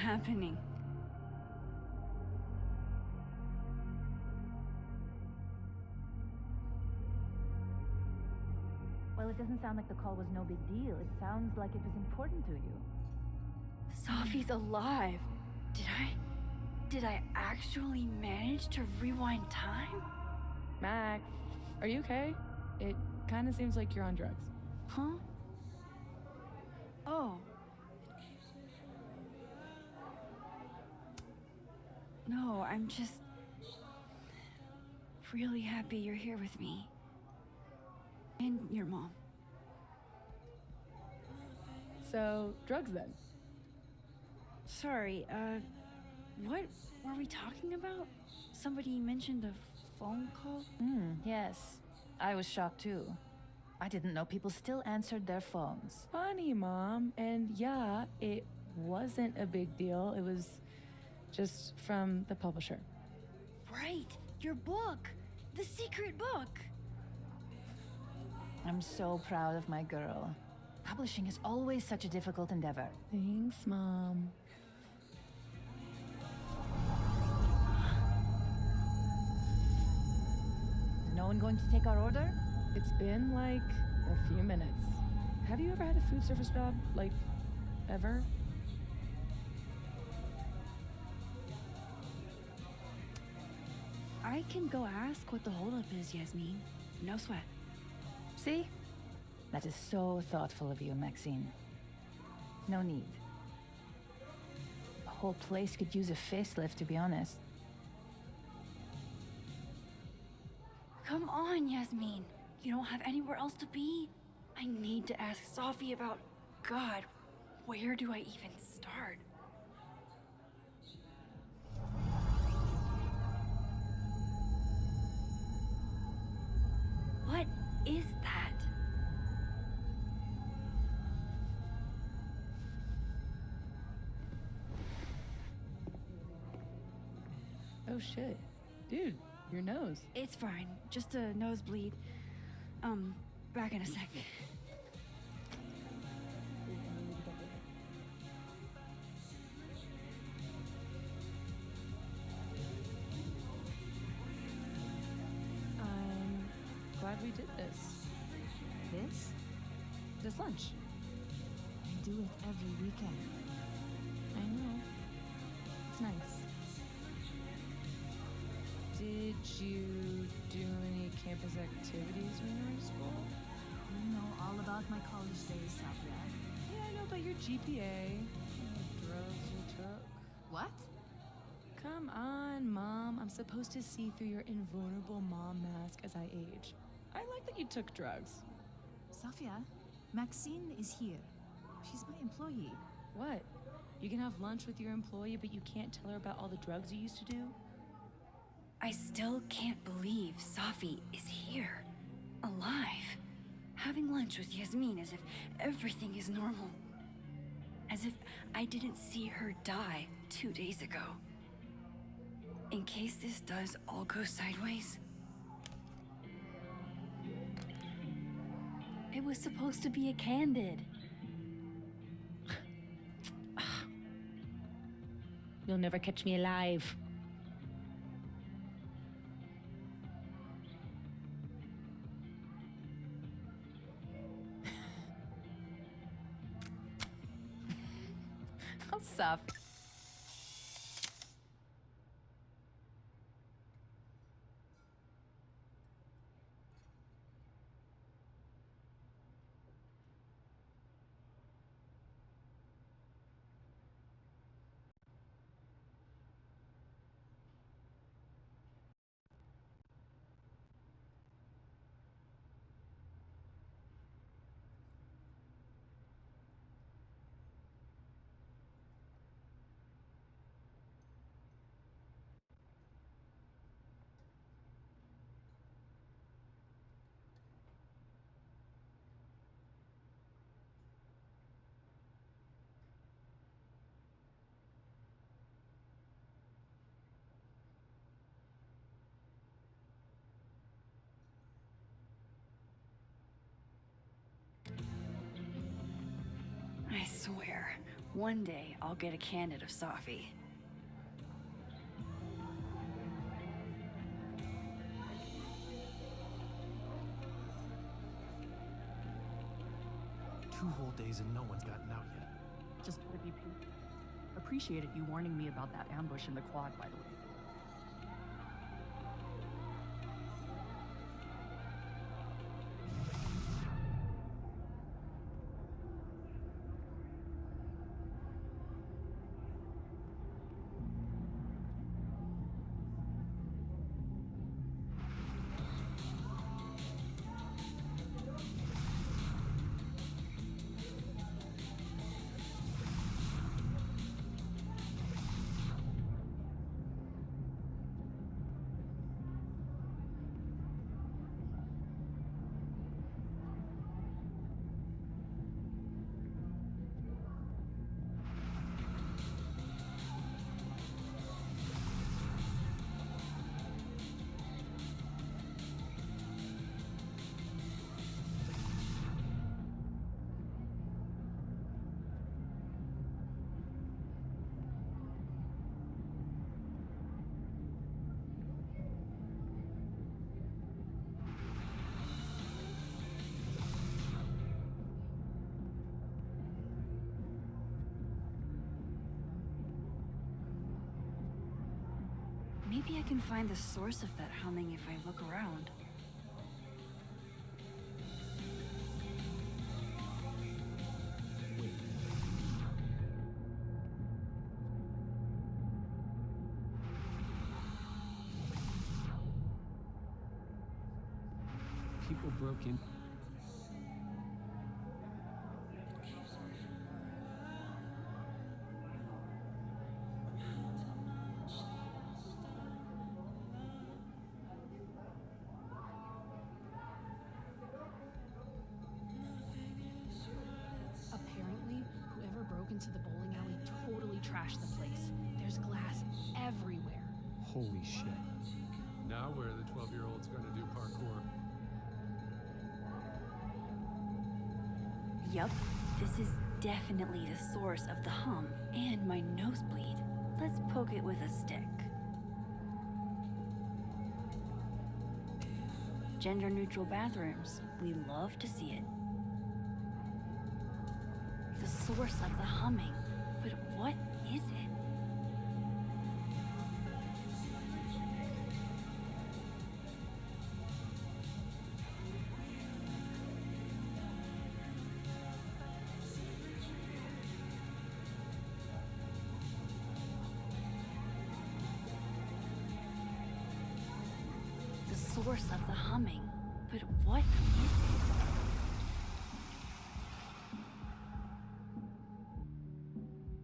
happening? Well, it doesn't sound like the call was no big deal. It sounds like it was important to you. Sophie's alive. Did I actually manage to rewind time? Max, are you okay? It kind of seems like you're on drugs. Huh? Oh. No, I'm just really happy you're here with me. And your mom. So, drugs then? Sorry, what were we talking about? Somebody mentioned a phone call? Yes. I was shocked too. I didn't know people still answered their phones. Funny, Mom. And yeah, it wasn't a big deal. It was just from the publisher. Right, your book! The secret book! I'm so proud of my girl. Publishing is always such a difficult endeavor. Thanks, Mom. Is no one going to take our order? It's been like a few minutes. Have you ever had a food service job? Like, ever? I can go ask what the holdup is, Yasmin. No sweat. See? That is so thoughtful of you, Maxine. No need. The whole place could use a facelift, to be honest. Come on, Yasmin. You don't have anywhere else to be? I need to ask Sophie about... God, where do I even start? What is that? Oh shit. Dude, your nose. It's fine. Just a nosebleed. Back in a sec. I'm glad we did this. This? This lunch. I do it every weekend. I know. It's nice. Did you do any campus activities when you were in school? You know all about my college days, Safia. Yeah, I know about your GPA. The drugs you took. What? Come on, Mom. I'm supposed to see through your invulnerable mom mask as I age. I like that you took drugs. Safia, Maxine is here. She's my employee. What? You can have lunch with your employee, but you can't tell her about all the drugs you used to do? I still can't believe Safi is here. Alive. Having lunch with Yasmin as if everything is normal. As if I didn't see her die 2 days ago. In case this does all go sideways. It was supposed to be a candid. You'll never catch me alive. How soft. One day, I'll get a candid of Safi. Two whole days and no one's gotten out yet. Just gotta be patient. Appreciated you warning me about that ambush in the quad, by the way. Maybe I can find the source of that humming if I look around. People broke in. Apparently, whoever broke into the bowling alley totally trashed the place. There's glass everywhere. Holy shit. Now where are the 12-year-olds gonna do parkour? Yup, this is definitely the source of the hum and my nosebleed. Let's poke it with a stick. Gender-neutral bathrooms. We love to see it. The source of the humming. But what is it? The source of the humming. But what is it?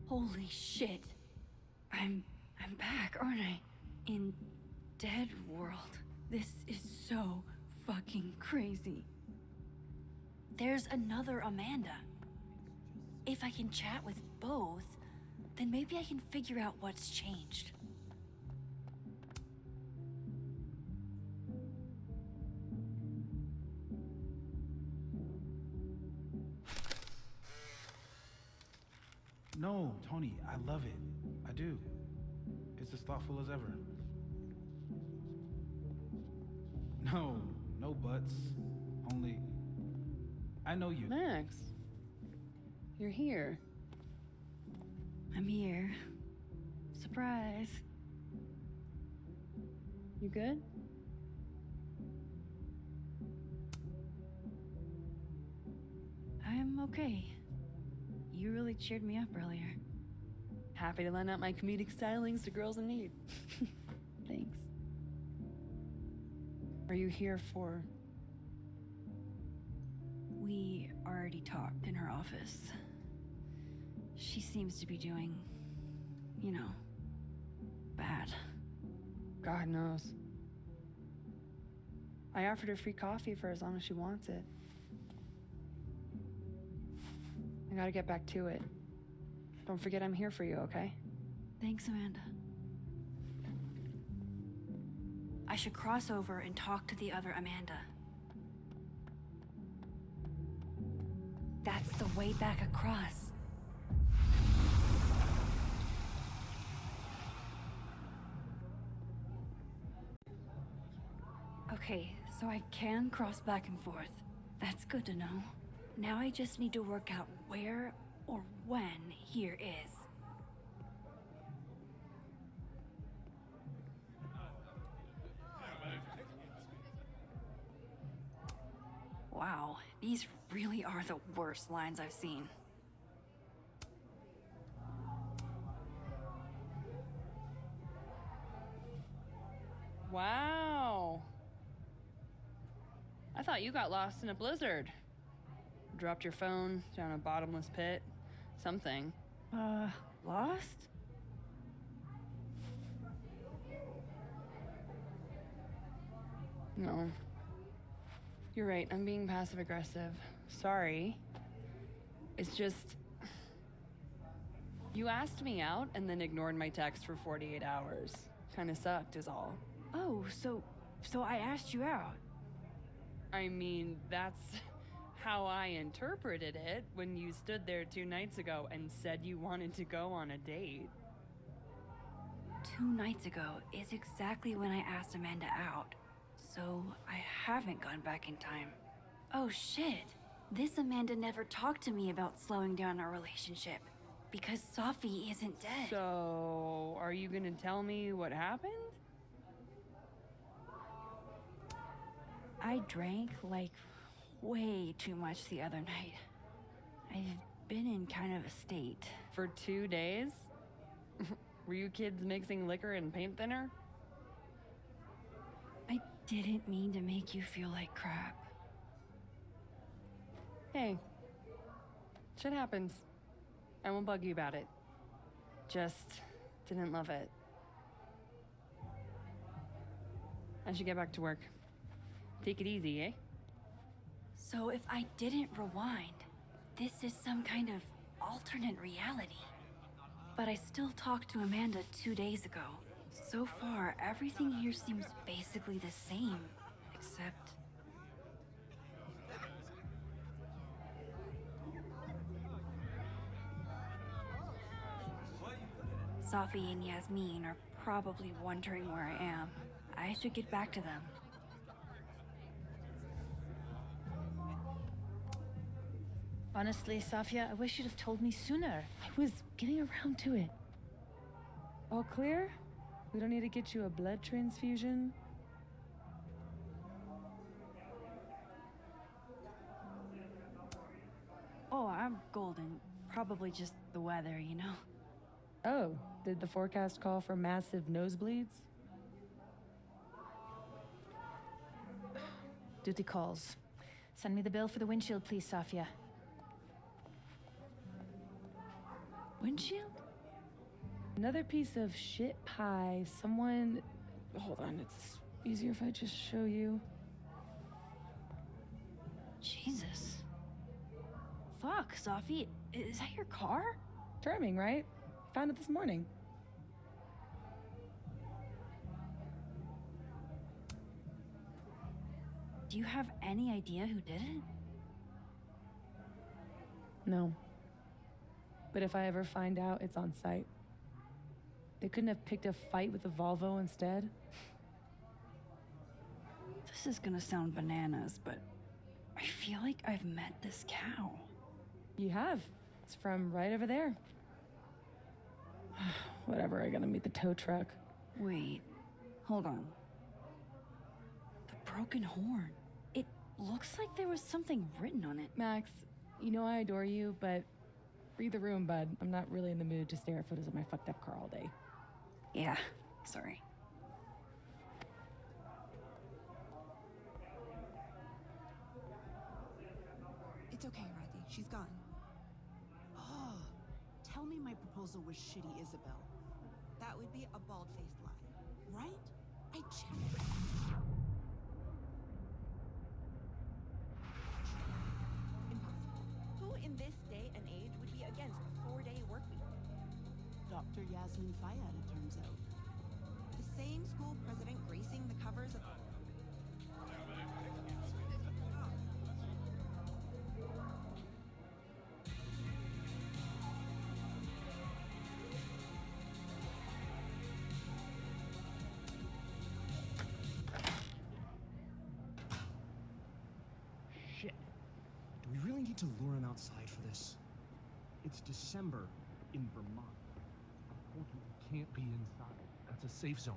Holy shit. I'm back, aren't I? In Dead World. This is so fucking crazy. There's another Amanda. If I can chat with both, then maybe I can figure out what's changed. No, Tony, I love it. I do. It's as thoughtful as ever. No, no buts. Only, I know you. Max, you're here. I'm here. Surprise. You good? I'm okay. You really cheered me up earlier. Happy to lend out my comedic stylings to girls in need. Thanks. Are you here for... We already talked in her office. She seems to be doing, you know, bad. God knows. I offered her free coffee for as long as she wants it. I gotta get back to it. Don't forget I'm here for you, okay? Thanks, Amanda. I should cross over and talk to the other Amanda. That's the way back across. Okay, so I can cross back and forth. That's good to know. Now I just need to work out where or when here is. Wow, these really are the worst lines I've seen. Wow. I thought you got lost in a blizzard. Dropped your phone down a bottomless pit. Something. Lost? No. You're right, I'm being passive aggressive. Sorry. It's just. You asked me out and then ignored my text for 48 hours. Kinda sucked, is all. Oh, so I asked you out. I mean, that's how I interpreted it when you stood there 2 nights ago and said you wanted to go on a date. 2 nights ago is exactly when I asked Amanda out. So I haven't gone back in time. Oh shit. This Amanda never talked to me about slowing down our relationship. Because Safi isn't dead. So, are you gonna tell me what happened? I drank, like, way too much the other night. I've been in kind of a state. For 2 days? Were you kids mixing liquor and paint thinner? I didn't mean to make you feel like crap. Hey. Shit happens. I won't bug you about it. Just didn't love it. I should get back to work. Take it easy, eh? So if I didn't rewind, this is some kind of alternate reality. But I still talked to Amanda 2 days ago. So far, everything here seems basically the same, except... Safi and Yasmin are probably wondering where I am. I should get back to them. Honestly, Safia, I wish you'd have told me sooner. I was getting around to it. All clear? We don't need to get you a blood transfusion? Oh, I'm golden. Probably just the weather, you know? Oh, did the forecast call for massive nosebleeds? Duty calls. Send me the bill for the windshield, please, Safia. Windshield? Another piece of shit pie. Someone... Hold on, it's easier if I just show you. Jesus. Fuck, Safi. Is that your car? Charming, right? Found it this morning. Do you have any idea who did it? No. But if I ever find out, it's on site. They couldn't have picked a fight with a Volvo instead? This is gonna sound bananas, but I feel like I've met this cow. You have. It's from right over there. Whatever, I gotta meet the tow truck. Wait, hold on. The broken horn. It looks like there was something written on it. Max, you know I adore you, but read the room, bud. I'm not really in the mood to stare at photos of my fucked up car all day. Yeah, sorry. It's okay, Rati. She's gone. Oh, tell me my proposal was shitty, Isabel. That would be a bald-faced lie, right? I checked. Impossible. Who in this day and age would be against a 4-day work week? Dr. Yasmin Fayyad, it turns out. The same school president gracing the covers of... need to lure him outside for this. It's December in Vermont. I told you you can't be inside. That's a safe zone.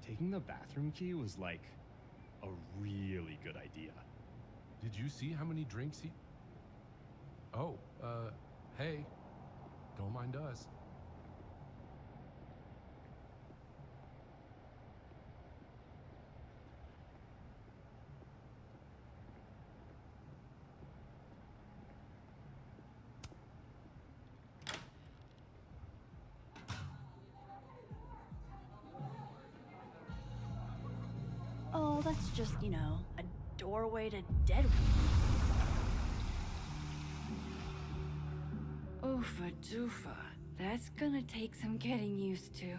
Taking the bathroom key was like a really good idea. Did you see how many drinks he... Oh, hey. Don't mind us. Oh, that's just, you know, a doorway to Deadwood. Oofa doofa. That's gonna take some getting used to.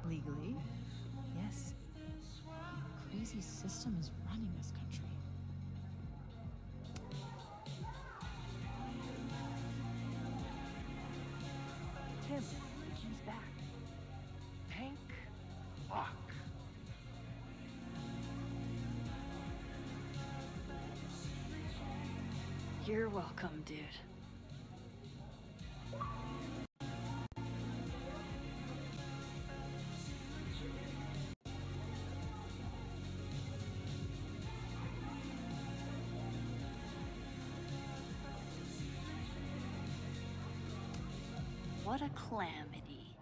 Legally? Yes. Crazy system is running this country. Tim, she's back. Thank fuck. You're welcome, dude. What a calamity.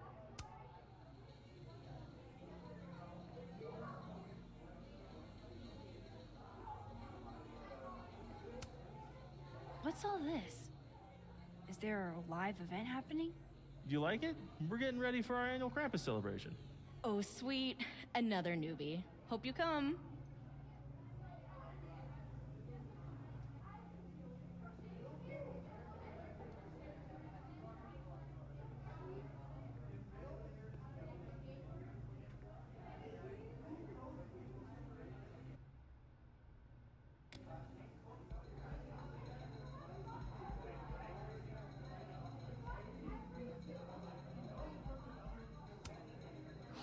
What's all this? Is there a live event happening? You like it? We're getting ready for our annual Krampus celebration. Oh, sweet. Another newbie. Hope you come.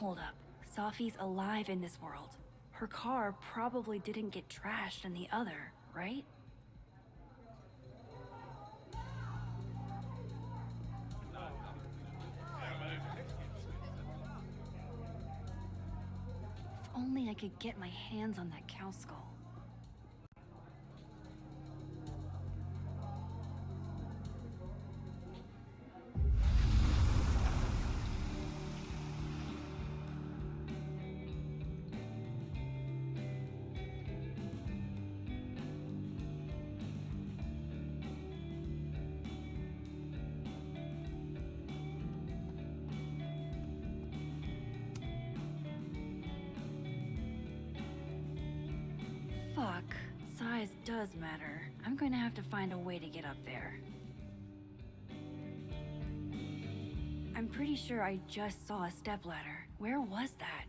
Hold up. Safi's alive in this world. Her car probably didn't get trashed in the other, right? If only I could get my hands on that cow skull. Fuck. Size does matter. I'm going to have to find a way to get up there. I'm pretty sure I just saw a stepladder. Where was that?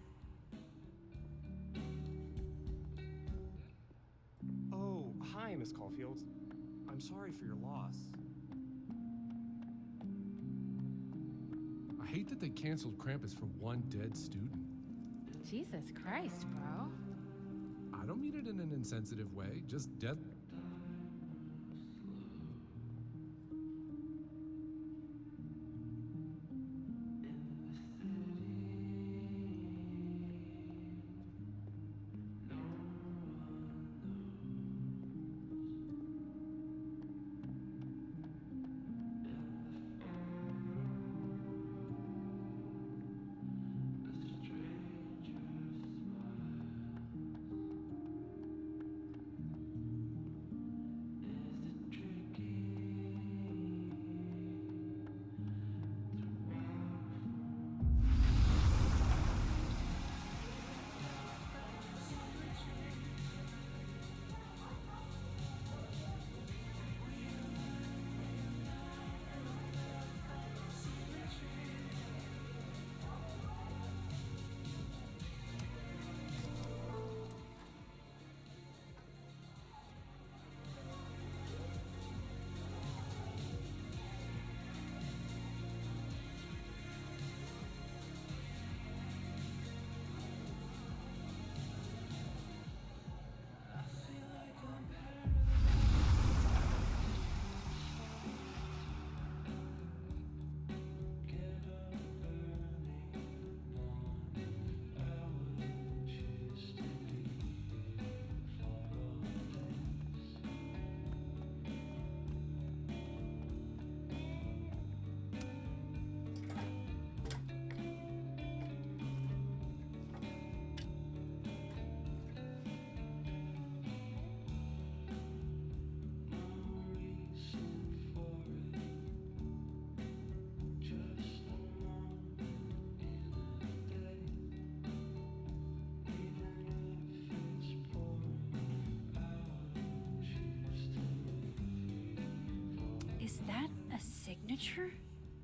Oh, hi, Miss Caulfield. I'm sorry for your loss. I hate that they canceled Krampus for one dead student. Jesus Christ, bro. I don't mean it in an insensitive way, just death. signature?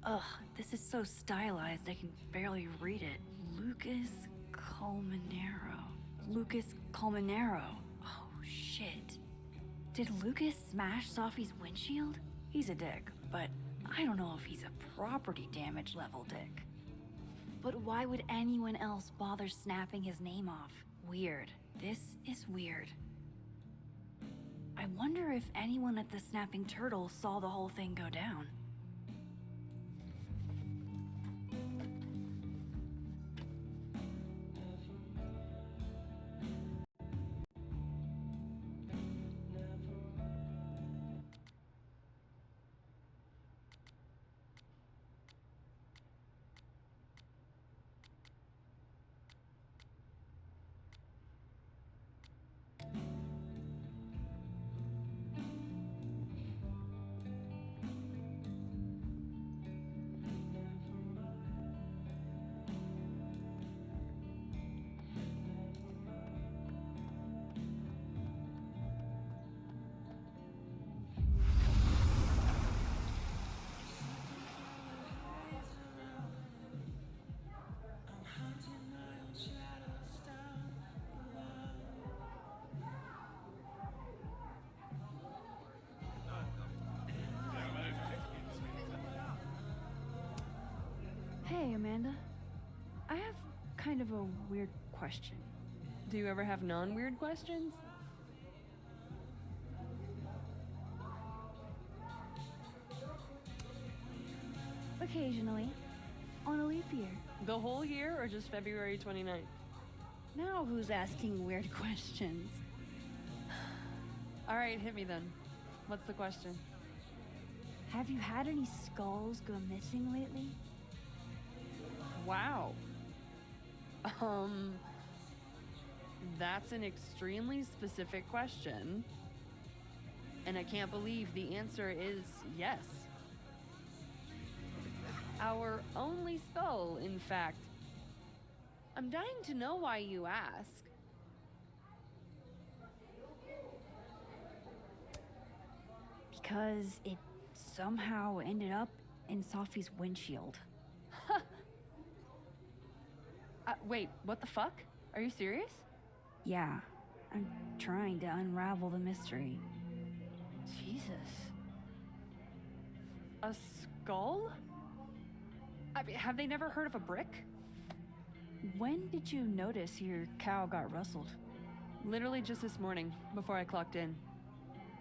Ugh, this is so stylized I can barely read it. Lucas Colmenero. Lucas Colmenero. Oh, shit. Did Lucas smash Sophie's windshield? He's a dick, but I don't know if he's a property damage level dick. But why would anyone else bother snapping his name off? Weird. This is weird. I wonder if anyone at the Snapping Turtle saw the whole thing go down. Hey, Amanda. I have kind of a weird question. Do you ever have non-weird questions? Occasionally. On a leap year. The whole year or just February 29th? Now who's asking weird questions? All right, hit me then. What's the question? Have you had any skulls go missing lately? Wow. That's an extremely specific question. And I can't believe the answer is yes. Our only skull, in fact. I'm dying to know why you ask. Because it somehow ended up in Sophie's windshield. Wait, what the fuck? Are you serious? Yeah, I'm trying to unravel the mystery. Jesus. A skull? I mean, have they never heard of a brick? When did you notice your cow got rustled? Literally just this morning, before I clocked in.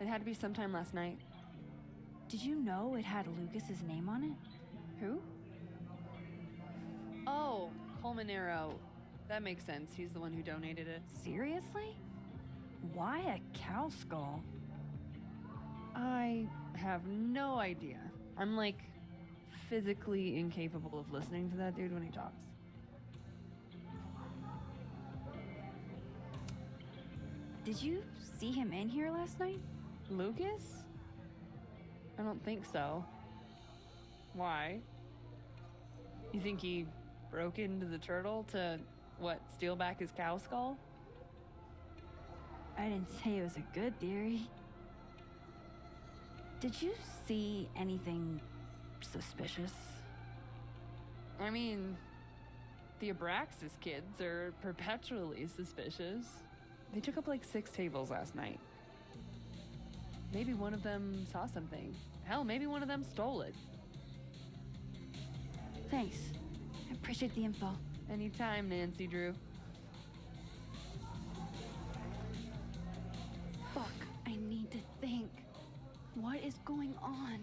It had to be sometime last night. Did you know it had Lucas's name on it? Who? Oh, Colmenero. That makes sense. He's the one who donated it. Seriously? Why a cow skull? I have no idea. I'm like physically incapable of listening to that dude when he talks. Did you see him in here last night? Lucas? I don't think so. Why? You think he broke into the turtle to, what, steal back his cow skull? I didn't say it was a good theory. Did you see anything suspicious? I mean, the Abraxas kids are perpetually suspicious. They took up like 6 tables last night. Maybe one of them saw something. Hell, maybe one of them stole it. Thanks. I appreciate the info. Anytime, Nancy Drew. Fuck, I need to think. What is going on?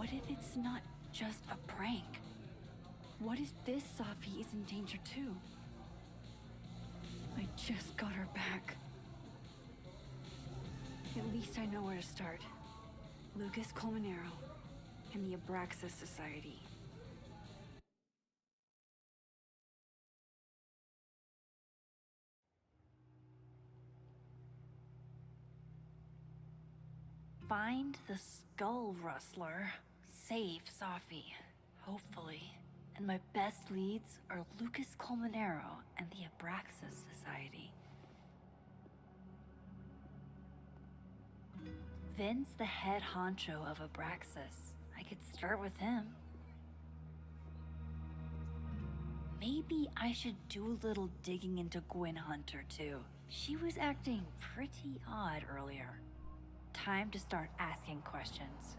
What if it's not just a prank? What if this Safi is in danger too? I just got her back. At least I know where to start. Lucas Colmenero and the Abraxas Society. Find the Skull Rustler. Save Safi. Hopefully. And my best leads are Lucas Colmenero and the Abraxas Society. Vin's the head honcho of Abraxas. I could start with him. Maybe I should do a little digging into Gwen Hunter too. She was acting pretty odd earlier. Time to start asking questions.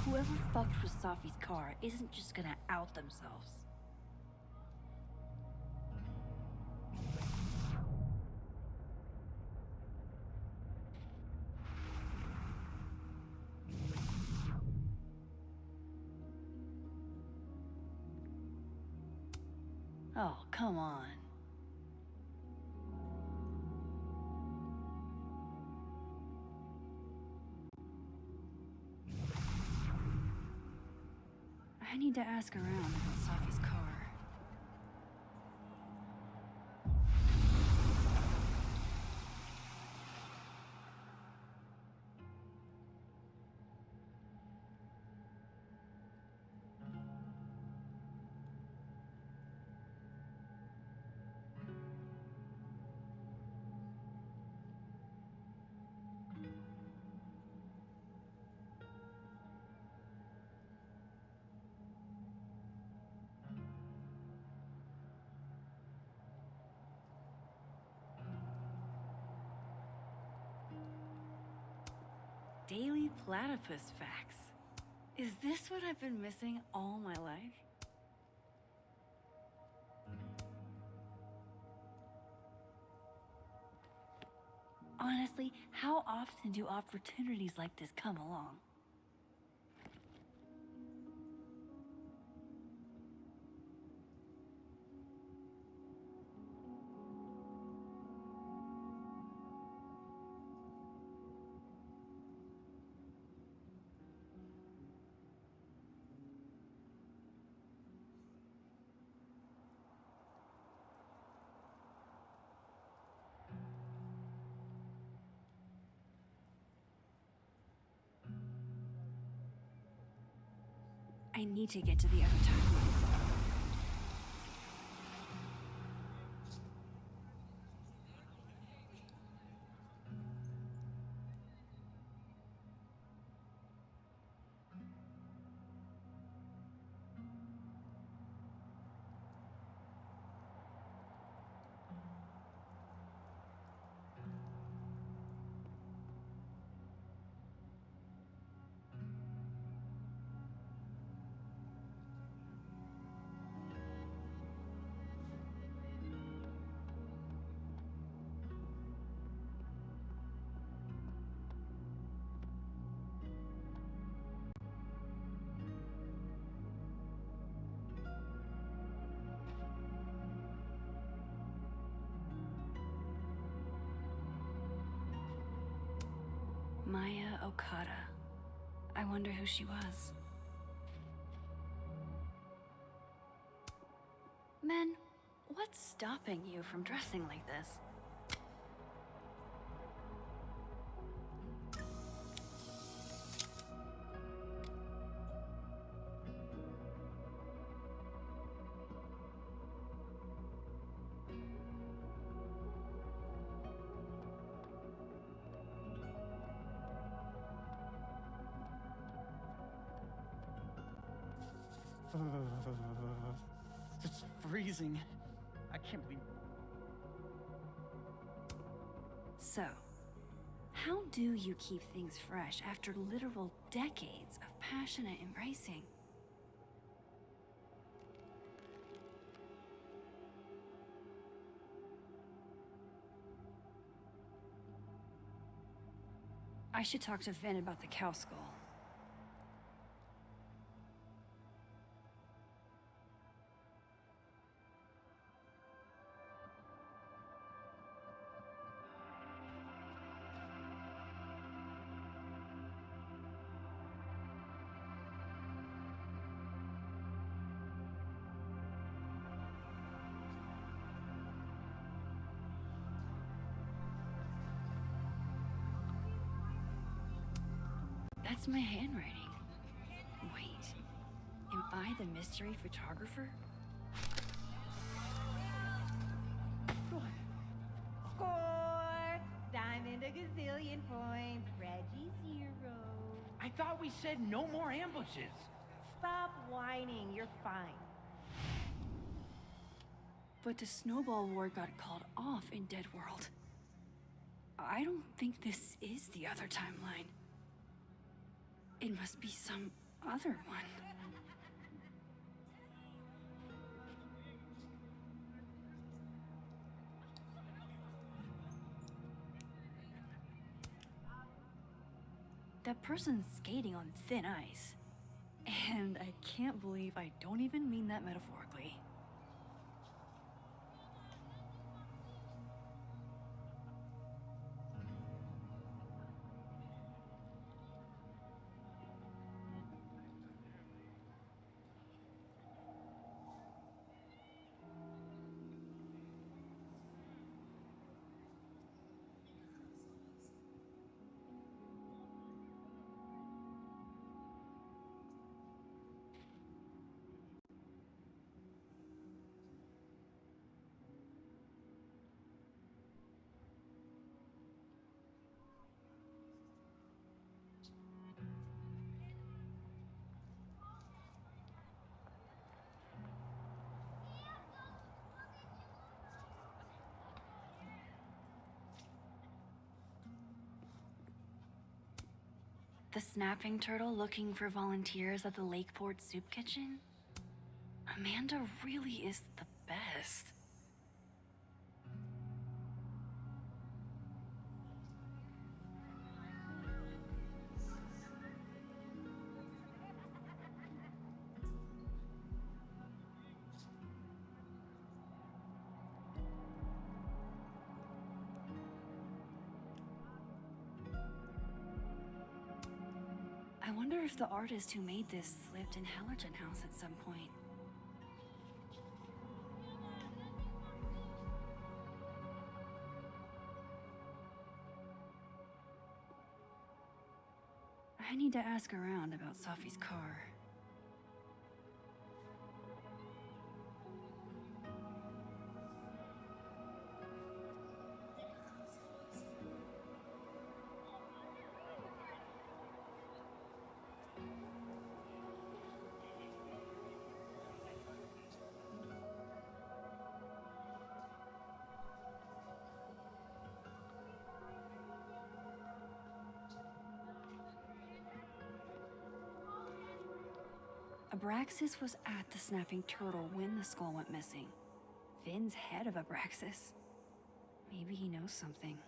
Whoever fucked with Safi's car isn't just gonna out themselves. Oh, come on. I need to ask around about Safi's car. Daily platypus facts. Is this what I've been missing all my life? Honestly, how often do opportunities like this come along? I need to get to the other timeline. Maya Okada. I wonder who she was. Men, what's stopping you from dressing like this? It's freezing. I can't believe. So, how do you keep things fresh after literal decades of passionate embracing? I should talk to Vin about the cow skull. That's my handwriting. Wait, am I the mystery photographer? Score! Diamond a gazillion points. Reggie 0. I thought we said no more ambushes. Stop whining. You're fine. But the Snowball War got called off in Dead World. I don't think this is the other timeline. It must be some other one. That person's skating on thin ice. And I can't believe I don't even mean that metaphorically. The Snapping Turtle looking for volunteers at the Lakeport Soup Kitchen? Amanda really is the best. I wonder if the artist who made this lived in Hallerton House at some point. I need to ask around about Sophie's car. Abraxas was at the Snapping Turtle when the skull went missing. Finn's head of Abraxas. Maybe he knows something.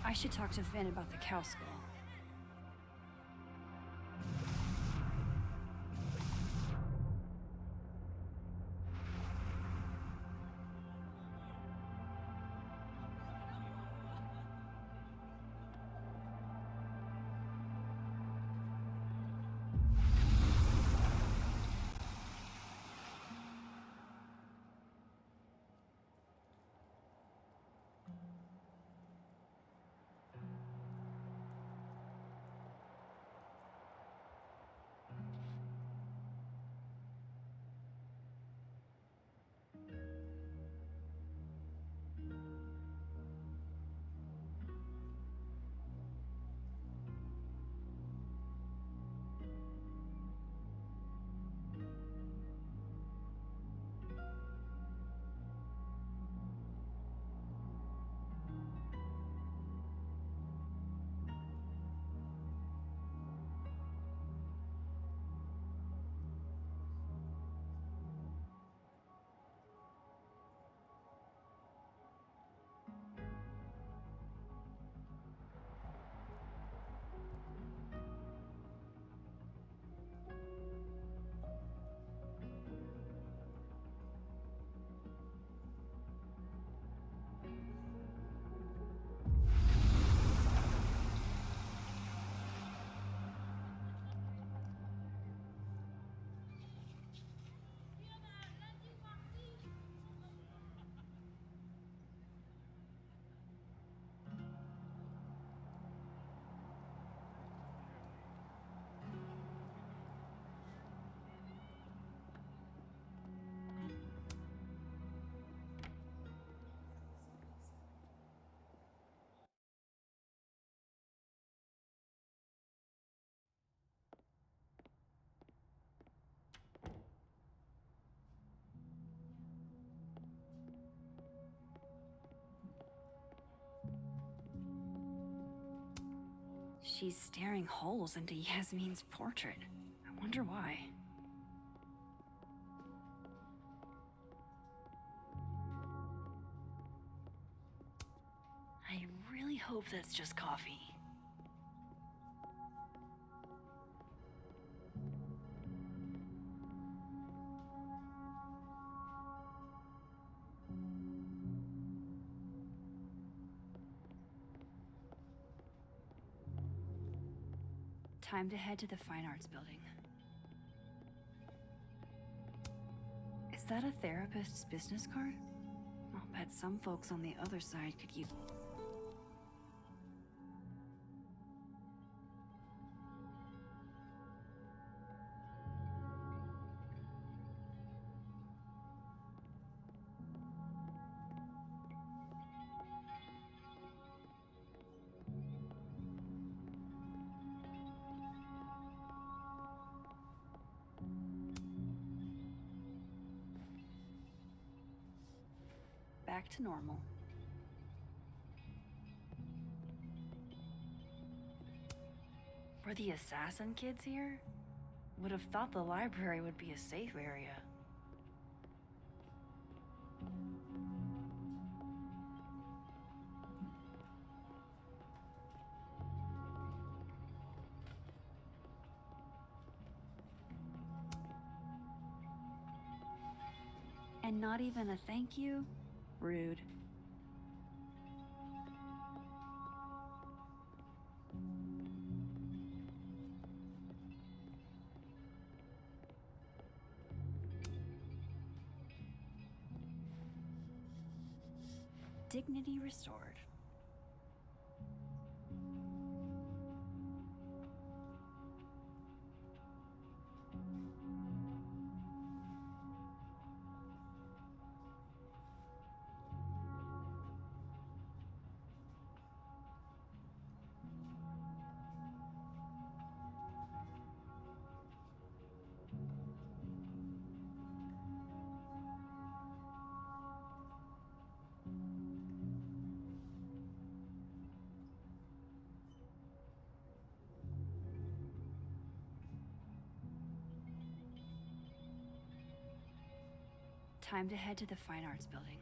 I should talk to Finn about the cow skull. She's staring holes into Yasmin's portrait. I wonder why. I really hope that's just coffee. Time to head to the Fine Arts Building. Is that a therapist's business card? I'll bet some folks on the other side could use... Back to normal. Were the assassin kids here? Would have thought the library would be a safe area. And not even a thank you? Rude. Dignity restored. Time to head to the Fine Arts Building.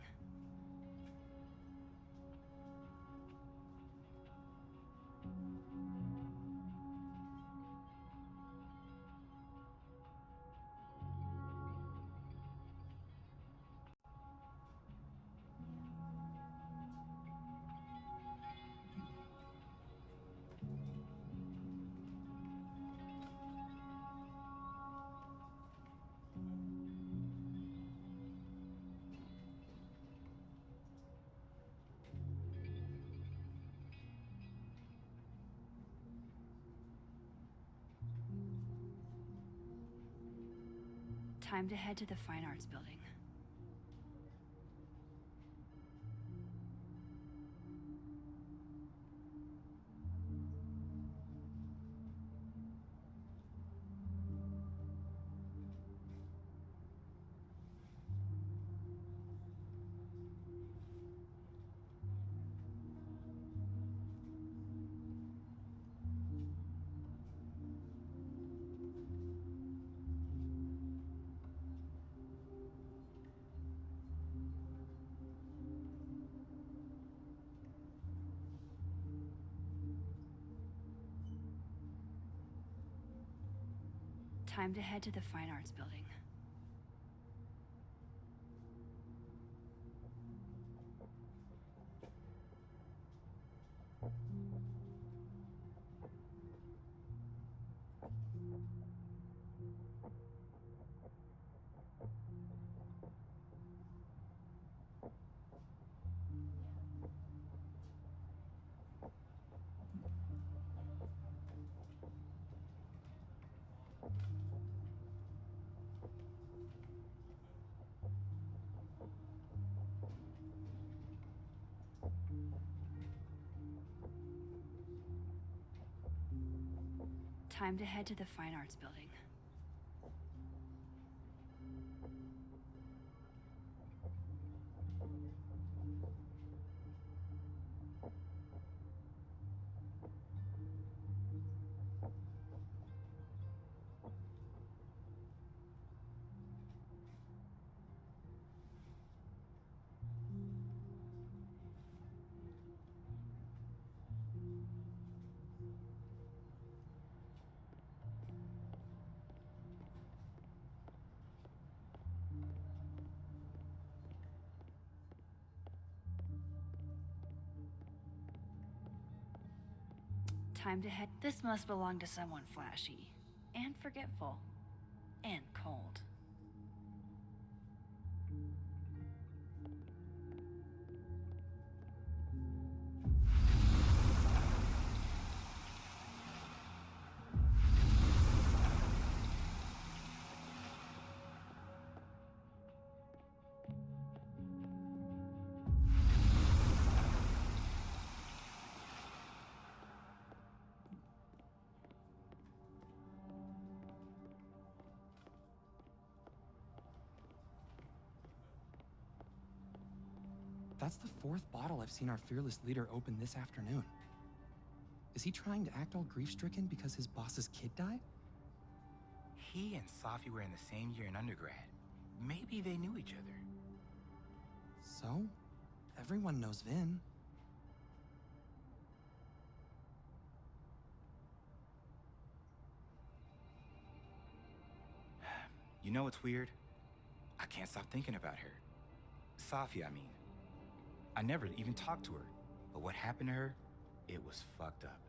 Time to head to the Fine Arts Building. Time to head to the Fine Arts Building. Time to head to the Fine Arts Building. Time to head. This must belong to someone flashy, and forgetful, and cold. That's the fourth bottle I've seen our fearless leader open this afternoon. Is he trying to act all grief-stricken because his boss's kid died? He and Safi were in the same year in undergrad. Maybe they knew each other. So? Everyone knows Vin. You know what's weird? I can't stop thinking about her. Safi, I mean. I never even talked to her, but what happened to her, it was fucked up.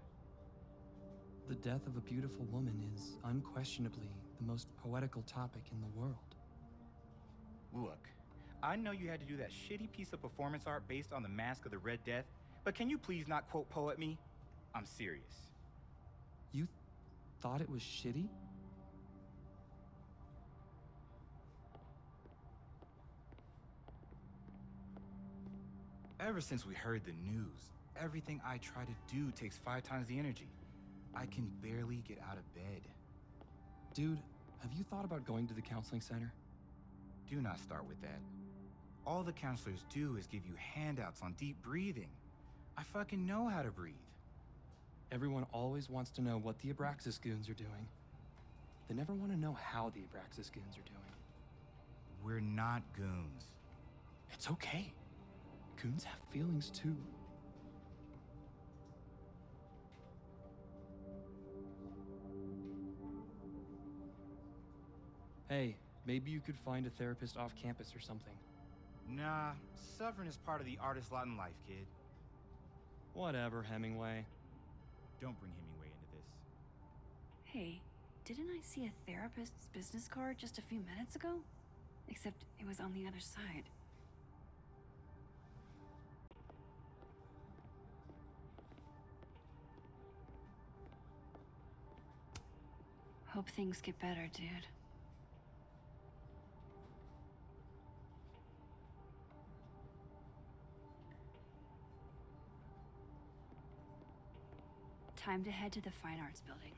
The death of a beautiful woman is unquestionably the most poetical topic in the world. Look, I know you had to do that shitty piece of performance art based on the Mask of the Red Death, but can you please not quote poet me? I'm serious. You thought it was shitty? Ever since we heard the news, everything I try to do takes 5 times the energy. I can barely get out of bed. Dude, have you thought about going to the counseling center? Do not start with that. All the counselors do is give you handouts on deep breathing. I fucking know how to breathe. Everyone always wants to know what the Abraxas goons are doing. They never want to know how the Abraxas goons are doing. We're not goons. It's okay. Goons have feelings too. Hey, maybe you could find a therapist off campus or something. Nah, suffering is part of the artist lot in life, kid. Whatever, Hemingway. Don't bring Hemingway into this. Hey, didn't I see a therapist's business card just a few minutes ago? Except it was on the other side. Hope things get better, dude. Time to head to the Fine Arts Building.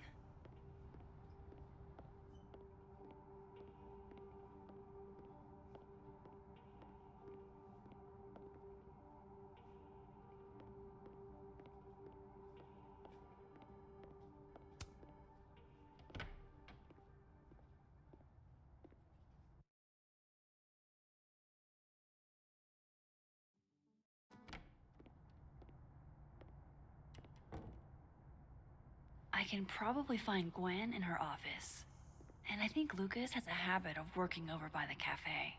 I can probably find Gwen in her office. And I think Lucas has a habit of working over by the cafe.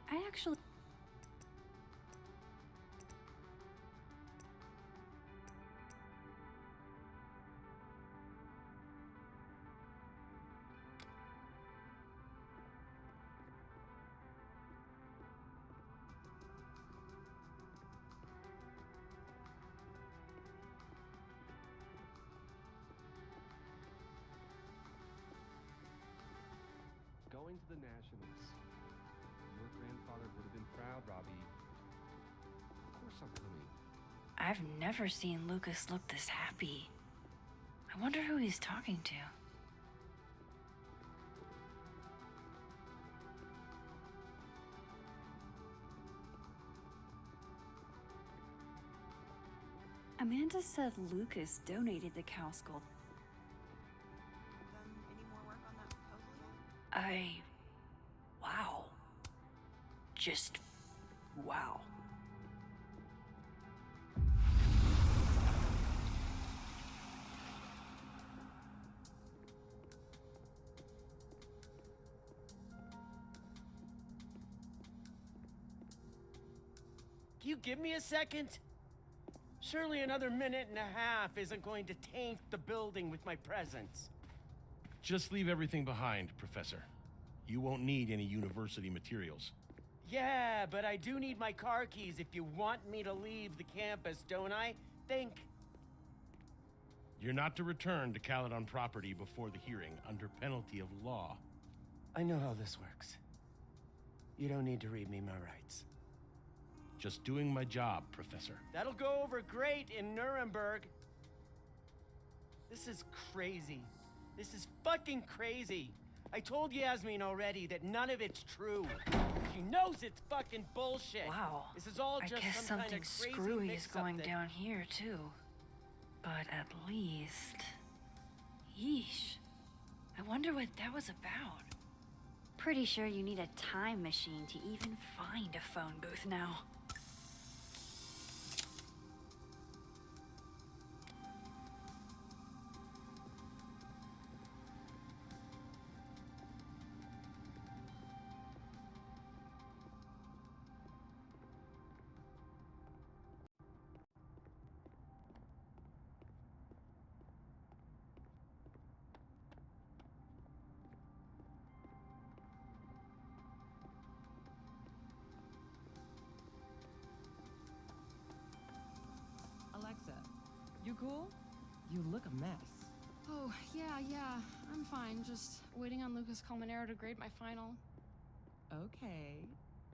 I actually... Going to the Nationals. Your grandfather would have been proud, Robbie. Of course I'm coming. I've never seen Lucas look this happy. I wonder who he's talking to. Amanda said Lucas donated the cow skull. Done any more work on that proposal yet? Wow. Just wow. Can you give me a second? Surely another minute and a half isn't going to taint the building with my presence. Just leave everything behind, Professor. You won't need any university materials. Yeah, but I do need my car keys if you want me to leave the campus, don't I? Think. You're not to return to Caledon property before the hearing under penalty of law. I know how this works. You don't need to read me my rights. Just doing my job, Professor. That'll go over great in Nuremberg. This is crazy. This is fucking crazy. I told Yasmin already that none of it's true. She knows it's fucking bullshit. Wow. This is all I just guess some kind something of crazy screwy is mix-up going that- down here, too. But at least... Yeesh. I wonder what that was about. Pretty sure you need a time machine to even find a phone booth now. Alexa, you cool? You look a mess. Oh, yeah. I'm fine. Just waiting on Lucas Colmenero to grade my final. Okay,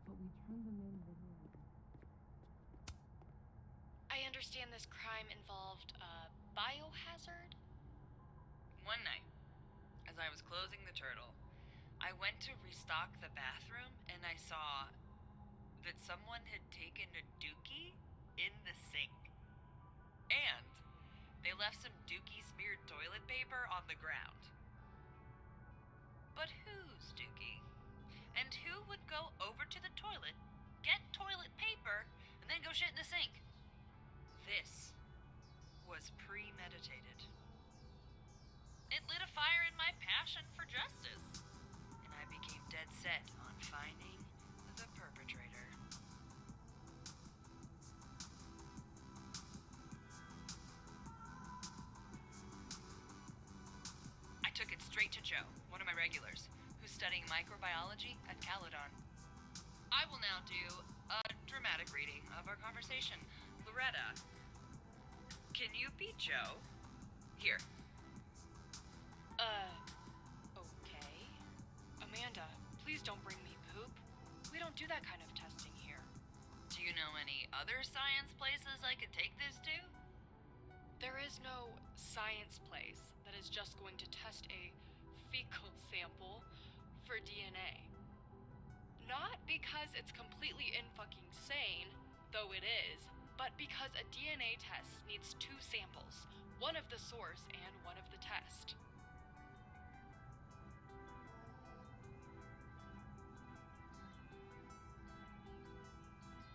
but we turned them in literally. I understand this crime involved a biohazard? One night, as I was closing the turtle, I went to restock the bathroom and I saw that someone had taken a dookie in the sink. And they left some dookie-smeared toilet paper on the ground. But whose dookie? And who would go over to the toilet, get toilet paper, and then go shit in the sink? This was premeditated. It lit a fire in my passion for justice, and I became dead set on finding the perpetrator. I took it straight to Joe, one of my regulars, who's studying microbiology at Caledon. I will now do a dramatic reading of our conversation. Loretta, can you be Joe? Here. Okay. Amanda, please don't bring me poop. We don't do that kind of testing here. Do you know any other science places I could take this to? There is no science place that is just going to test a fecal sample for DNA. Not because it's completely in-fucking sane, though it is, but because a DNA test needs two samples, one of the source and one of the test.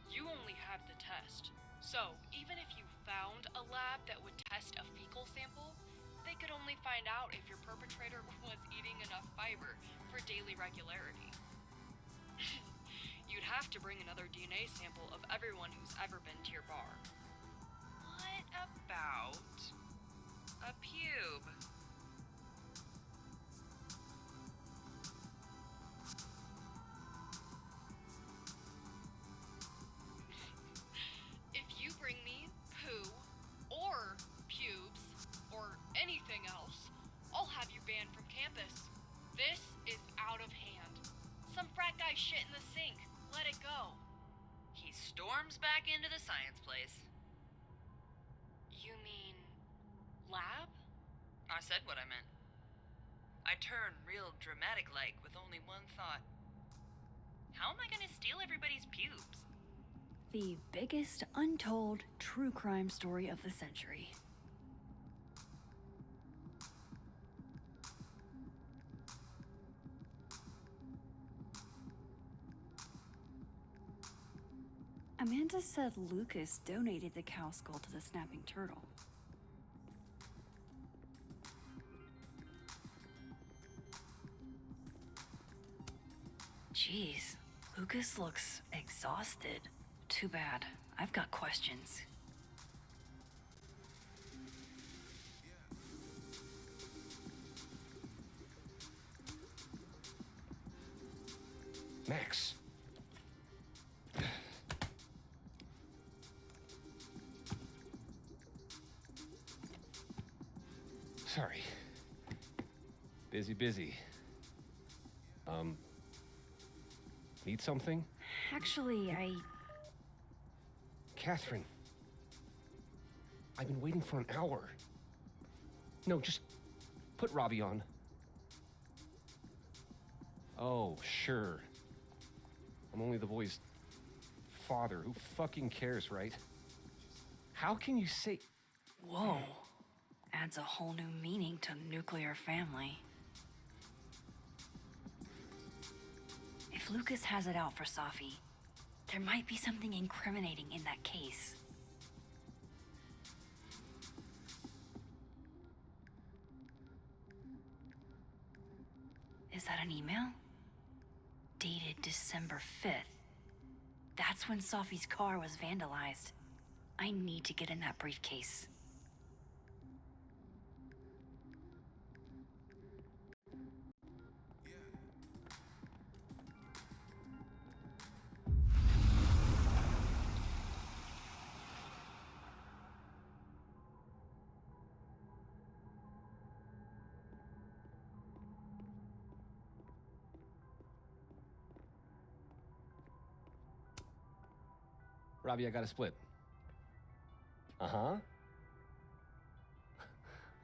You only have the test. So, even if you found a lab that would test a fecal sample, they could only find out if your perpetrator was eating enough fiber for daily regularity. You'd have to bring another DNA sample of everyone who's ever been to your bar. What about a pube? If you bring me poo, or pubes, or anything else, I'll have you banned from campus. This is out of hand. Some frat guy shit in the sink. Let it go. He storms back into the science place. said what I meant. I turn real dramatic-like with only one thought. How am I gonna steal everybody's pubes? The biggest untold true crime story of the century. Amanda said Lucas donated the cow skull to the snapping turtle. Jeez, Lucas looks exhausted. Too bad. I've got questions. Max. Sorry. Busy. Need something? Actually, Catherine. I've been waiting for an hour. No, just put Robbie on. Oh, sure. I'm only the boy's father. Who fucking cares, right? How can you say... Whoa. Adds a whole new meaning to nuclear family. If Lucas has it out for Safi, there might be something incriminating in that case. Is that an email? Dated December 5th. That's when Safi's car was vandalized. I need to get in that briefcase. Robbie, I got a split. Uh-huh.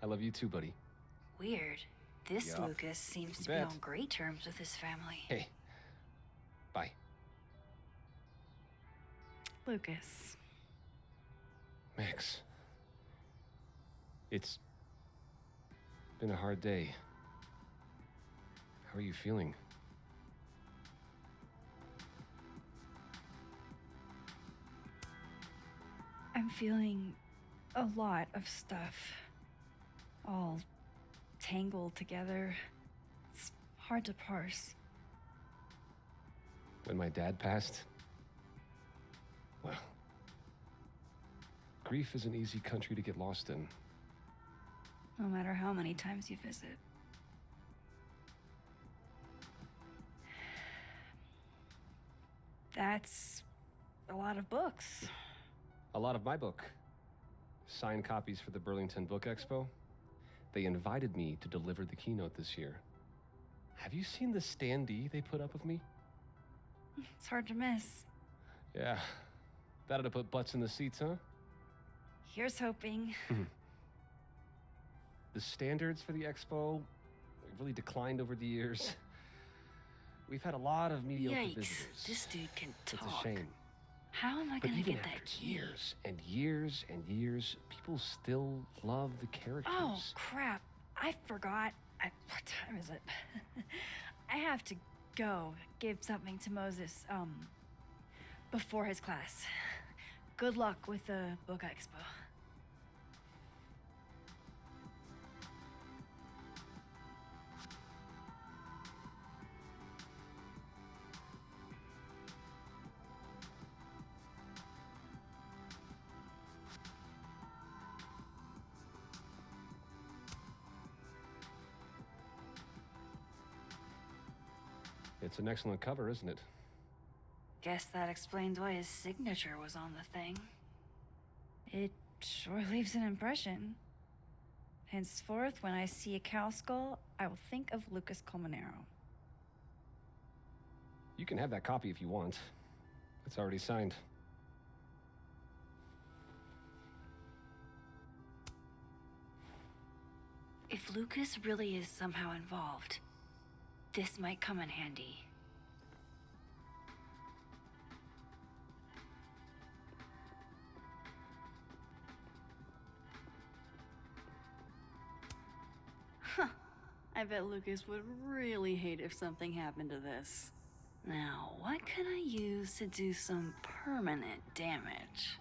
I love you too, buddy. Weird. This Yup. Lucas seems to be Bet. on great terms with his family. Hey. Bye. Lucas. Max. It's been a hard day. How are you feeling? I'm feeling a lot of stuff. All tangled together. It's hard to parse. When my dad passed, well, grief is an easy country to get lost in. No matter how many times you visit. That's a lot of books. A lot of my book. Signed copies for the Burlington Book Expo. They invited me to deliver the keynote this year. Have you seen the standee they put up of me? It's hard to miss. Yeah. That ought to put butts in the seats, huh? Here's hoping. The standards for the expo really declined over the years. We've had a lot of mediocre Yikes, visitors. this dude can talk. It's a shame. How am I But gonna even get that after key? years and years and years, people still love the characters. Oh, crap. I forgot. What time is it? I have to go give something to Moses, before his class. Good luck with the book expo. It's an excellent cover, isn't it? Guess that explains why his signature was on the thing. It sure leaves an impression. Henceforth, when I see a cow skull, I will think of Lucas Colmenero. You can have that copy if you want. It's already signed. If Lucas really is somehow involved, this might come in handy. Huh. I bet Lucas would really hate if something happened to this. Now, what can I use to do some permanent damage?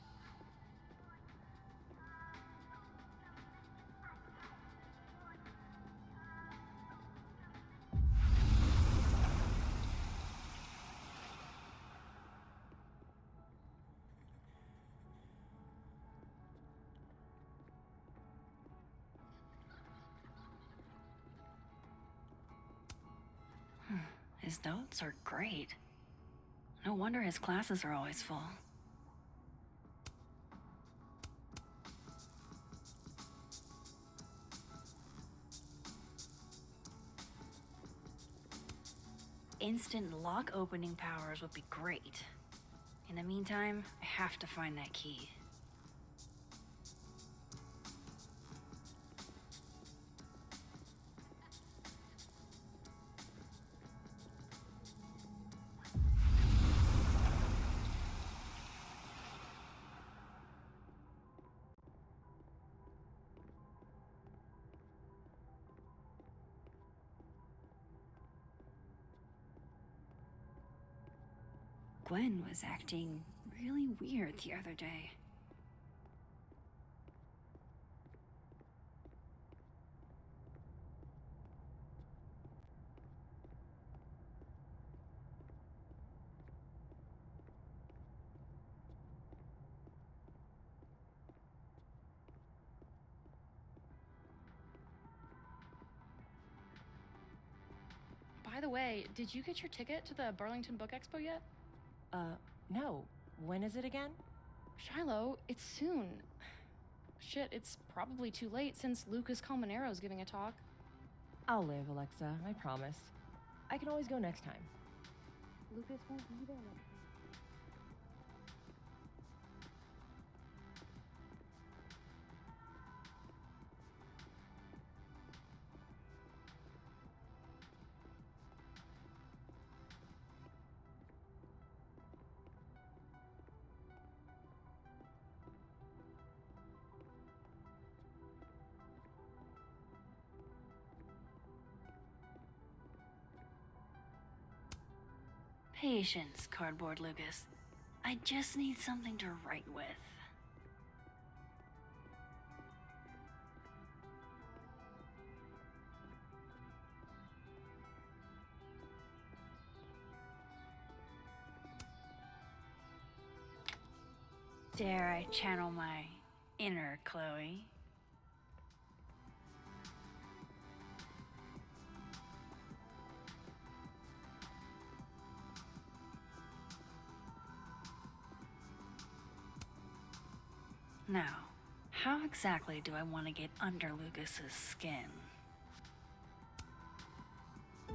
His notes are great. No wonder his classes are always full. Instant lock opening powers would be great. In the meantime, I have to find that key. Gwen was acting really weird the other day. By the way, did you get your ticket to the Burlington Book Expo yet? No. When is it again? Shiloh, it's soon. Shit, it's probably too late since Lucas Colmenaro's giving a talk. I'll live, Alexa. I promise. I can always go next time. Lucas won't be there next time. Patience, Cardboard Lucas. I just need something to write with. Dare I channel my inner Chloe? Now, how exactly do I want to get under Lucas's skin?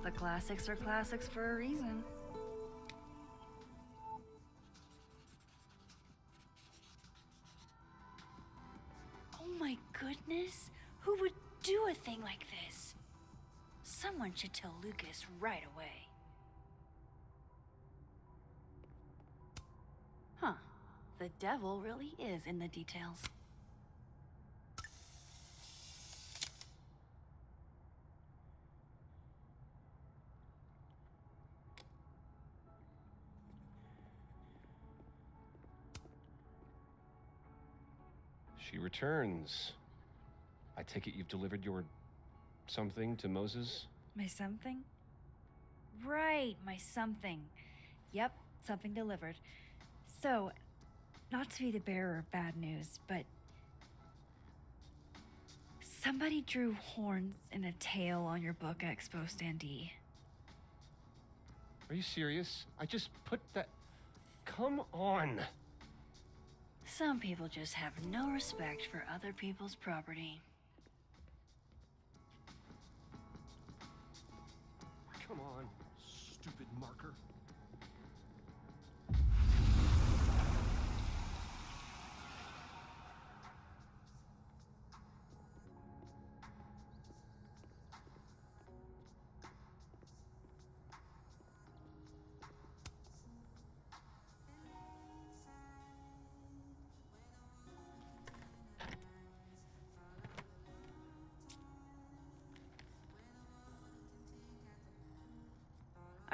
The classics are classics for a reason. Oh my goodness! Who would do a thing like this? Someone should tell Lucas right away. Huh. The devil really is in the details. She returns. I take it you've delivered your something to Moses? My something? Right, my something. Yep, something delivered. So, not to be the bearer of bad news, but somebody drew horns and a tail on your book expo standee. Are you serious? I just put that... Come on! Some people just have no respect for other people's property. Come on, stupid marker.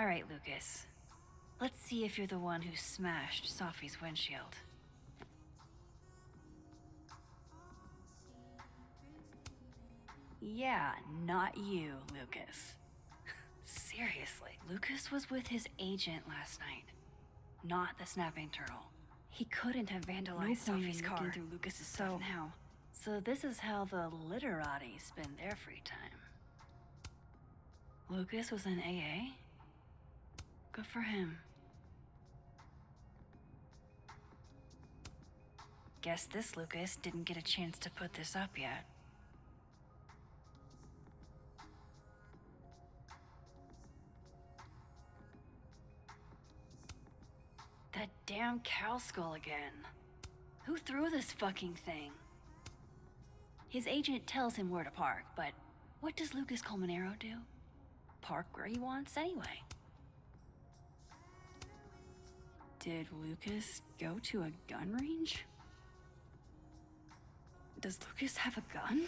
All right, Lucas. Let's see if you're the one who smashed Sophie's windshield. Yeah, not you, Lucas. Seriously, Lucas was with his agent last night, not the snapping turtle. He couldn't have vandalized Sophie's car. Looking through Lucas's stuff now. So this is how the literati spend their free time. Lucas was in AA? Good for him. Guess this Lucas didn't get a chance to put this up yet. That damn cow skull again. Who threw this fucking thing? His agent tells him where to park, but what does Lucas Colmenero do? Park where he wants anyway. Did Lucas go to a gun range? Does Lucas have a gun?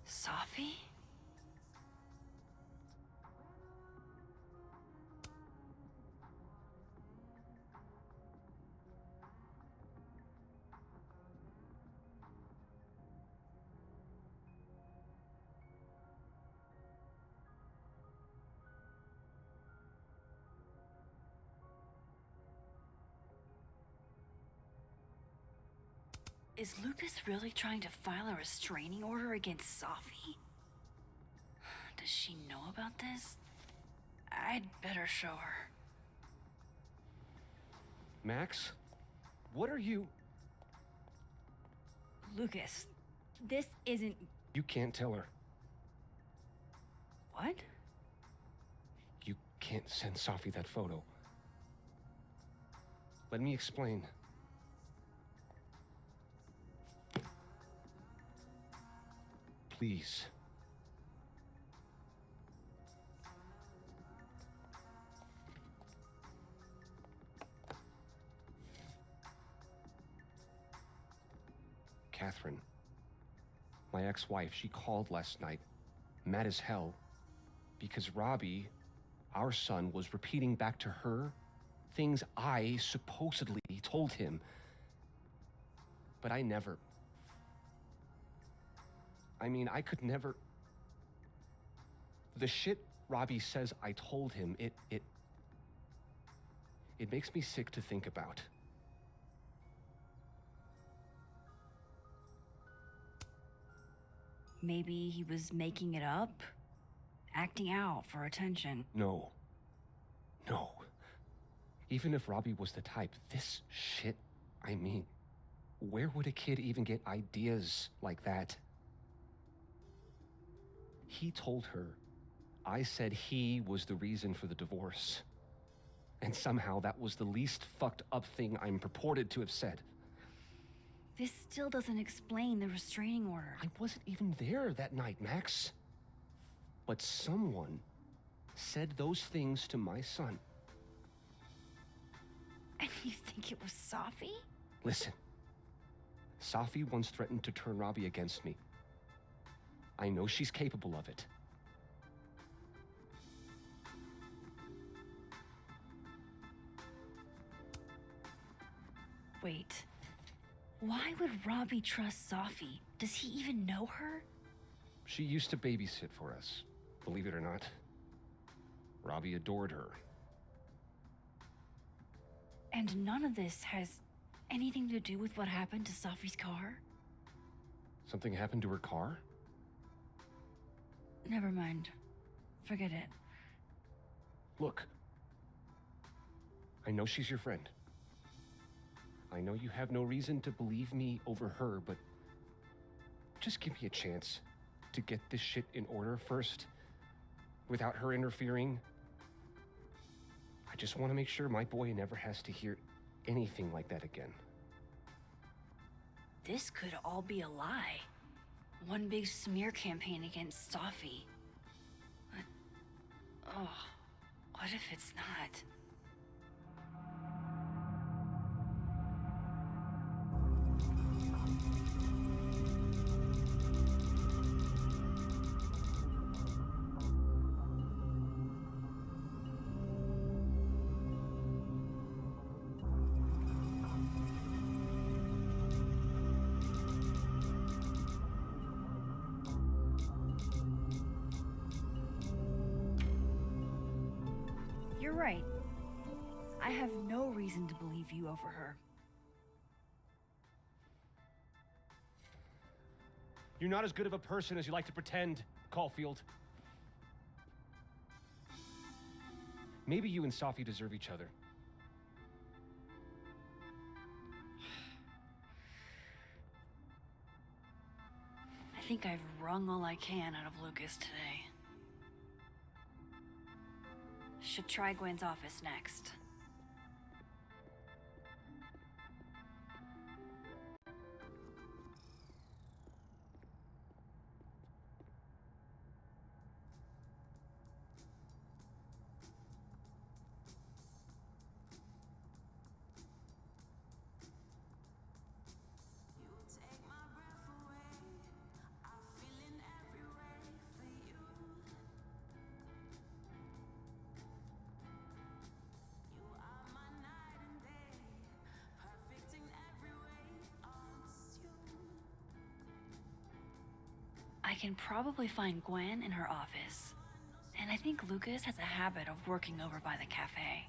Sophie? Is Lucas really trying to file a restraining order against Sophie? Does she know about this? I'd better show her. Max? What are you... Lucas, this isn't... You can't tell her. What? You can't send Sophie that photo. Let me explain. Please. Catherine, my ex-wife, she called last night, mad as hell, because Robbie, our son, was repeating back to her things I supposedly told him. But I never... I could never... The shit Robbie says I told him, it makes me sick to think about. Maybe he was making it up? Acting out for attention? No. No. Even if Robbie was the type, this shit, where would a kid even get ideas like that? He told her I said he was the reason for the divorce. And somehow that was the least fucked up thing I'm purported to have said. This still doesn't explain the restraining order. I wasn't even there that night, Max. But someone said those things to my son. And you think it was Sophie? Listen. Sophie once threatened to turn Robbie against me. I know she's capable of it. Wait. Why would Robbie trust Sophie? Does he even know her? She used to babysit for us, believe it or not. Robbie adored her. And none of this has anything to do with what happened to Sophie's car? Something happened to her car? Never mind. Forget it. Look. I know she's your friend. I know you have no reason to believe me over her, but just give me a chance to get this shit in order first, without her interfering. I just want to make sure my boy never has to hear anything like that again. This could all be a lie. one big smear campaign against Safi. But, oh, what if it's not? You're right. I have no reason to believe you over her. You're not as good of a person as you like to pretend, Caulfield. Maybe you and Safi deserve each other. I think I've wrung all I can out of Lucas today. Should try Gwen's office next. I can probably find Gwen in her office. And I think Lucas has a habit of working over by the cafe.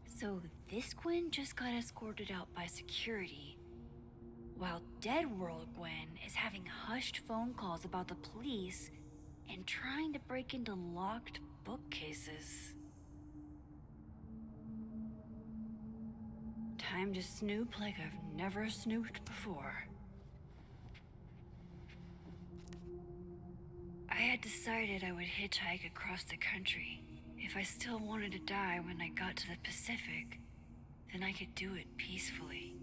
So this Gwen just got escorted out by security, while Dead World Gwen is having hushed phone calls about the police and trying to break into locked bookcases. Time to snoop like I've never snooped before. I had decided I would hitchhike across the country. If I still wanted to die when I got to the Pacific, then I could do it peacefully.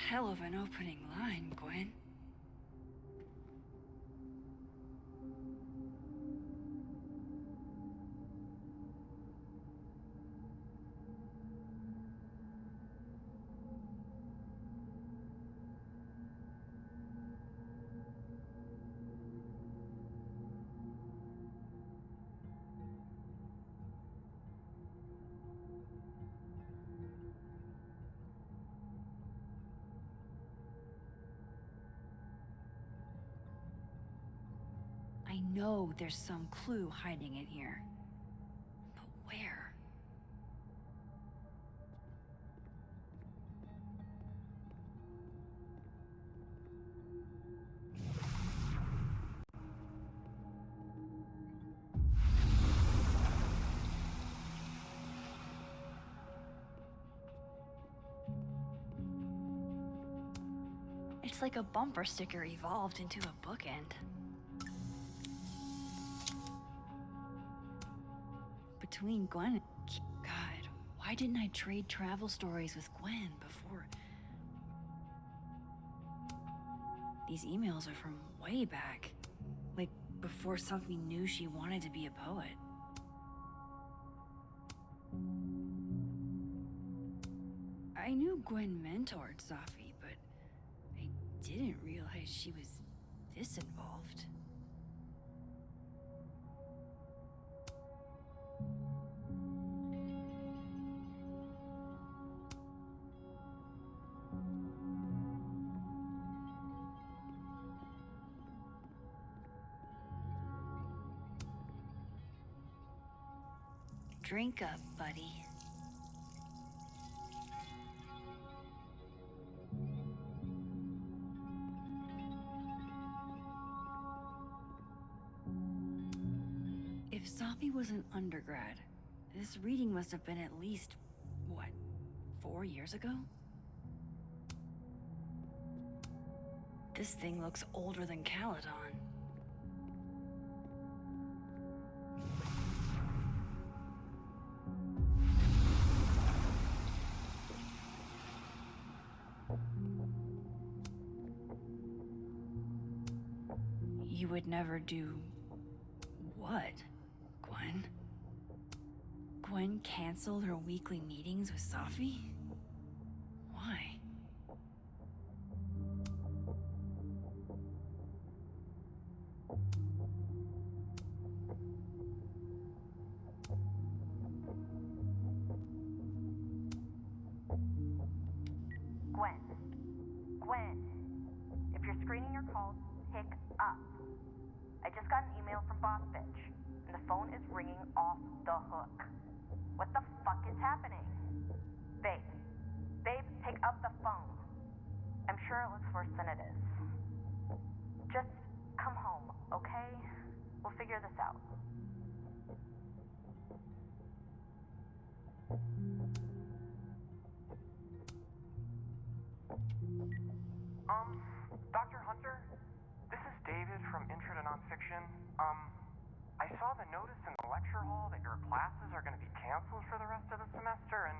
Hell of an opening line, Gwen. I know there's some clue hiding in here. But where? It's like a bumper sticker evolved into a bookend. Between Gwen and... God, why didn't I trade travel stories with Gwen before? These emails are from way back. Like, before Safi knew she wanted to be a poet. I knew Gwen mentored Safi, but I didn't realize she was this involved. Drink up, buddy. If Safi was an undergrad, this reading must have been at least, what, 4 years ago? This thing looks older than Caledon. You would never do... what, Gwen? Gwen canceled her weekly meetings with Safi? Why? Gwen. Gwen. If you're screening your calls, pick up. I just got an email from Boss Bitch, and the phone is ringing off the hook. What the fuck is happening? Babe. Babe, pick up the phone. I'm sure it looks worse than it is. Just come home, okay? We'll figure this out. Dr. Hunter? This is David from Intro to Nonfiction. I saw the notice in the lecture hall that your classes are going to be canceled for the rest of the semester, and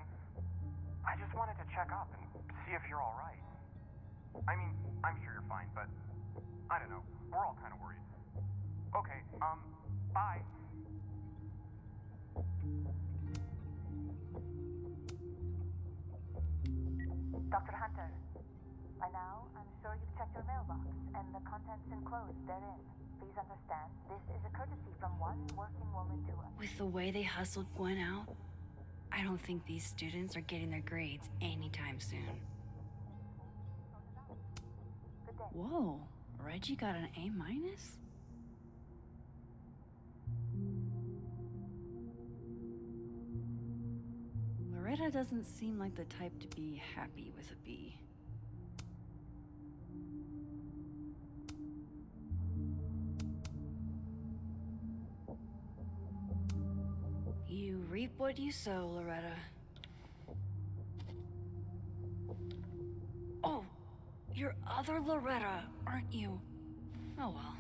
I just wanted to check up and see if you're all right. I mean, I'm sure you're fine, but I don't know. We're all kind of worried. Okay, bye. Dr. Hunter, by now, I'm sure you've checked your mailbox, and the contents enclosed therein. Please understand, this is a courtesy from one working woman to us. With the way they hustled Gwen out, I don't think these students are getting their grades anytime soon. Whoa, Reggie got an A-? Loretta doesn't seem like the type to be happy with a B. You reap what you sow, Loretta. Oh, you're other Loretta, aren't you? Oh well.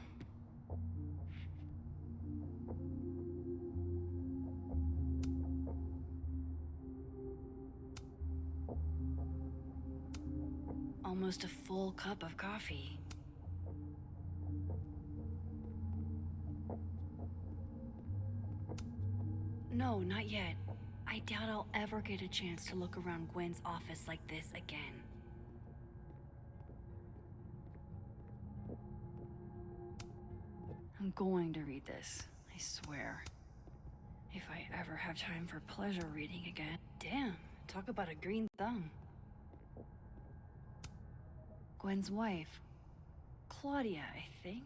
Almost a full cup of coffee. No, not yet. I doubt I'll ever get a chance to look around Gwen's office like this again. I'm going to read this, I swear. If I ever have time for pleasure reading again. Damn, talk about a green thumb. Gwen's wife, Claudia, I think.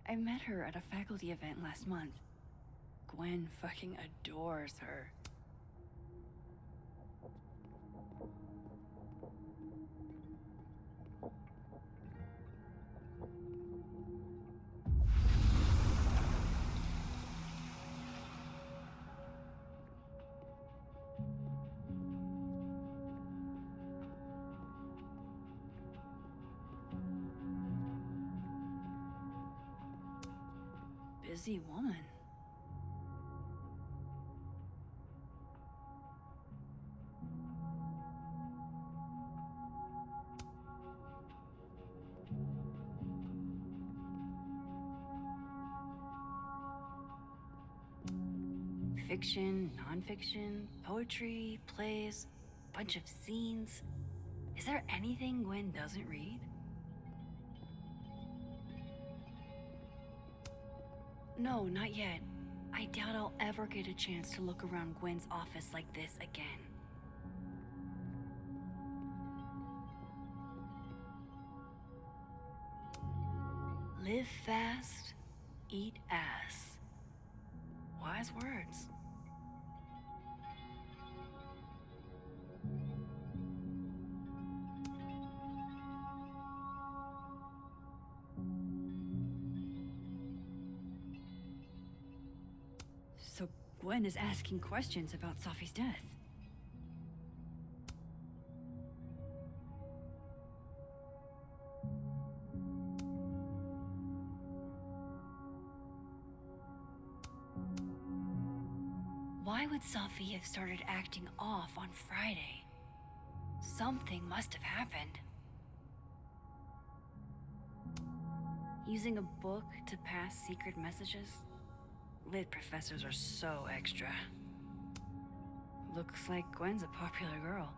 I met her at a faculty event last month. Gwen fucking adores her. Busy woman. Fiction, nonfiction, poetry, plays, bunch of scenes. Is there anything Gwen doesn't read? No, not yet. I doubt I'll ever get a chance to look around Gwen's office like this again. Live fast, eat ass. Wise words. So Gwen is asking questions about Safi's death. Why would Sophie have started acting off on Friday? Something must have happened. Using a book to pass secret messages? Lit professors are so extra. Looks like Gwen's a popular girl.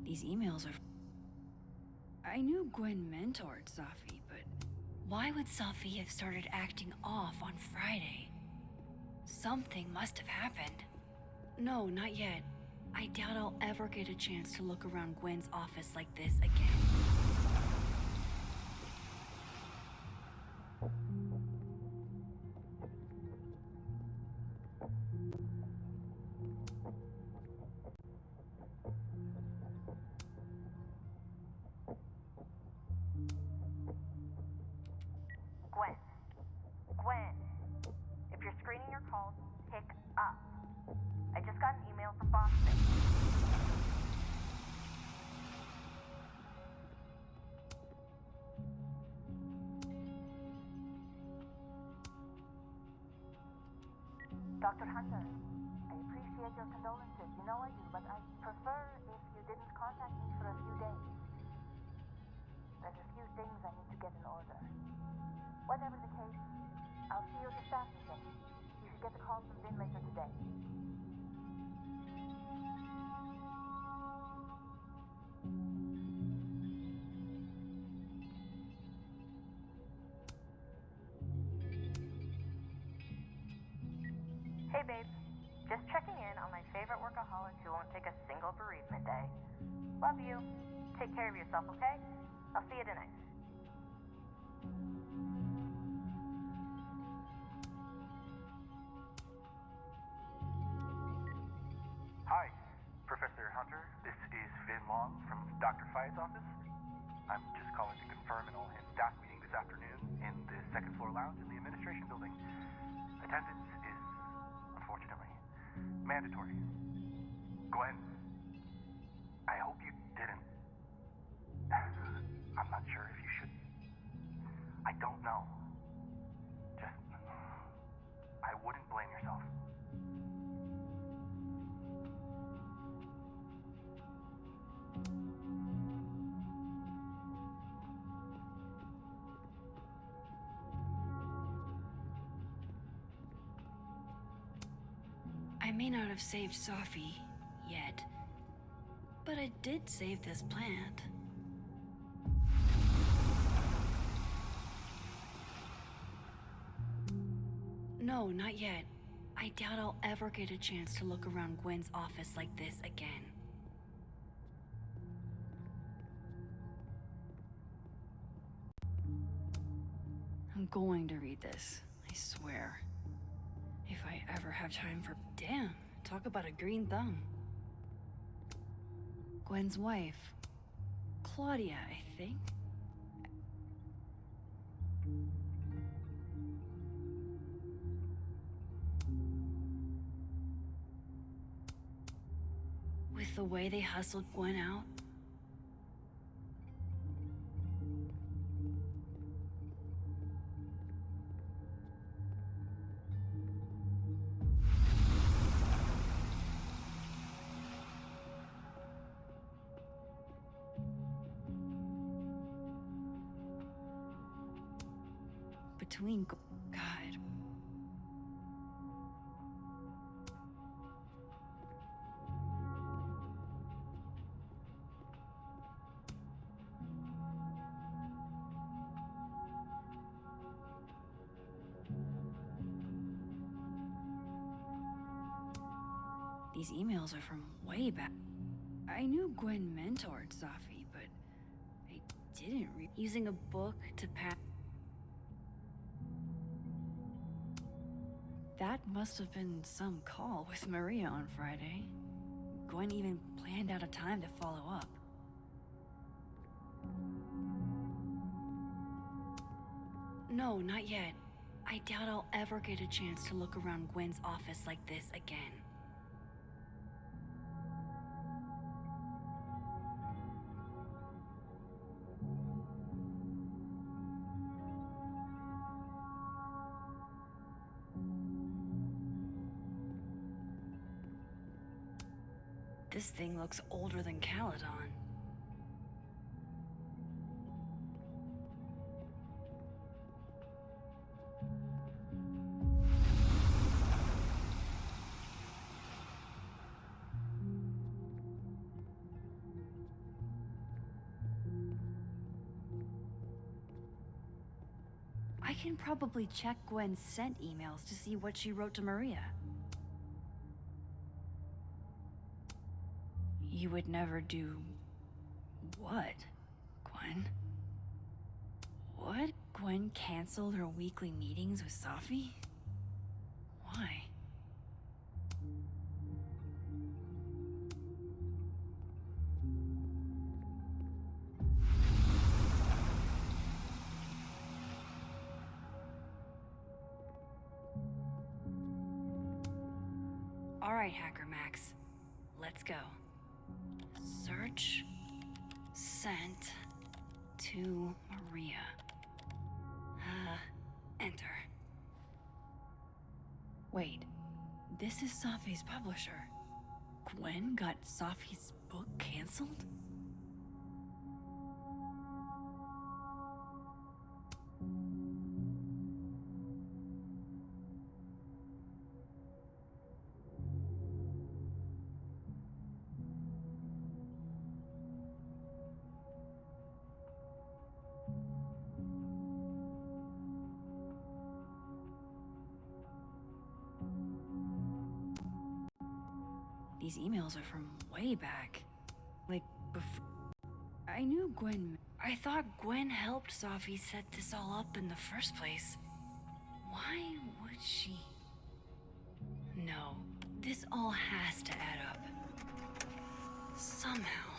These emails are... I knew Gwen mentored Sophie, but why would Sophie have started acting off on Friday? Something must have happened. No, not yet. I doubt I'll ever get a chance to look around Gwen's office like this again. Gwen. Gwen. If you're screening your calls, pick up. I just got an email from Boston. Dr. Hunter, I appreciate your condolences. You know I do, but I prefer if you didn't contact me for a few days. There's a few things I need to get in order. Whatever the case, I'll see you at the staff meeting. You should get the call from Vin later today. Hey babe, just checking in on my favorite workaholic who won't take a single bereavement day. Love you. Take care of yourself, okay? I'll see you tonight. Hi, Professor Hunter. This is Vin Long from Dr. Fye's office. I'm just calling to confirm an all-hands staff meeting this afternoon in the second floor lounge in the administration building. Attendance is, unfortunately, mandatory. Gwen, I hope you didn't. I'm not sure if you should. I don't know. Just, I wouldn't blame yourself. I may not have saved Sophie yet, but I did save this plant. No, not yet. I doubt I'll ever get a chance to look around Gwen's office like this again. I'm going to read this, I swear. If I ever have time for... Damn, talk about a green thumb. Gwen's wife. Claudia, I think. With the way they hustled Gwen out, between... God. These emails are from way back. I knew Gwen mentored Sophie, but I didn't using a book to pass... That must have been some call with Maria on Friday. Gwen even planned out a time to follow up. No, not yet. I doubt I'll ever get a chance to look around Gwen's office like this again. This thing looks older than Caledon. I can probably check Gwen's sent emails to see what she wrote to Maria. You would never do... what, Gwen? What? Gwen canceled her weekly meetings with Safi? Why? All right, Hacker Max. Let's go. Search. Sent. To Maria. Enter. Wait. This is Safi's publisher. Gwen got Safi's book canceled? These emails are from way back. Like, before... I knew Gwen... I thought Gwen helped Safi set this all up in the first place. Why would she... No, this all has to add up. Somehow.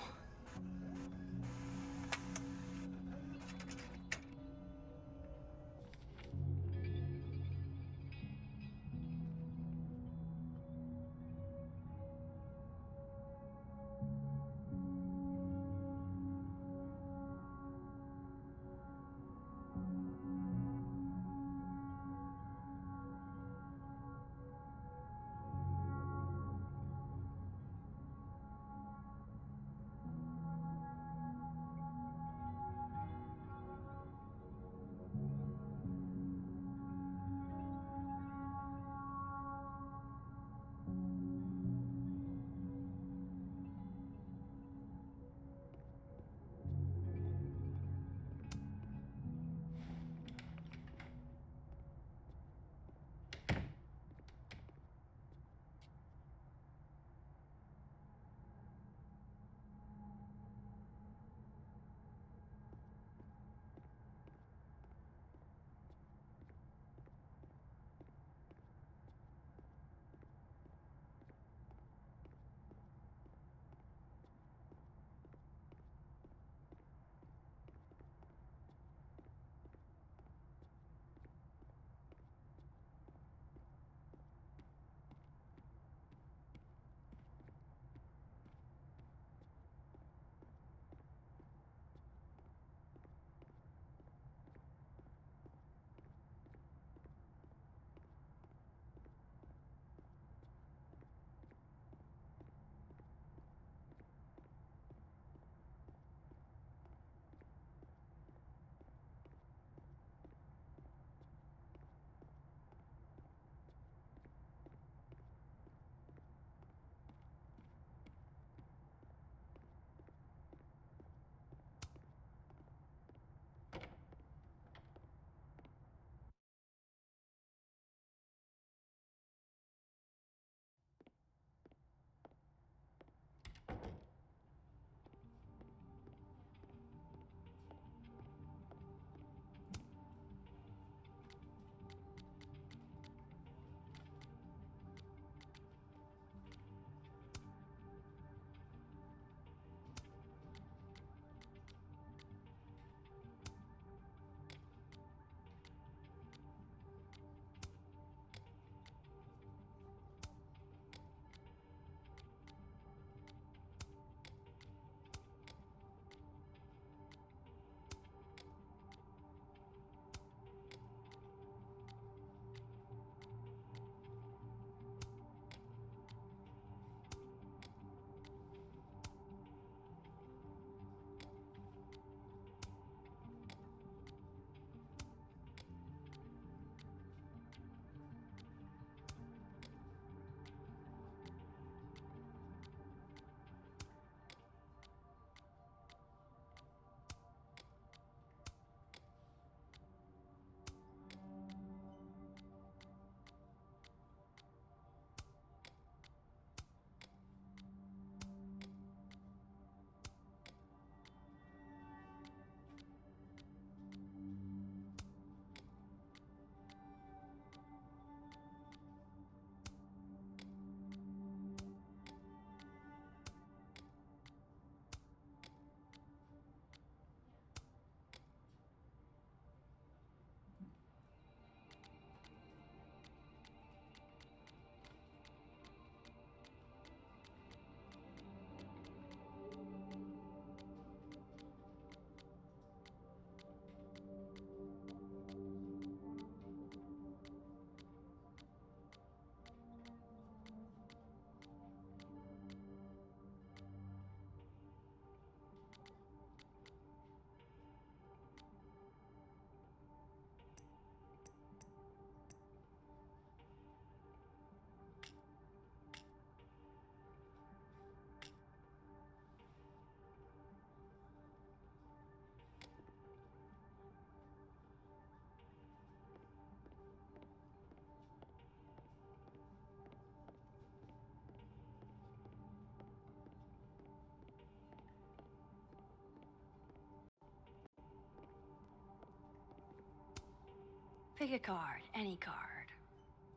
Pick a card, any card.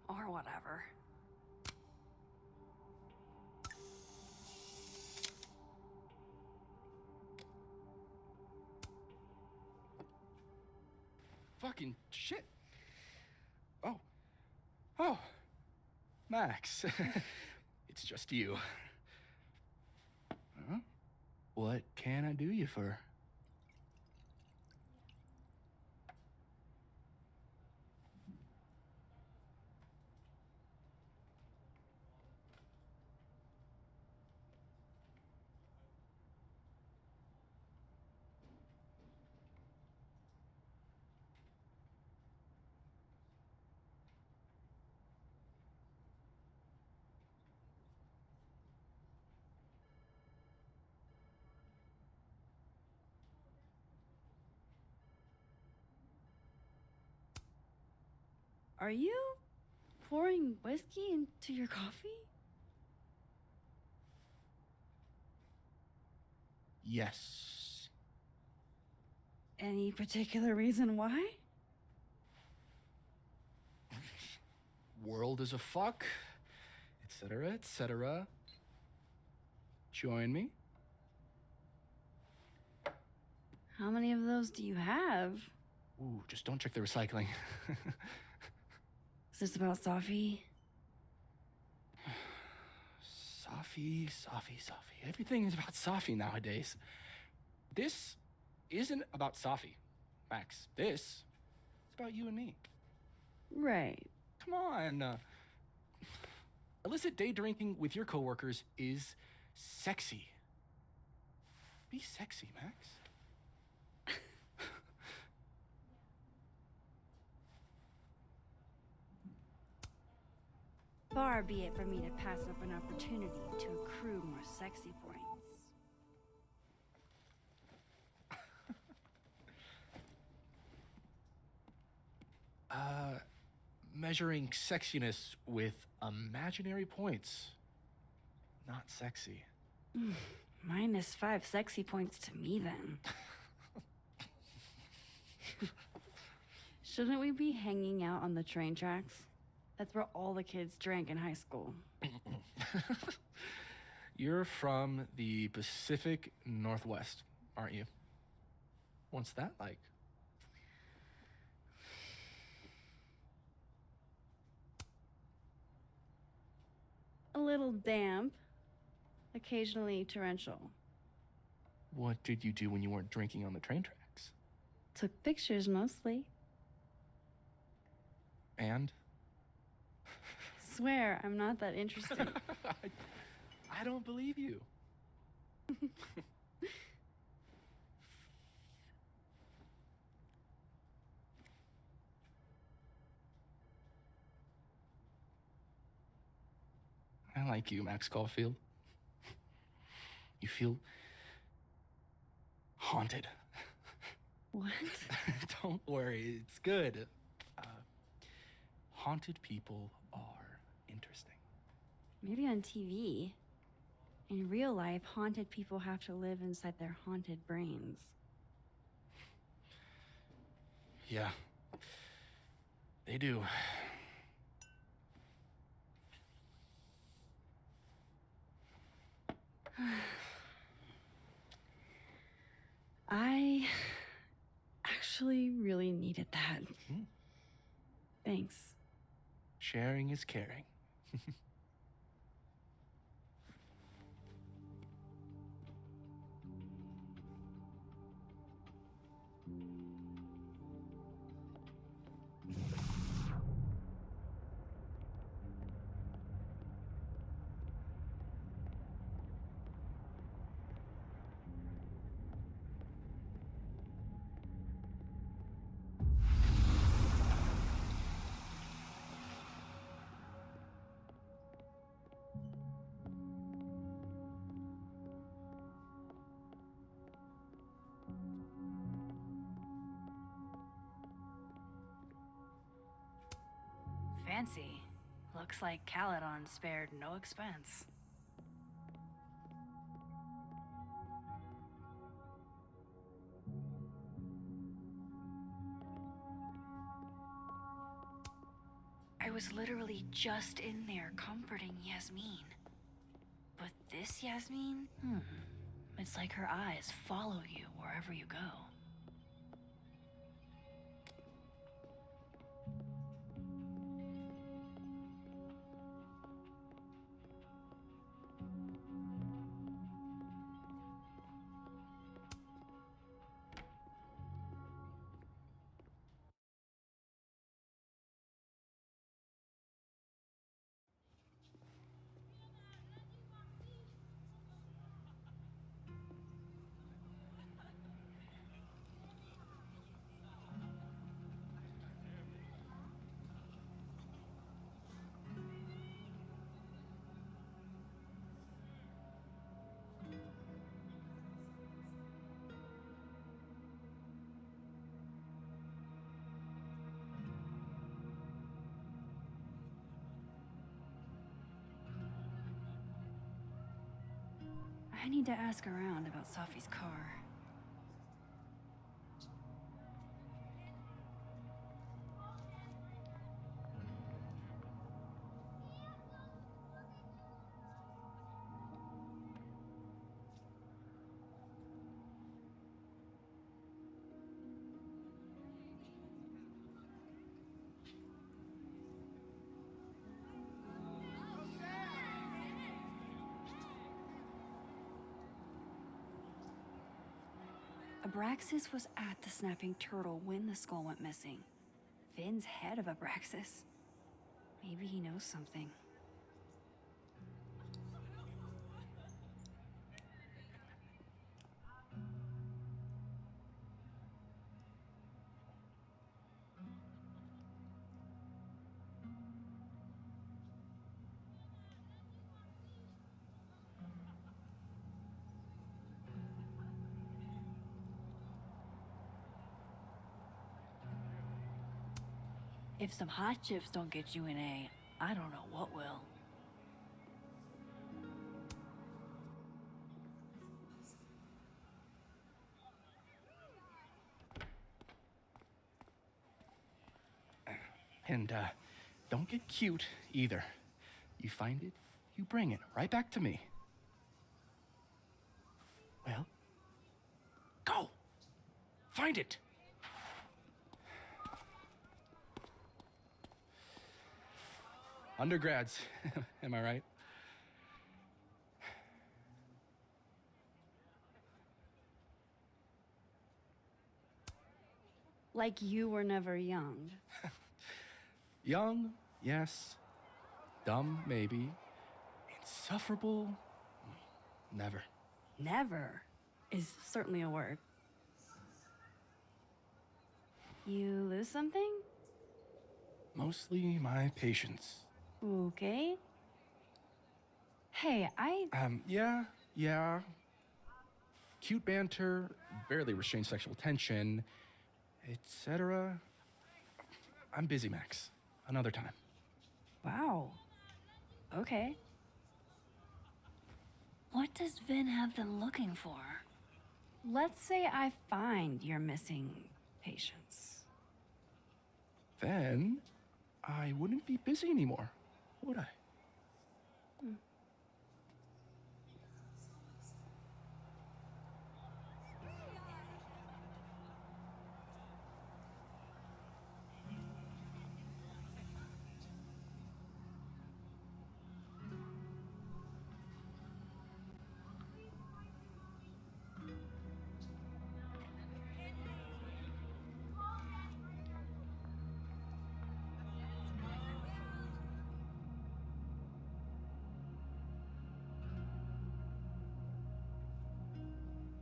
Or whatever. Fucking shit. Oh. Max. It's just you. Huh? What can I do you for? Are you pouring whiskey into your coffee? Yes. Any particular reason why? World is a fuck, etc., etc. Join me. How many of those do you have? Ooh, just don't check the recycling. Is this about Safi? Safi. Everything is about Safi nowadays. This isn't about Safi, Max. This is about you and me. Right. Come on. Illicit day drinking with your coworkers is sexy. Be sexy, Max. Far be it from me to pass up an opportunity to accrue more sexy points. Measuring sexiness with imaginary points. Not sexy. -5 sexy points to me, then. Shouldn't we be hanging out on the train tracks? That's where all the kids drank in high school. You're from the Pacific Northwest, aren't you? What's that like? A little damp, occasionally torrential. What did you do when you weren't drinking on the train tracks? Took pictures mostly. And? Swear, I'm not that interested. I don't believe you. I like you, Max Caulfield. You feel haunted. What? Don't worry, it's good. Haunted people are interesting. Maybe on TV. In real life, haunted people have to live inside their haunted brains. Yeah, they do. I actually really needed that. Thanks. Sharing is caring. Fancy. Looks like Caledon spared no expense. was literally just in there comforting Yasmin. But this Yasmin? It's like her eyes follow you wherever you go. I need to ask around about Safi's car. Abraxas was at the Snapping Turtle when the skull went missing. Finn's head of Abraxas. Maybe he knows something. If some hot chips don't get you an A, I don't know what will. And, don't get cute either. You find it, you bring it right back to me. Well, go! Find it! Undergrads, am I right? Like you were never young. Young, yes. Dumb, maybe. Insufferable, never. Never is certainly a word. You lose something? Mostly my patience. Okay. Hey, Yeah. Cute banter, barely restrained sexual tension, etc. I'm busy, Max. Another time. Wow. Okay. What does Vin have them looking for? Let's say I find your missing patients. Then I wouldn't be busy anymore, would I?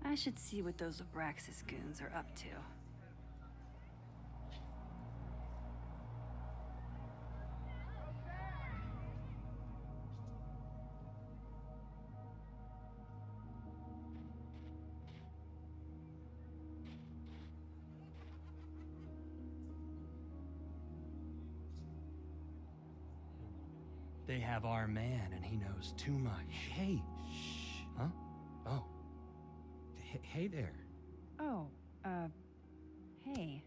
I should see what those Abraxas goons are up to. They have our man, and he knows too much. Hey, shh. Huh? Oh. Hey there. Oh, hey.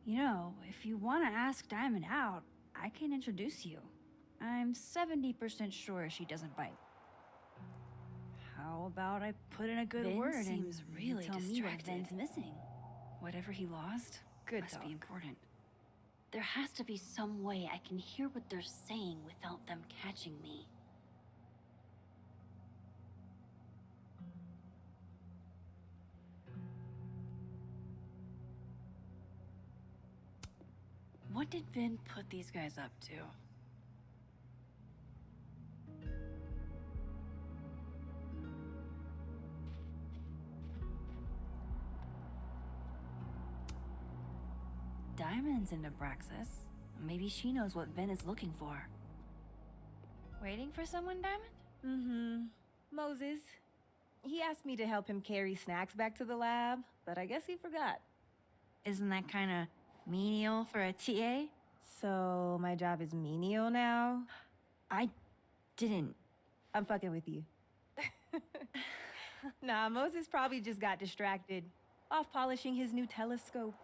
You know, if you want to ask Diamond out, I can introduce you. I'm 70% sure she doesn't bite. How about I put in a good Vin word seems and really you tell me what distracted. Vin's missing? Whatever he lost must be important. There has to be some way I can hear what they're saying without them catching me. What did Vin put these guys up to? Diamond's in Abraxas. Maybe she knows what Vin is looking for. Waiting for someone, Diamond? Mm-hmm. Moses. He asked me to help him carry snacks back to the lab, but I guess he forgot. Isn't that kind of menial for a TA? So my job is menial now? I didn't. I'm fucking with you. Nah, Moses probably just got distracted. Off polishing his new telescope.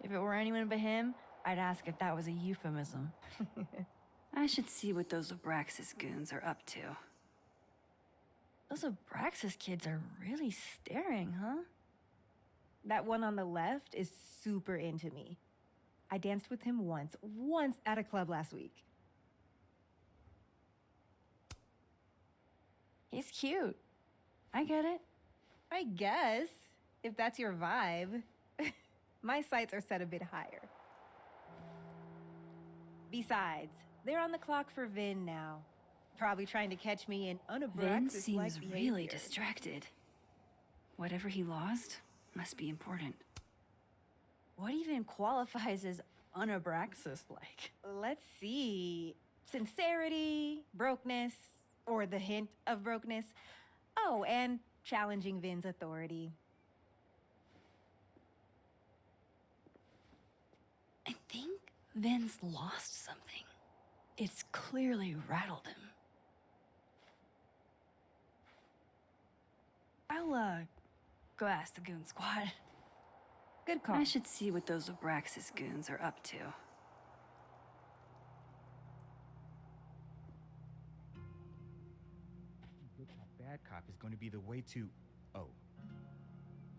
If it were anyone but him, I'd ask if that was a euphemism. I should see what those Abraxas goons are up to. Those Abraxas kids are really staring, huh? That one on the left is super into me. I danced with him once at a club last week. He's cute. I get it. I guess, if that's your vibe. My sights are set a bit higher. Besides, they're on the clock for Vin now. Probably trying to catch me in Vin unabraxas-like seems behavior. really distracted. Whatever he lost must be important. What even qualifies as unabraxas-like? Let's see. Sincerity, brokenness, or the hint of brokenness. Oh, and challenging Vin's authority. I think Vin's lost something. It's clearly rattled him. I'll, go ask the goon squad. Good call. I should see what those Abraxas goons are up to. Good cop, bad cop is going to be the way to... Oh.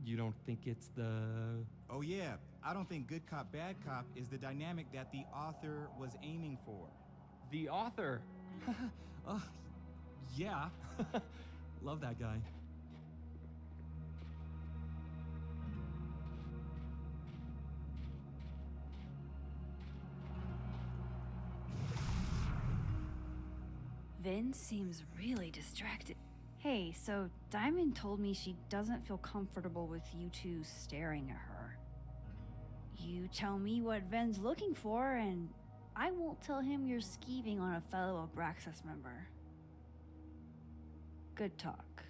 You don't think it's the... Oh yeah, I don't think good cop, bad cop is the dynamic that the author was aiming for. The author? Yeah. Love that guy. Vin seems really distracted. Hey, so Diamond told me she doesn't feel comfortable with you two staring at her. You tell me what Vin's looking for, and I won't tell him you're skeeving on a fellow Abraxas member. Good talk.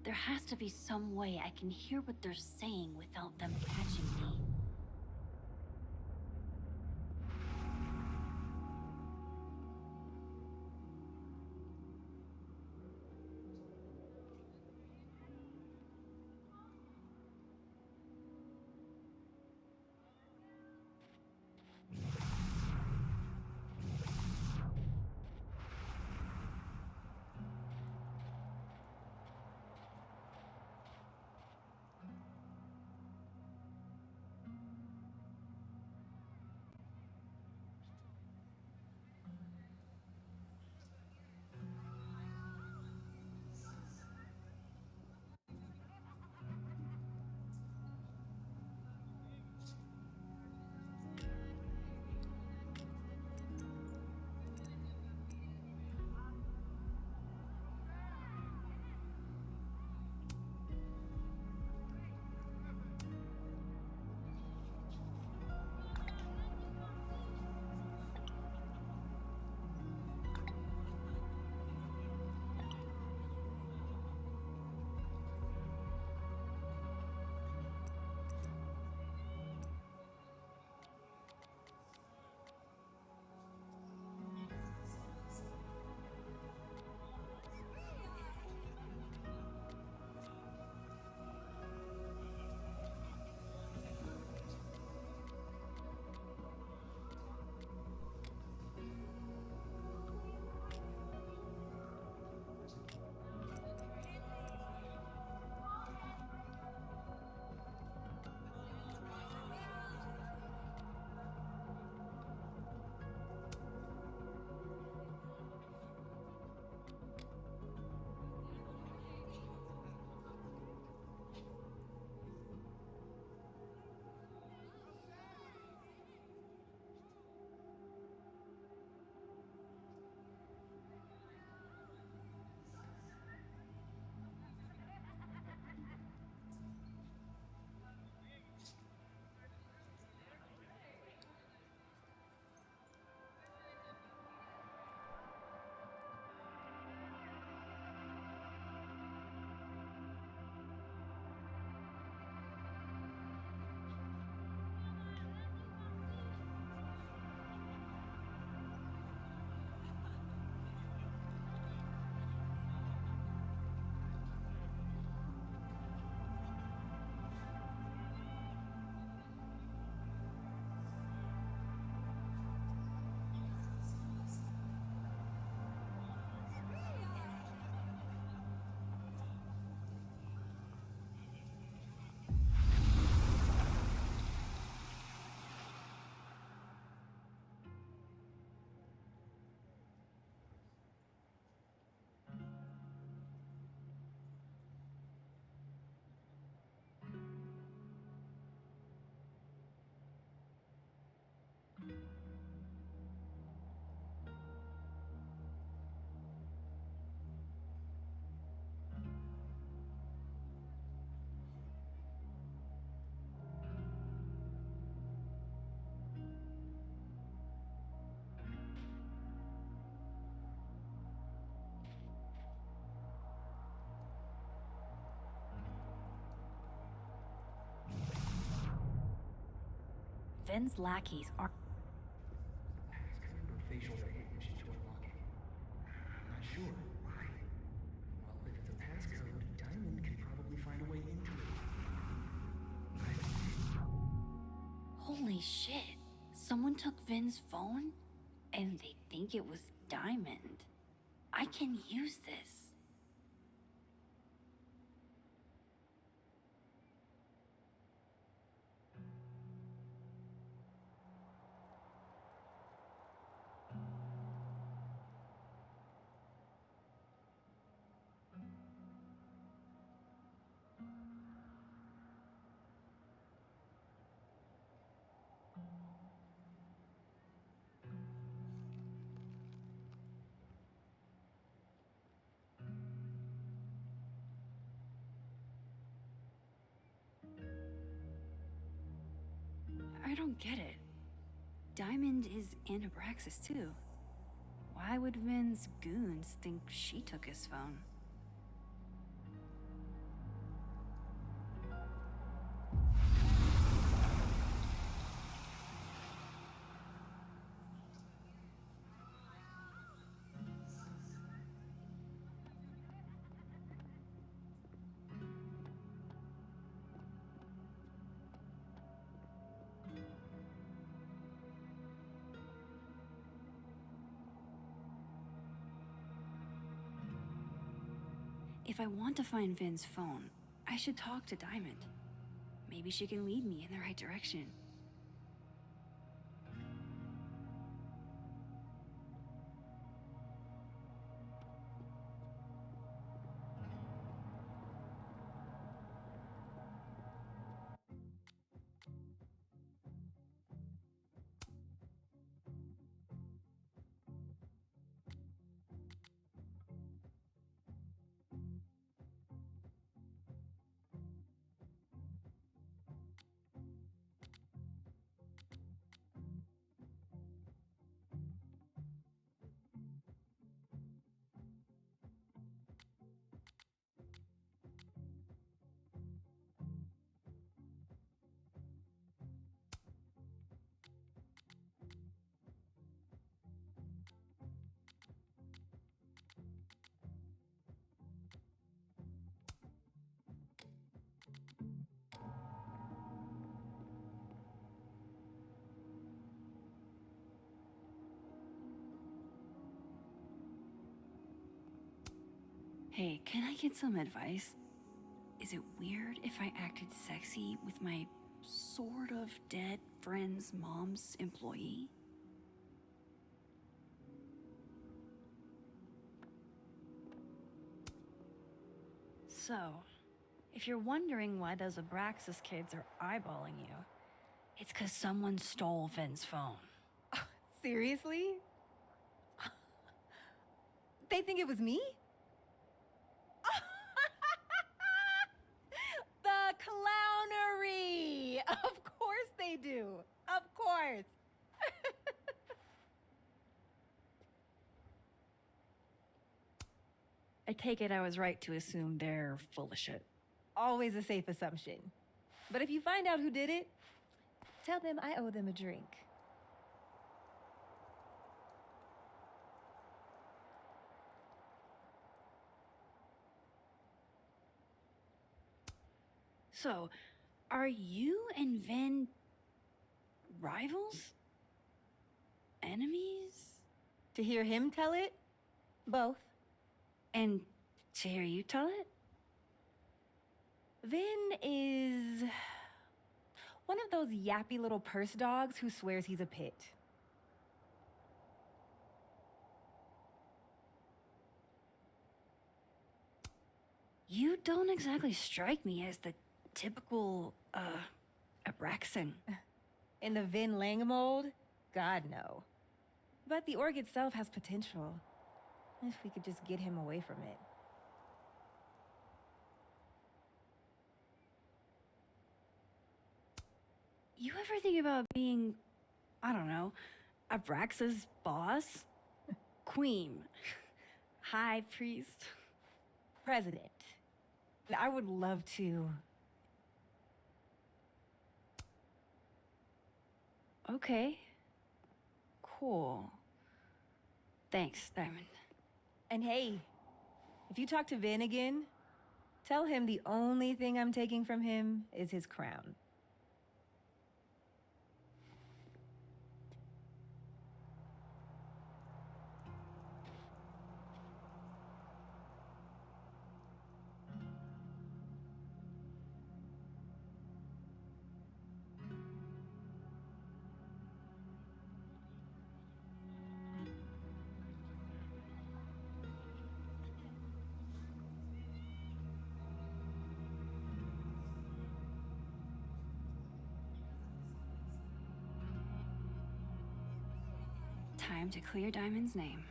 There has to be some way I can hear what they're saying without them catching me. Vin's lackeys are. Facial recognition to unlock it. I'm not sure. Why? Well, if it's a passcode, Diamond can probably find a way into it. Holy shit. Someone took Vin's phone? And they think it was Diamond. I can use this. I don't get it. Diamond is in Abraxas too. Why would Vin's goons think she took his phone? If I want to find Vin's phone, I should talk to Diamond. Maybe she can lead me in the right direction. Hey, can I get some advice? Is it weird if I acted sexy with my sort of dead friend's mom's employee? So, if you're wondering why those Abraxas kids are eyeballing you, it's because someone stole Vin's phone. Seriously? They think it was me? The clownery! Of course they do. Of course. I take it I was right to assume they're full of shit. Always a safe assumption. But if you find out who did it, tell them I owe them a drink. So, are you and Vin rivals? Enemies? To hear him tell it? Both. And to hear you tell it? Vin is one of those yappy little purse dogs who swears he's a pit. You don't exactly strike me as the typical, Abraxan. In the Vin Lang mold? God, no. But the org itself has potential. If we could just get him away from it. You ever think about being, I don't know, Abraxas' boss? Queen? High priest? President. I would love to. Okay. Cool. Thanks, Diamond. And hey, if you talk to Vin again, tell him the only thing I'm taking from him is his crown. Time to clear Diamond's name.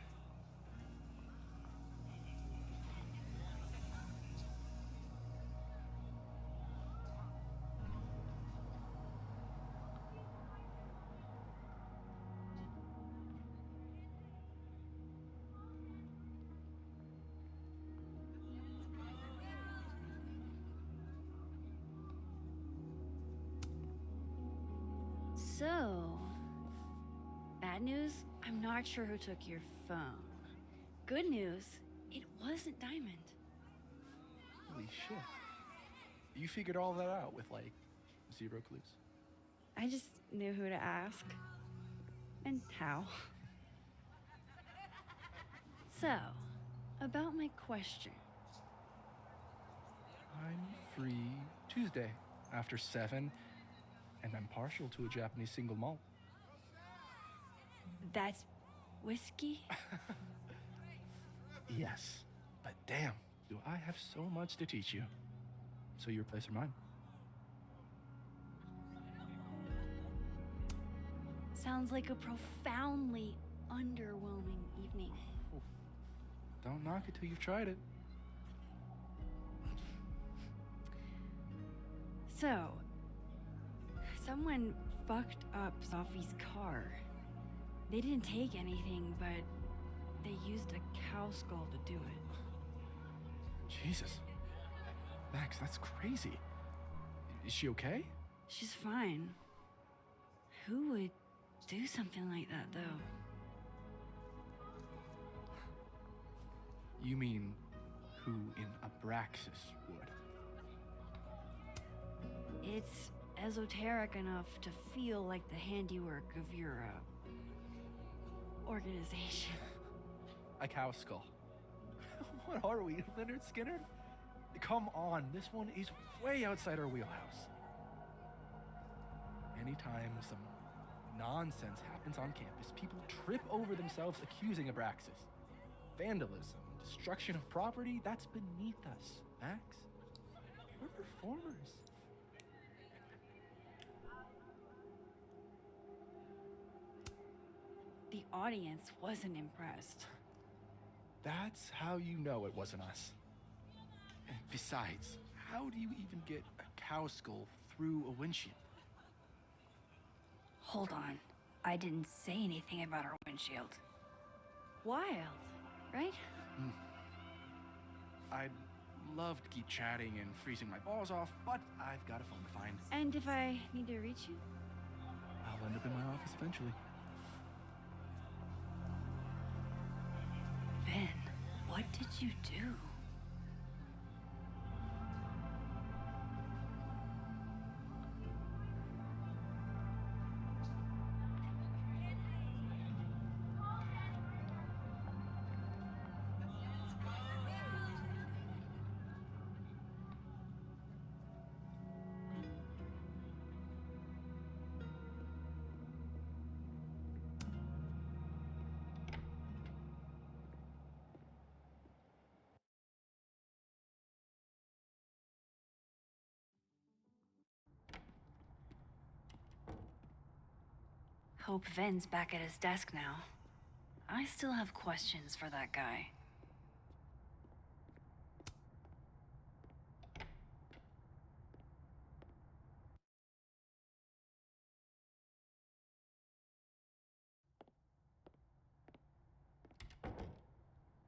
So, bad news, I'm not sure who took your phone. Good news, it wasn't Diamond. Holy shit. You figured all that out with, like, 0 clues. I just knew who to ask. And how. So, about my question. I'm free Tuesday after 7, and I'm partial to a Japanese single malt. That's whiskey? Yes, but damn, do I have so much to teach you. So your place or mine? Sounds like a profoundly underwhelming evening. Don't knock it till you've tried it. So, someone fucked up Sophie's car. They didn't take anything, but they used a cow skull to do it. Jesus. Max, that's crazy. Is she okay? She's fine. Who would do something like that, though? You mean who in Abraxas would? It's esoteric enough to feel like the handiwork of your, organization. A cow skull. What are we, Leonard Skinner? Come on, this one is way outside our wheelhouse. Anytime some nonsense happens on campus, people trip over themselves accusing Abraxas. Vandalism, destruction of property, that's beneath us, Max. We're performers. The audience wasn't impressed. That's how you know it wasn't us. And besides, how do you even get a cow skull through a windshield? Hold on. I didn't say anything about our windshield. Wild, right? I'd love to keep chatting and freezing my balls off, but I've got a phone to find. And if I need to reach you? I'll end up in my office eventually. Vin, what did you do? Hope Vin's back at his desk now. I still have questions for that guy.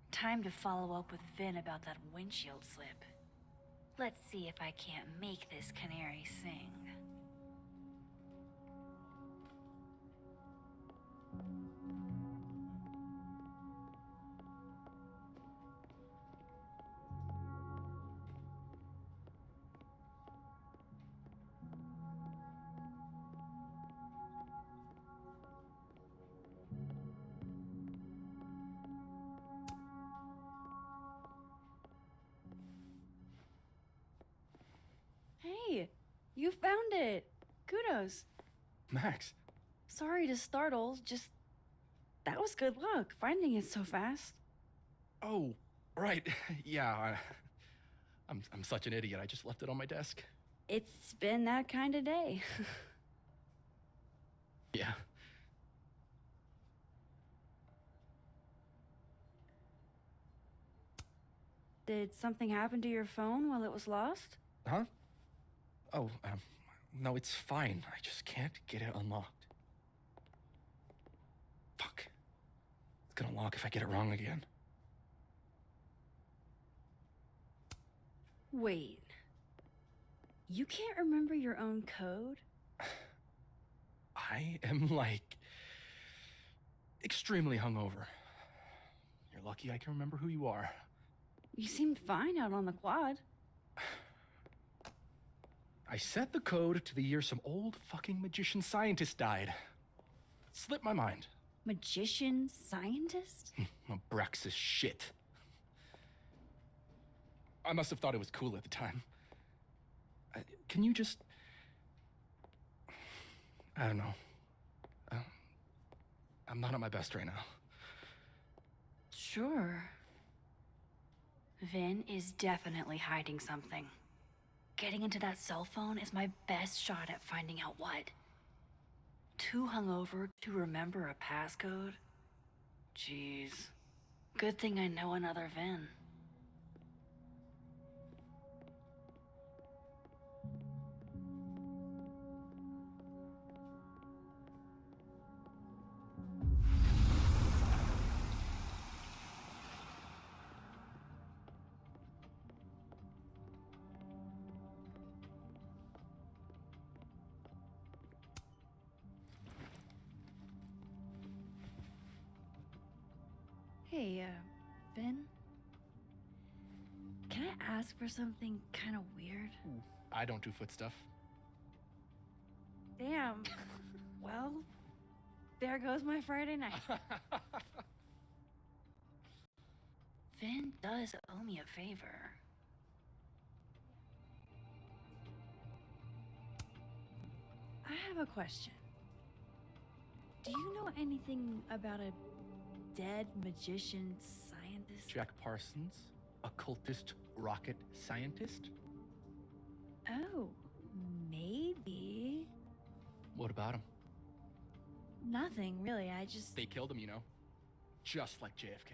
Time to follow up with Vin about that windshield slip. Let's see if I can't make this canary sing. Hey, you found it. Kudos. Max. Sorry to startle, just that was good luck finding it so fast. Oh, right. Yeah, I'm such an idiot. I just left it on my desk. It's been that kind of day. Yeah. Did something happen to your phone while it was lost? Huh? Oh, no, it's fine. I just can't get it unlocked. Fuck. It's gonna lock if I get it wrong again. Wait. You can't remember your own code? I am, like, extremely hungover. You're lucky I can remember who you are. You seemed fine out on the quad. I set the code to the year some old fucking magician scientist died. Slipped my mind. Magician scientist? Abraxas shit. I must have thought it was cool at the time. Can you just... I don't know. I'm not at my best right now. Sure. Vin is definitely hiding something. Getting into that cell phone is my best shot at finding out what. Too hungover to remember a passcode? Jeez. Good thing I know another Vin. Hey, Vin? Can I ask for something kind of weird? I don't do foot stuff. Damn. Well, there goes my Friday night. Vin does owe me a favor. I have a question. Do you know anything about a dead magician scientist? Jack Parsons, occultist rocket scientist? Oh, maybe. What about him? Nothing, really. I just... They killed him, you know. Just like JFK.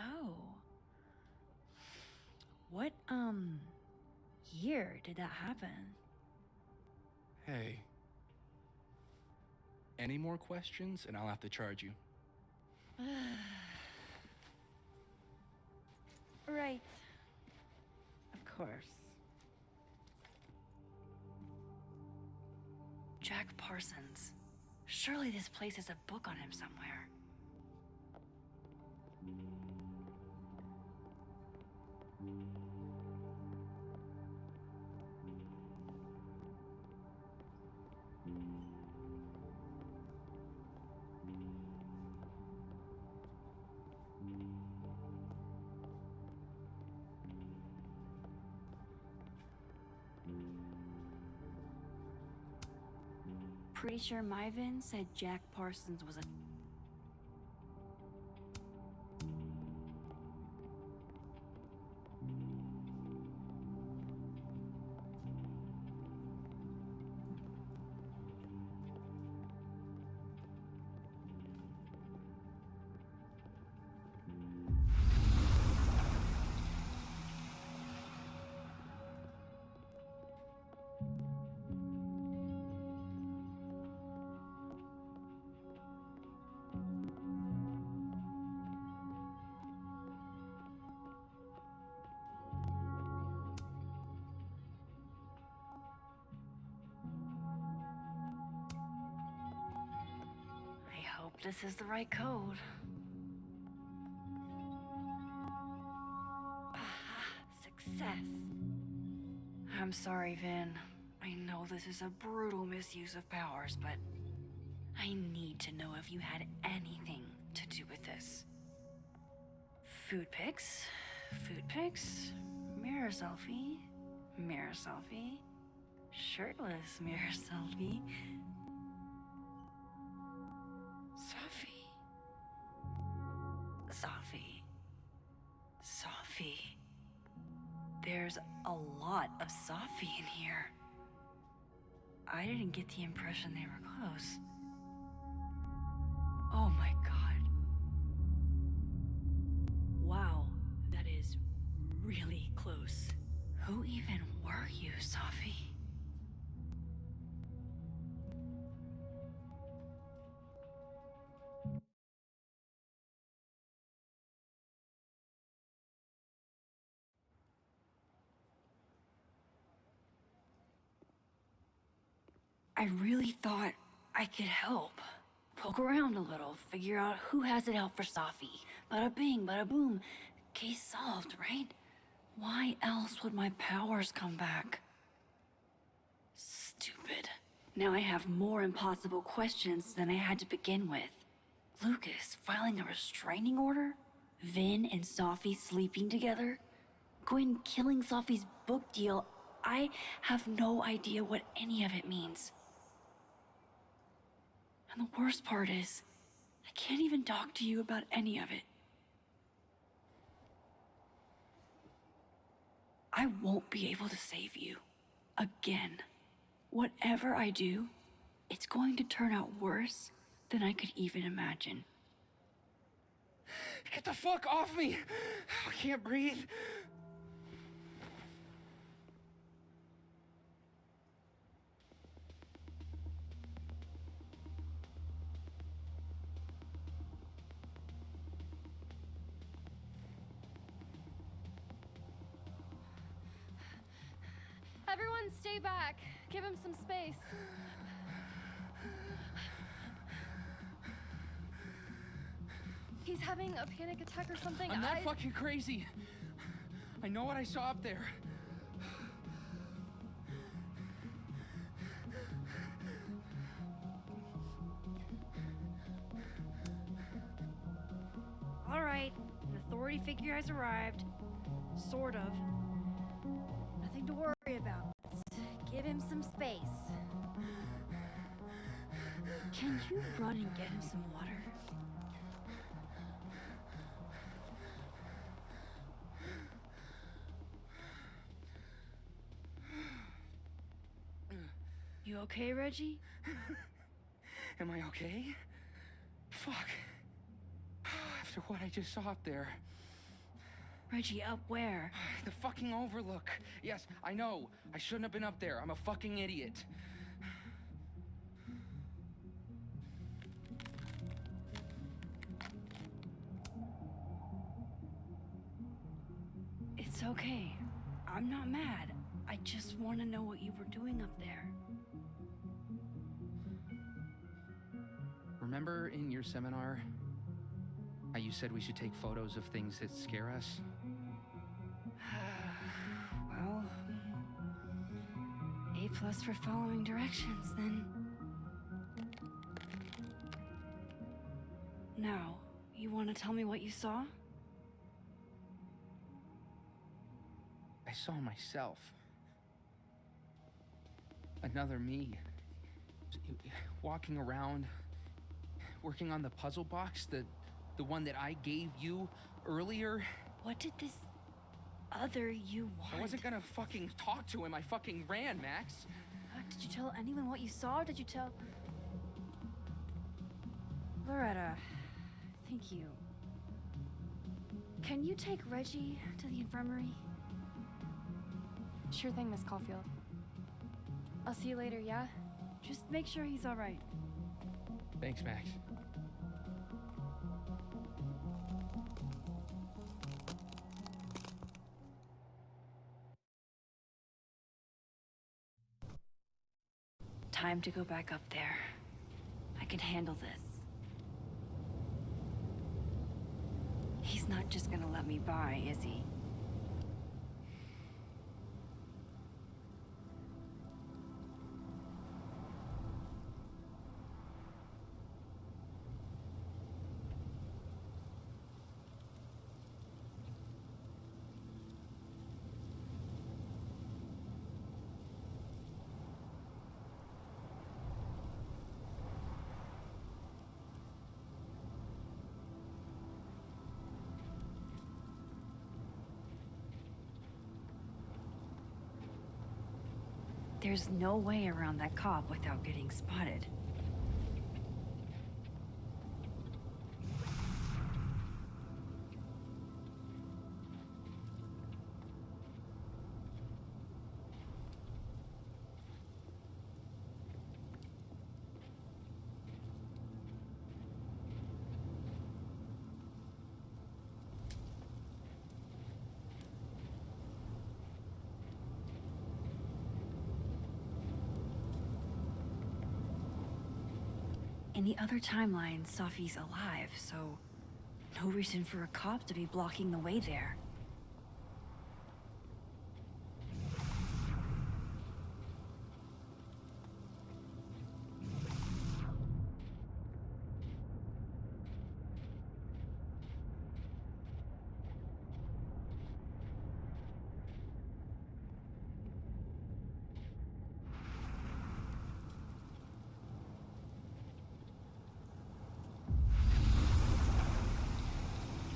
Oh. What, year did that happen? Hey. Any more questions and I'll have to charge you. Right. Of course. Jack Parsons. Surely this place has a book on him somewhere. Pretty sure my Vin said Jack Parsons was a... this is the right code. Success. I'm sorry, Vin. I know this is a brutal misuse of powers, but I need to know if you had anything to do with this. Food pics, mirror selfie, shirtless mirror selfie. Safi. There's a lot of Safi in here. I didn't get the impression they were close. Oh my god. Wow, that is really close. Who even were you, Safi? I really thought I could help. Poke around a little, figure out who has it out for Safi. Bada bing, bada boom. Case solved, right? Why else would my powers come back? Stupid. Now I have more impossible questions than I had to begin with. Lucas filing a restraining order? Vin and Safi sleeping together? Gwen killing Safi's book deal? I have no idea what any of it means. And the worst part is, I can't even talk to you about any of it. I won't be able to save you. Again. Whatever I do, it's going to turn out worse than I could even imagine. Get the fuck off me! I can't breathe. Everyone stay back. Give him some space. He's having a panic attack or something. I'm not fucking crazy. I know what I saw up there. All right, an authority figure has arrived. Sort of. Nothing to worry about. Let's give him some space. Can you run and get him some water? You okay, Reggie? Am I okay? Fuck. After what I just saw up there. Reggie, up where? The fucking overlook. Yes, I know. I shouldn't have been up there. I'm a fucking idiot. It's okay. I'm not mad. I just want to know what you were doing up there. Remember in your seminar how you said we should take photos of things that scare us? Well, A+ for following directions, then. Now, you want to tell me what you saw? I saw myself. Another me. Walking around, working on the puzzle box, the one that I gave you earlier. What did this other you want? I wasn't gonna fucking talk to him. I fucking ran, Max. Did you tell anyone what you saw? Did you tell... Loretta, thank you. Can you take Reggie to the infirmary? Sure thing, Miss Caulfield. I'll see you later, yeah? Just make sure he's all right. Thanks, Max. Time to go back up there. I can handle this. He's not just gonna let me by, is he? There's no way around that cop without getting spotted. In the other timeline, Safi's alive, so no reason for a cop to be blocking the way there.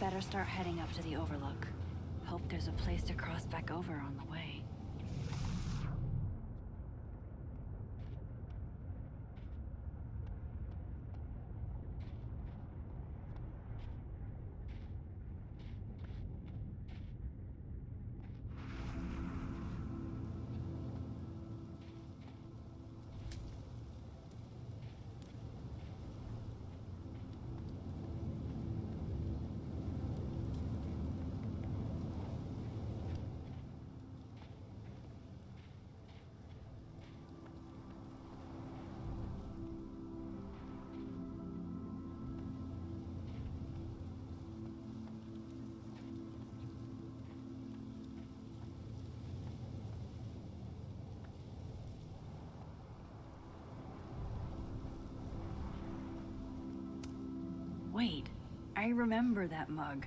Better start heading up to the Overlook. Hope there's a place to cross back over on the way. Wait, I remember that mug.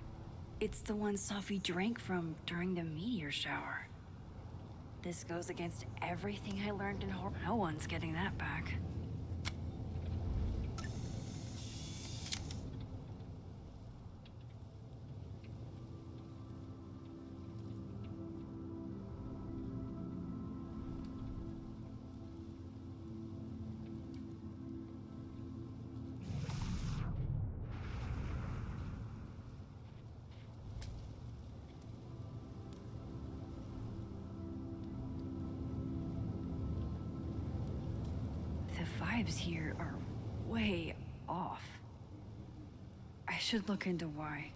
It's the one Safi drank from during the meteor shower. This goes against everything I learned in horror. No one's getting that back. The vibes here are way off. I should look into why.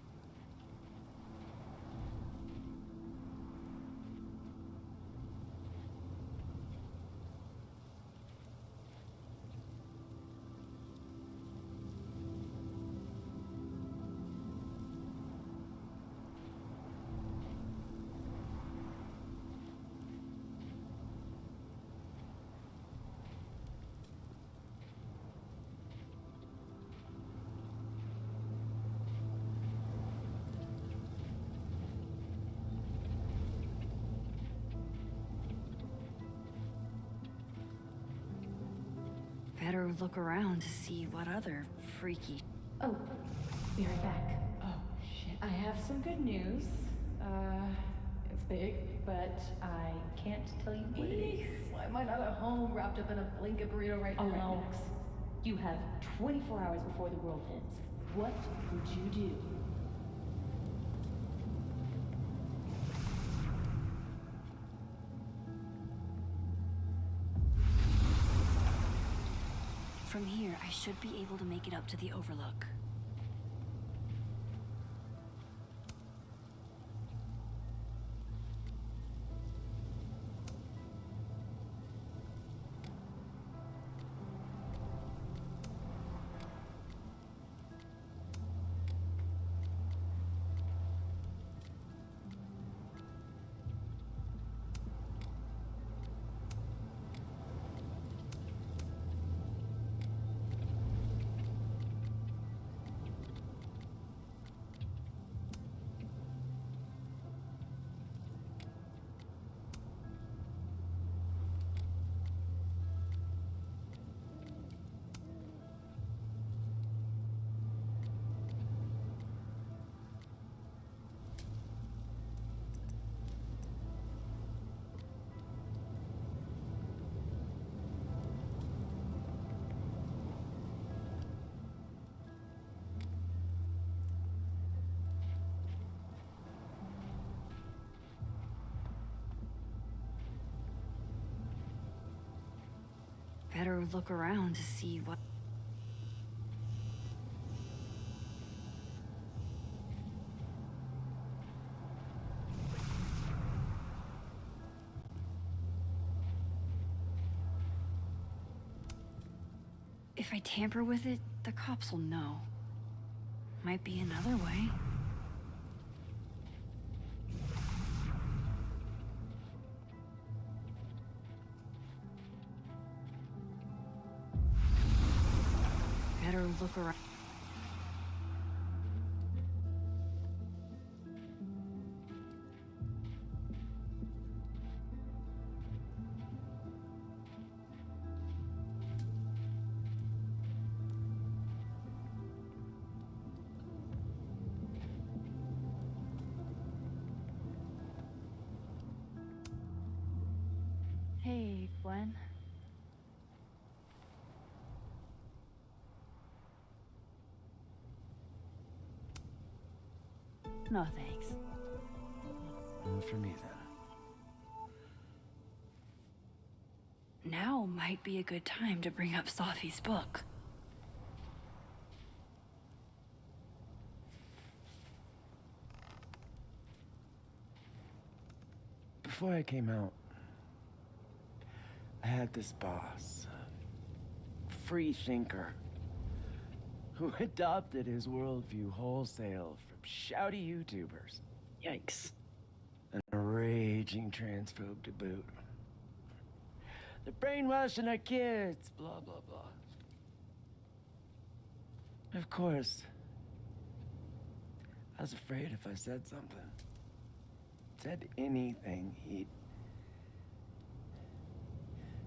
Better look around to see what other freaky... Oh, be right back. Oh, shit. I have some good news. It's big, but I can't tell you what it is. Why am I not at home wrapped up in a blanket burrito right now? Max. You have 24 hours before the world ends. What would you do? From here, I should be able to make it up to the Overlook. Better look around to see what. If I tamper with it, the cops will know. Might be another way. Better look around. Hey, Gwen. No, thanks. For me, then. Now might be a good time to bring up Safi's book. Before I came out, I had this boss, a free thinker, who adopted his worldview wholesale from shouty YouTubers. Yikes. And a raging transphobe to boot. They're brainwashing our kids, blah, blah, blah. Of course, I was afraid if I said something, said anything, he'd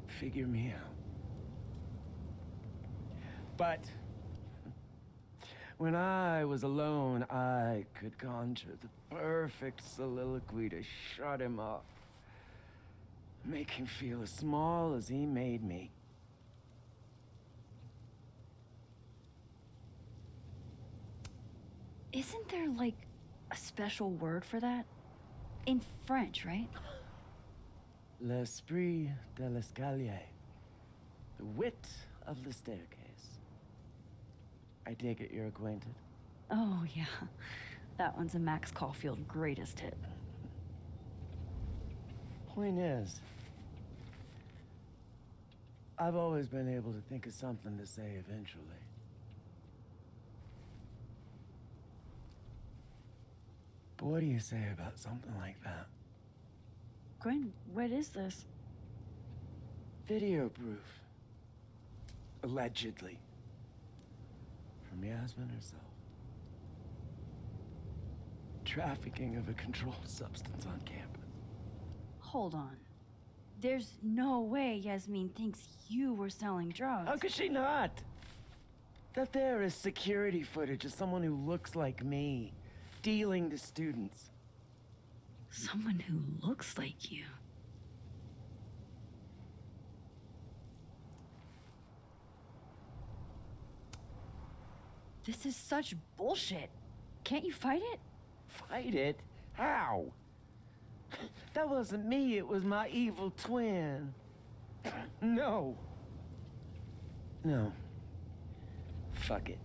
figure me out. But when I was alone, I could conjure the perfect soliloquy to shut him up. Make him feel as small as he made me. Isn't there, like, a special word for that? In French, right? L'esprit de l'escalier. The wit of the staircase. I take it you're acquainted? Oh, yeah. That one's a Max Caulfield greatest hit. Point is, I've always been able to think of something to say eventually. But what do you say about something like that? Gwen, what is this? Video proof. Allegedly. From Yasmin herself. Trafficking of a controlled substance on campus. Hold on. There's no way Yasmin thinks you were selling drugs. How could she not? That there is security footage of someone who looks like me, dealing to students. Someone who looks like you. This is such bullshit. Can't you fight it? Fight it? How? That wasn't me, it was my evil twin. No. No. Fuck it.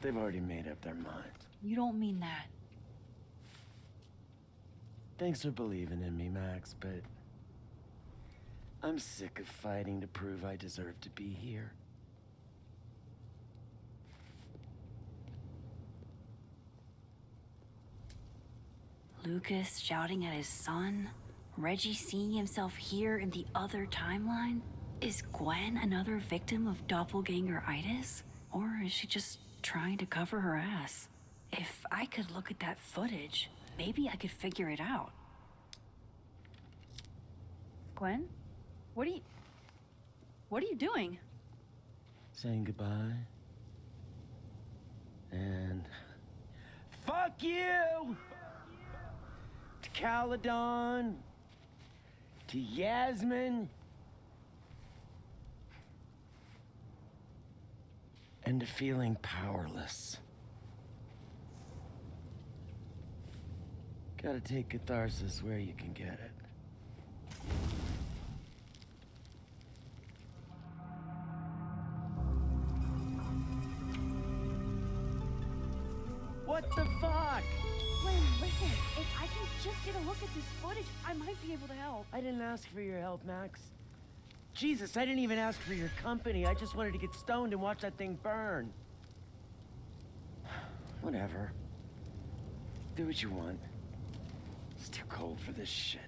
They've already made up their minds. You don't mean that. Thanks for believing in me, Max, but I'm sick of fighting to prove I deserve to be here. Lucas shouting at his son? Reggie seeing himself here in the other timeline? Is Gwen another victim of doppelganger-itis? Or is she just trying to cover her ass? If I could look at that footage, maybe I could figure it out. Gwen? What are you doing? Saying goodbye. And fuck you! To Caledon. To Yasmin. And to feeling powerless. Gotta take catharsis where you can get it. What the fuck? Lynn, listen. If I can just get a look at this footage, I might be able to help. I didn't ask for your help, Max. Jesus, I didn't even ask for your company. I just wanted to get stoned and watch that thing burn. Whatever. Do what you want. It's too cold for this shit.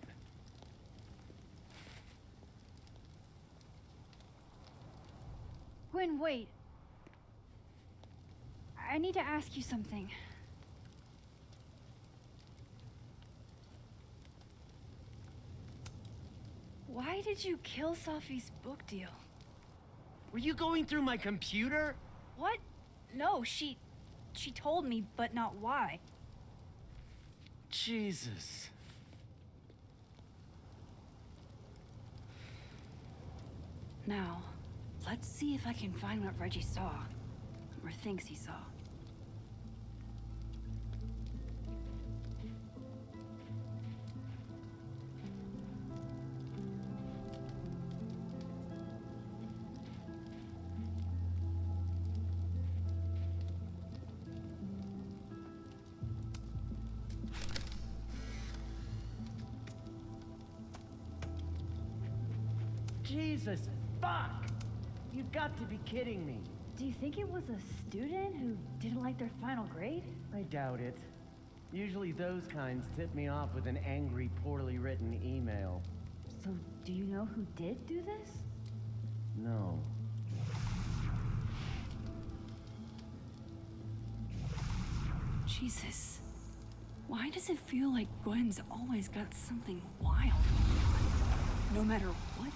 Gwen, wait. I need to ask you something. Why did you kill Safi's book deal? Were you going through my computer? What? No, she told me, but not why. Jesus. Now, let's see if I can find what Reggie saw. Or thinks he saw. Jesus, fuck! You've got to be kidding me. Do you think it was a student who didn't like their final grade? I doubt it. Usually those kinds tip me off with an angry, poorly written email. So, do you know who did do this? No. Jesus. Why does it feel like Gwen's always got something wild? No matter what?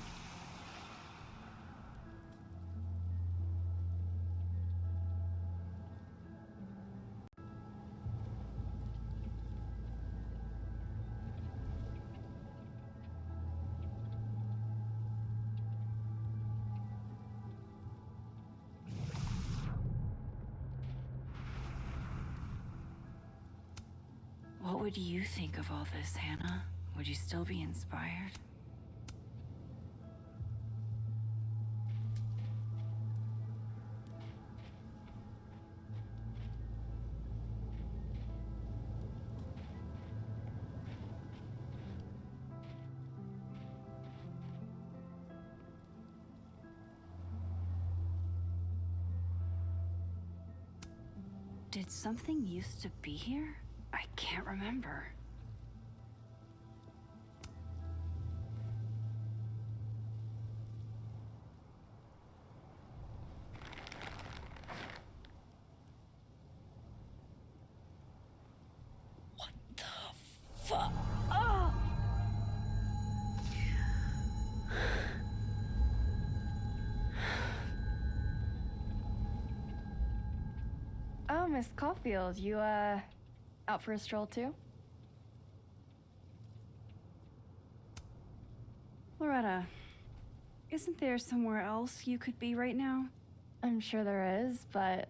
What would you think of all this, Hannah? Would you still be inspired? Did something used to be here? I can't remember. What the fuck? Oh! Oh, Miss Caulfield, you, out for a stroll too? Loretta, isn't there somewhere else you could be right now? I'm sure there is, but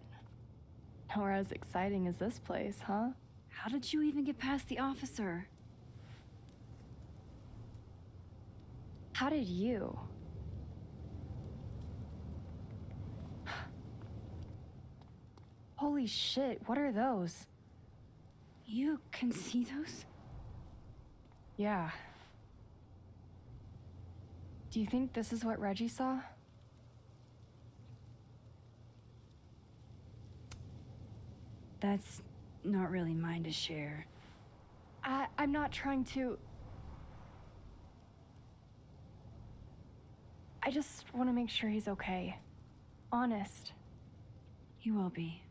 nowhere as exciting as this place, huh? How did you even get past the officer? How did you? Holy shit, what are those? You can see those? Yeah. Do you think this is what Reggie saw? That's not really mine to share. I'm not trying to... I just want to make sure he's okay. Honest. He will be.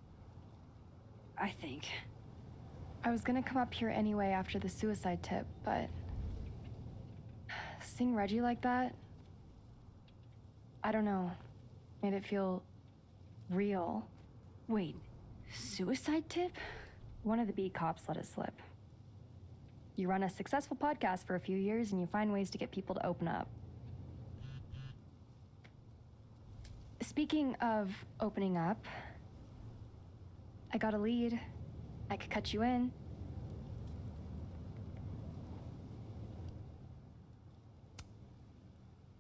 I think. I was gonna come up here anyway after the suicide tip, but... seeing Reggie like that... I don't know. Made it feel... real. Wait, suicide tip? One of the beat cops let it slip. You run a successful podcast for a few years and you find ways to get people to open up. Speaking of opening up, I got a lead. I could cut you in.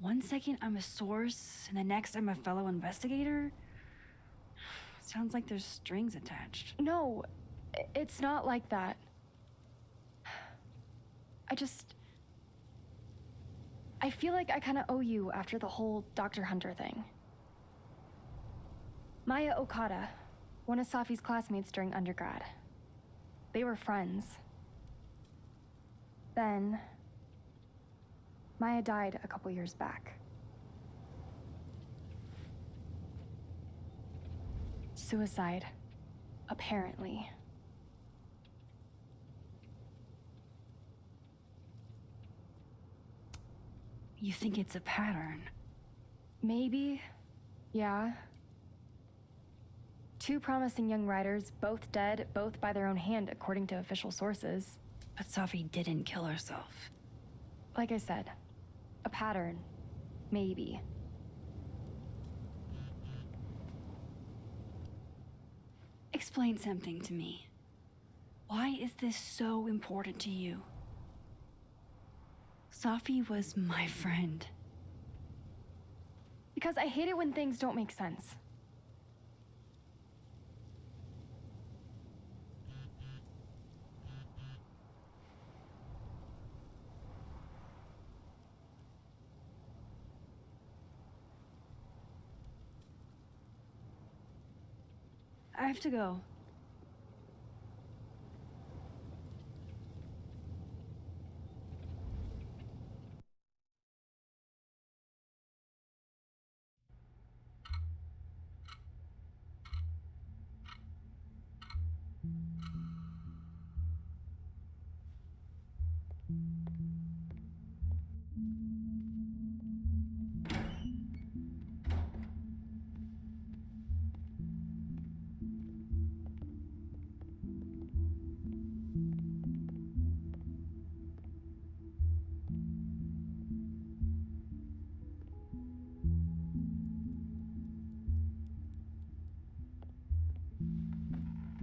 One second I'm a source, and the next I'm a fellow investigator? Sounds like there's strings attached. No, It's not like that. I feel like I kind of owe you after the whole Dr. Hunter thing. Maya Okada, one of Safi's classmates during undergrad. They were friends. Then, Maya died a couple years back. Suicide, apparently. You think it's a pattern? Maybe. Yeah. 2 promising young writers, both dead, both by their own hand, according to official sources. But Safi didn't kill herself. Like I said, a pattern. Maybe. Explain something to me. Why is this so important to you? Safi was my friend. Because I hate it when things don't make sense. I have to go.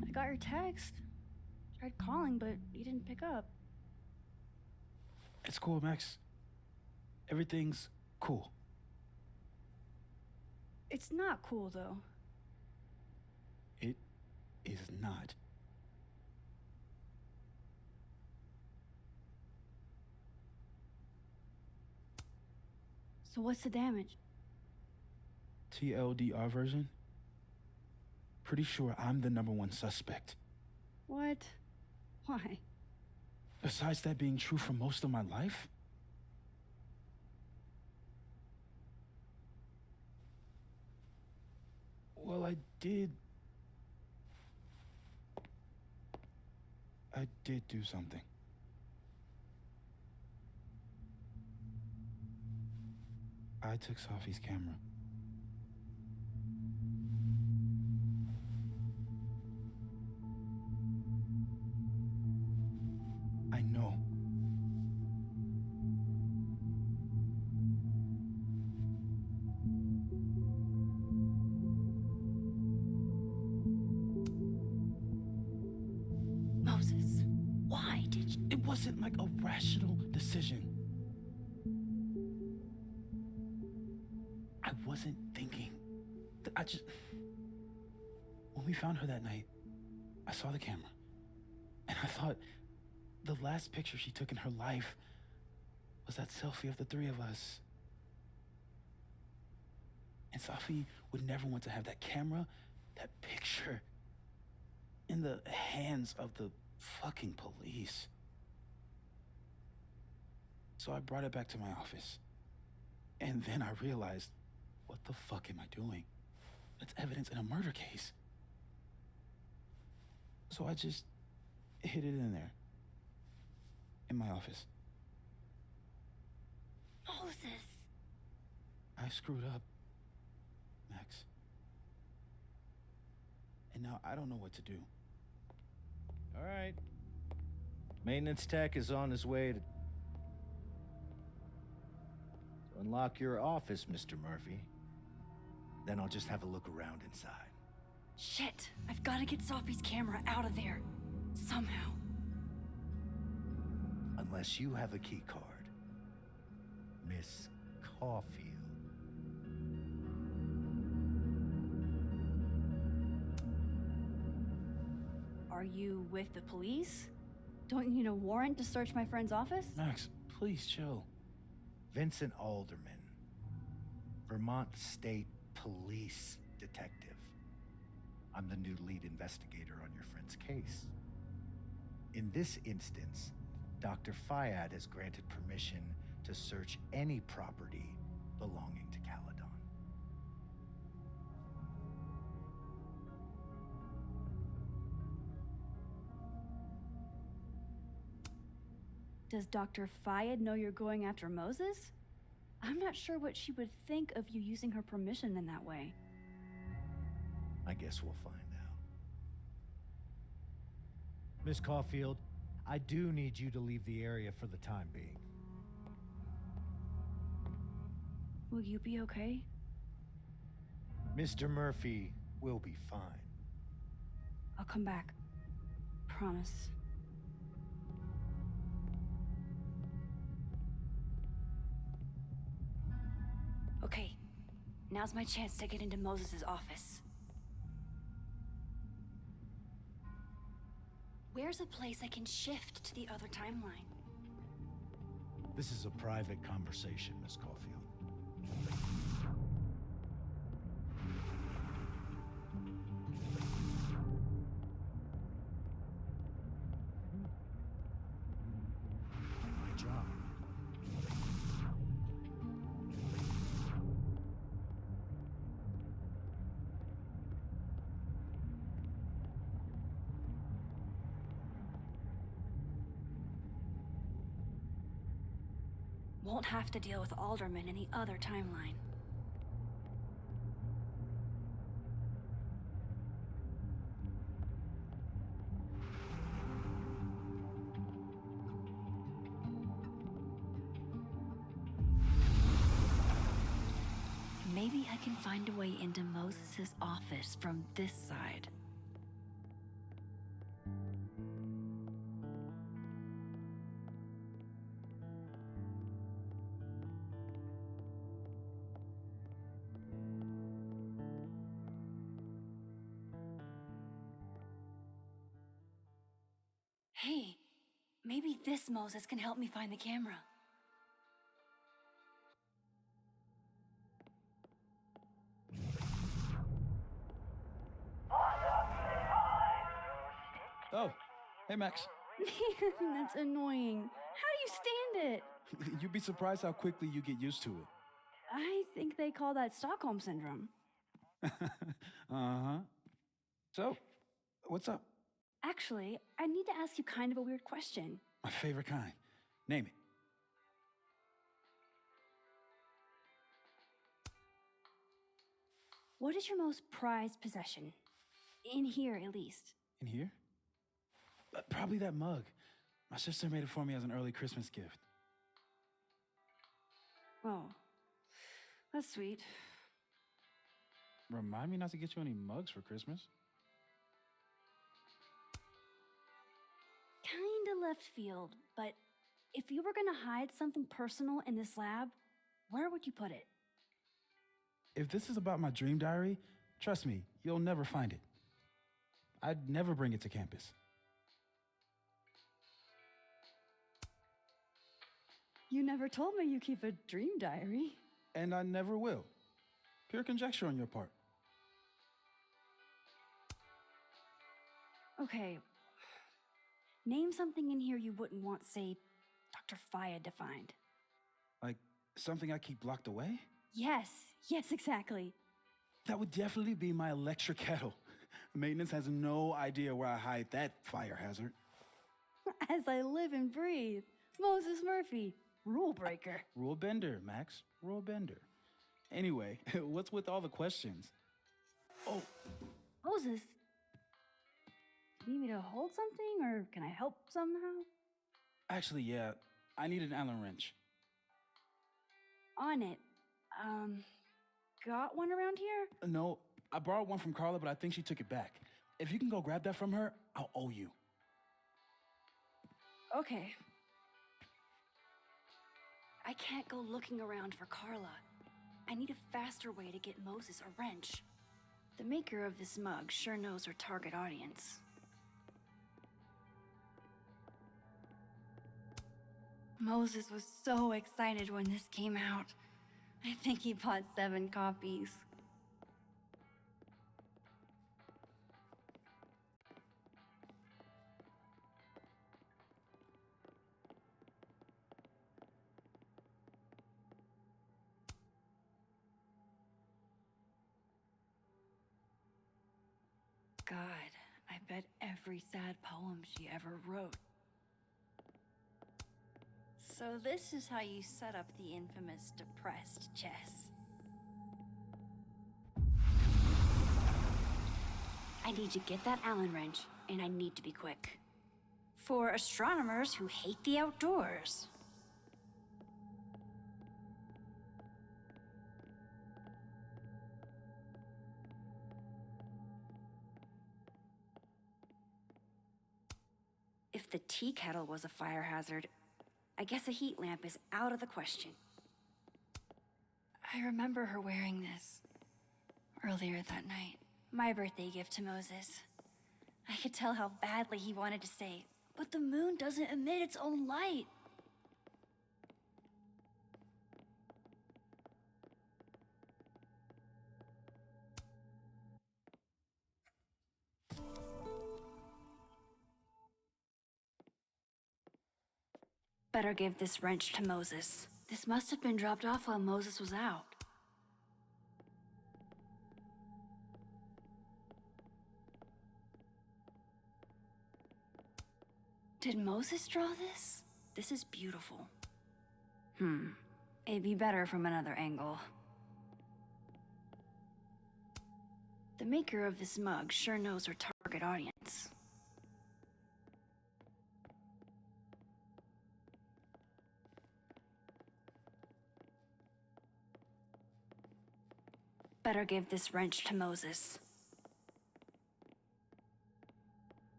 I got your text. Tried calling, but you didn't pick up. It's cool, Max. Everything's cool. It's not cool, though. It is not. So what's the damage? TLDR version? Pretty sure I'm the #1 suspect. What? Why? Besides that being true for most of my life? Well, I did do something. I took Safi's camera. I know. Moses, why did you? It wasn't like a rational decision. I wasn't thinking. When we found her that night, I saw the camera. And I thought the last picture she took in her life was that selfie of the 3 of us. And Safi would never want to have that camera, that picture, in the hands of the fucking police. So I brought it back to my office. And then I realized, what the fuck am I doing? That's evidence in a murder case. So I just hid it in there. In my office. Moses. I screwed up, Max. And now I don't know what to do. All right. Maintenance tech is on his way to unlock your office, Mr. Murphy. Then I'll just have a look around inside. Shit! I've got to get Safi's camera out of there. Somehow. Unless you have a key card. Miss Caulfield. All Are you with the police? Don't you need a warrant to search my friend's office? Max, please chill. Vincent Alderman, Vermont State Police Detective. I'm the new lead investigator on your friend's case. In this instance, Dr. Fayad has granted permission to search any property belonging to Caledon. Does Dr. Fayed know you're going after Moses? I'm not sure what she would think of you using her permission in that way. I guess we'll find out. Miss Caulfield, I do need you to leave the area for the time being. Will you be okay? Mr. Murphy will be fine. I'll come back. Promise. Okay, now's my chance to get into Moses' office. Where's a place I can shift to the other timeline? This is a private conversation, Miss Caulfield. My job. Won't have to deal with Alderman in the other timeline. Maybe I can find a way into Moses' office from this side. Hey, maybe this Moses can help me find the camera. Oh, hey Max. That's annoying. How do you stand it? You'd be surprised how quickly you get used to it. I think they call that Stockholm Syndrome. Uh-huh. So, what's up? Actually, I need to ask you kind of a weird question. My favorite kind. Name it. What is your most prized possession? In here, at least. In here? Probably that mug. My sister made it for me as an early Christmas gift. Oh, that's sweet. Remind me not to get you any mugs for Christmas. Kinda left field, but if you were gonna hide something personal in this lab, where would you put it? If this is about my dream diary, trust me, you'll never find it. I'd never bring it to campus. You never told me you keep a dream diary. And I never will. Pure conjecture on your part. Okay. Name something in here you wouldn't want, say, Dr. Fayed to find. Like something I keep locked away? Yes, exactly. That would definitely be my electric kettle. Maintenance has no idea where I hide that fire hazard. As I live and breathe. Moses Murphy, rule breaker. Rule bender, Max. Rule bender. Anyway, what's with all the questions? Oh, Moses, do you need me to hold something or can I help somehow? actually, yeah. I need an Allen wrench. On it. Got one around here? No, I borrowed one from Carla, but I think she took it back. If you can go grab that from her, I'll owe you. Okay. I can't go looking around for Carla. I need a faster way to get Moses a wrench. The maker of this mug sure knows her target audience. Moses was so excited when this came out. I think he bought 7 copies. God, I bet every sad poem she ever wrote. So this is how you set up the infamous depressed Jess. I need to get that Allen wrench, and I need to be quick. For astronomers who hate the outdoors. If the tea kettle was a fire hazard, I guess a heat lamp is out of the question. I remember her wearing this earlier that night. My birthday gift to Moses. I could tell how badly he wanted to say, but the moon doesn't emit its own light. Better give this wrench to Moses. This must have been dropped off while Moses was out. Did Moses draw this? This is beautiful. It'd be better from another angle. The maker of this mug sure knows her target audience. Better give this wrench to Moses.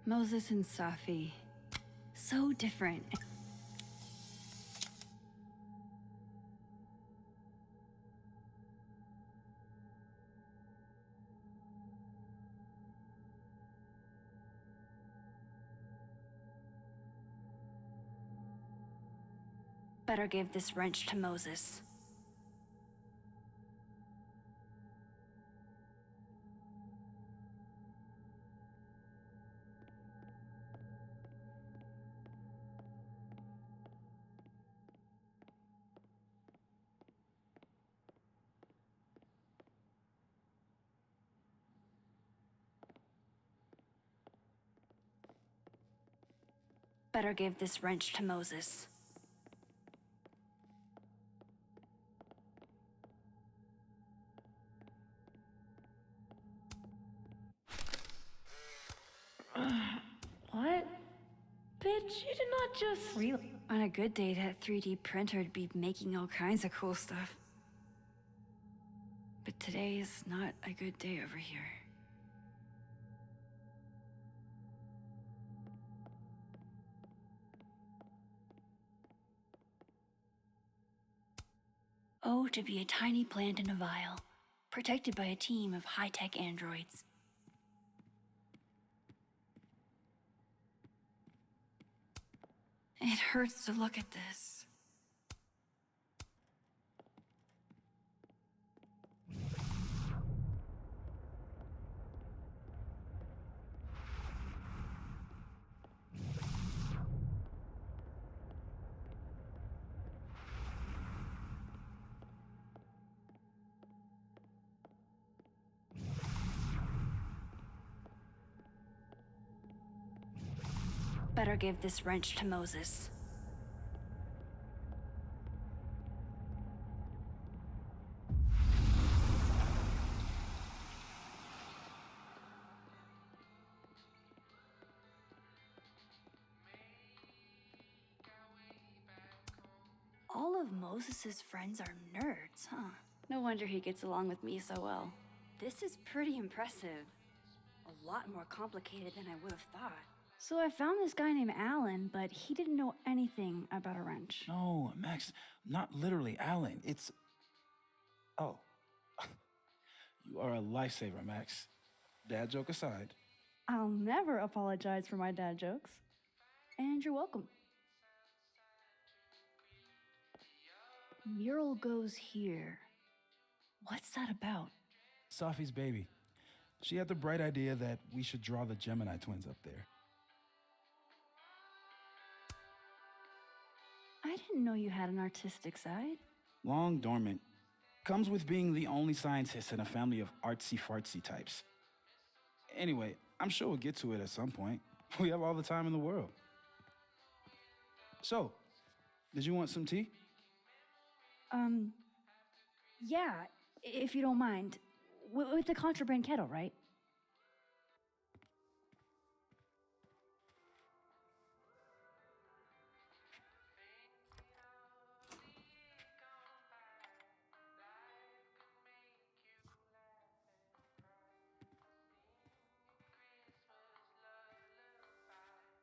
Moses and Safi. So different. Better give this wrench to Moses. Better give this wrench to Moses. What? Bitch, you did not just... Really? On a good day, that 3D printer would be making all kinds of cool stuff. But today is not a good day over here. Oh, to be a tiny plant in a vial, protected by a team of high-tech androids. It hurts to look at this. Better give this wrench to Moses. All of Moses's friends are nerds, huh? No wonder he gets along with me so well. This is pretty impressive. A lot more complicated than I would have thought. So I found this guy named Alan, but he didn't know anything about a wrench. No, Max, not literally Alan. It's... Oh. You are a lifesaver, Max. Dad joke aside. I'll never apologize for my dad jokes. And you're welcome. Mural goes here. What's that about? Safi's baby. She had the bright idea that we should draw the Gemini twins up there. I didn't know you had an artistic side. Long dormant. Comes with being the only scientist in a family of artsy-fartsy types. Anyway, I'm sure we'll get to it at some point. We have all the time in the world. So, did you want some tea? Yeah, if you don't mind. With the contraband kettle, right?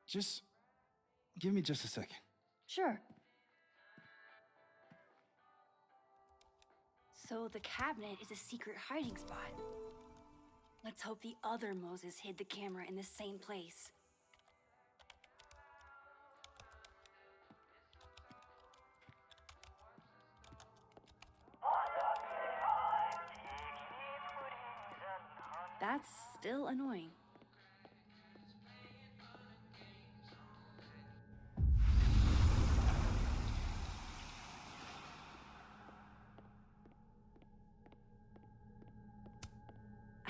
Just give me just a second. Sure. So the cabinet is a secret hiding spot. Let's hope the other Moses hid the camera in the same place. That's still annoying.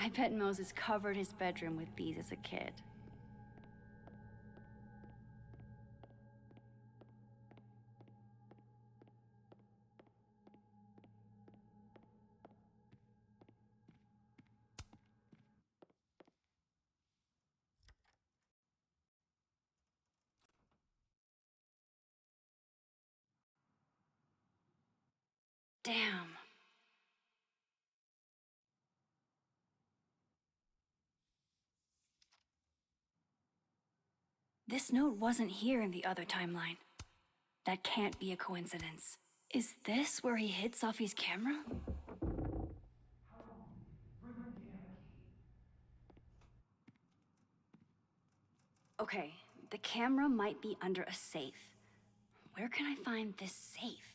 I bet Moses covered his bedroom with these as a kid. Damn. This note wasn't here in the other timeline. That can't be a coincidence. Is this where he hid Safi's camera? Okay, the camera might be under a safe. Where can I find this safe?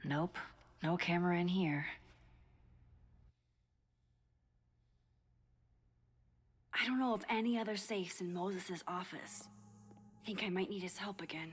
Nope, no camera in here. I don't know of any other safes in Moses' office. Think I might need his help again.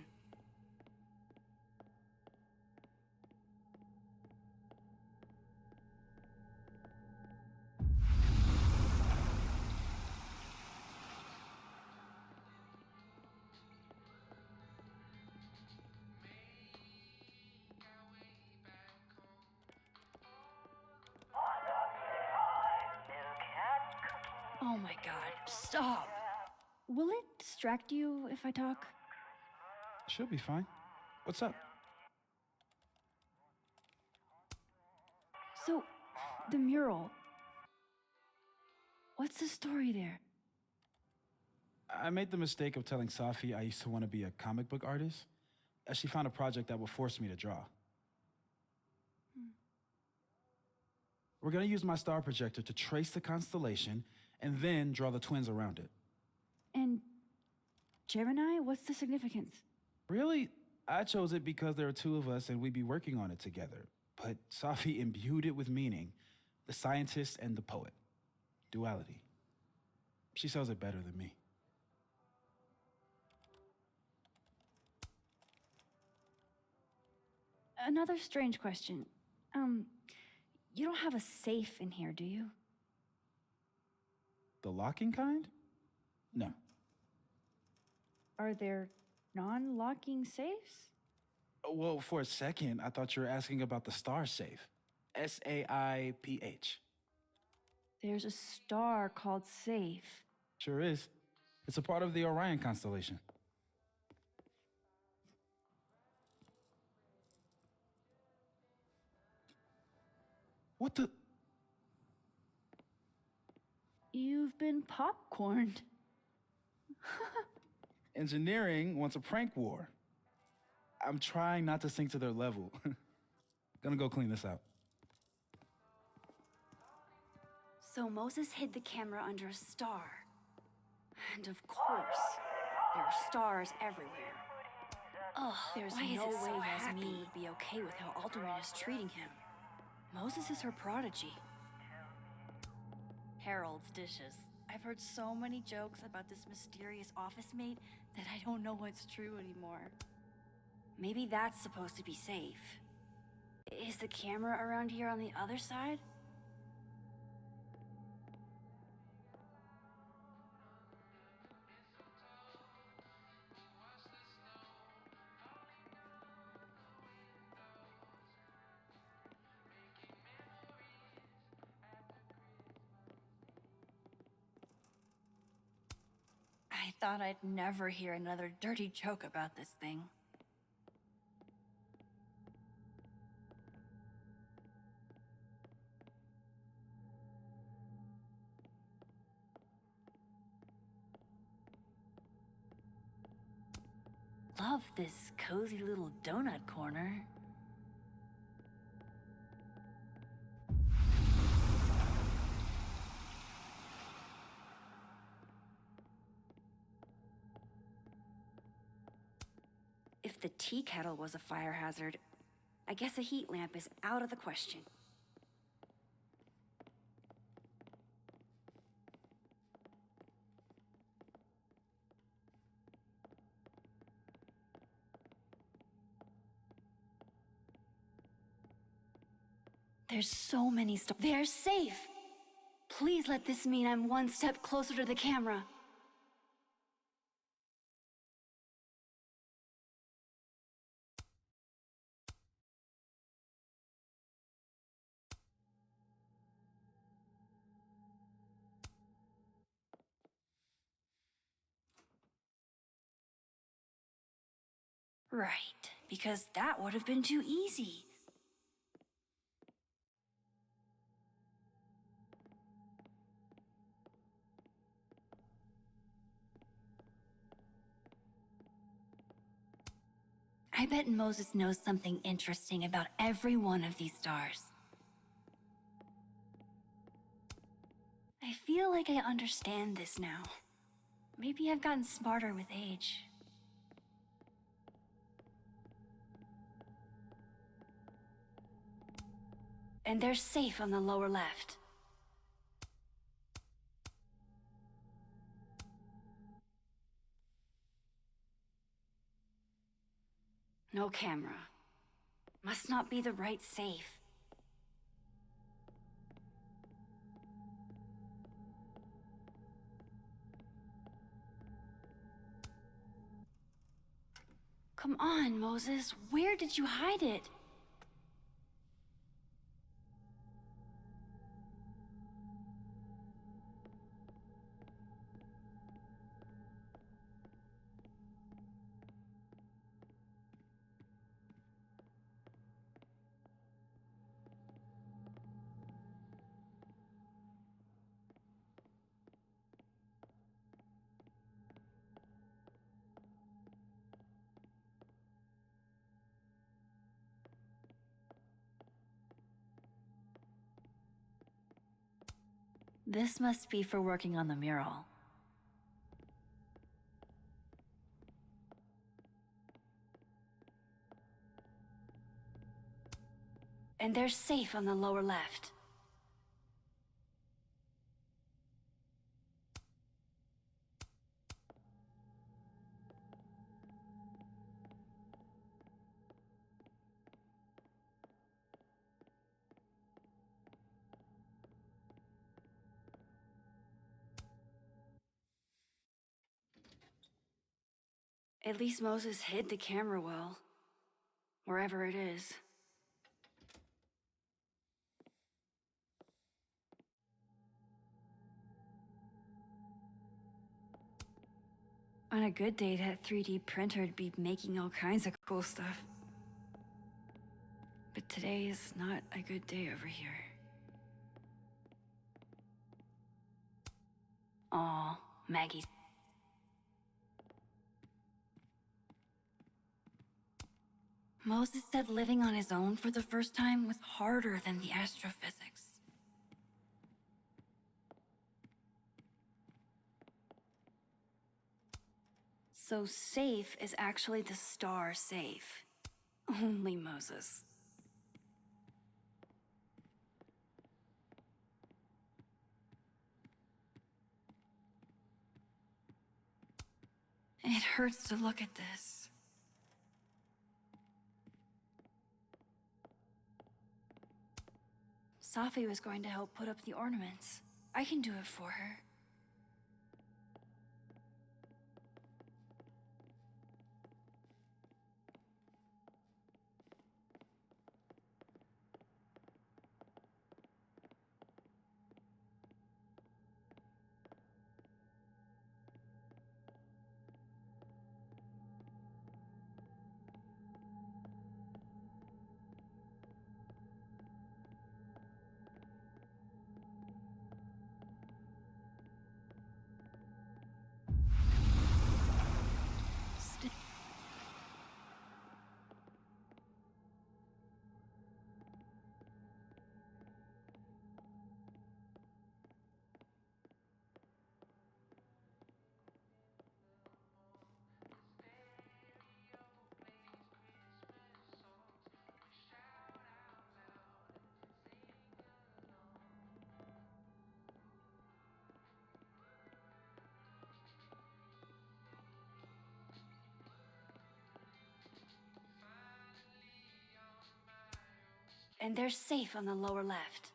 Oh my god, stop! Will it distract you if I talk? She'll be fine. What's up? So, the mural. What's the story there? I made the mistake of telling Safi I used to want to be a comic book artist, as she found a project that would force me to draw. We're gonna use my star projector to trace the constellation and then draw the twins around it. And Gemini, what's the significance? Really, I chose it because there are two of us and we'd be working on it together. But Safi imbued it with meaning, the scientist and the poet. Duality. She sells it better than me. Another strange question. You don't have a safe in here, do you? The locking kind? No. Are there non-locking safes? Well, for a second, I thought you were asking about the star safe. SAIPH. There's a star called Safe. Sure is. It's a part of the Orion constellation. What the? You've been popcorned. Engineering wants a prank war. I'm trying not to sink to their level. Gonna go clean this out. So Moses hid the camera under a star. And of course, there are stars everywhere. Ugh, there's no way Yasmin would be okay with how Alderman is treating him. Moses is her prodigy. Harold's dishes. I've heard so many jokes about this mysterious office mate that I don't know what's true anymore. Maybe that's supposed to be safe. Is the camera around here on the other side? I thought I'd never hear another dirty joke about this thing. Love this cozy little donut corner. If the tea kettle was a fire hazard, I guess a heat lamp is out of the question. There's so many stars. They're safe! Please let this mean I'm one step closer to the camera. Right, because that would have been too easy. I bet Moses knows something interesting about every one of these stars. I feel like I understand this now. Maybe I've gotten smarter with age. And they're safe on the lower left. No camera. Must not be the right safe. Come on, Moses. Where did you hide it? This must be for working on the mural. And they're safe on the lower left. At least Moses hid the camera well, wherever it is. On a good day, that 3D printer'd be making all kinds of cool stuff. But today is not a good day over here. Aw, Maggie's. Moses said living on his own for the first time was harder than the astrophysics. So safe is actually the star safe. Only Moses. It hurts to look at this. Safi was going to help put up the ornaments. I can do it for her. And they're safe on the lower left.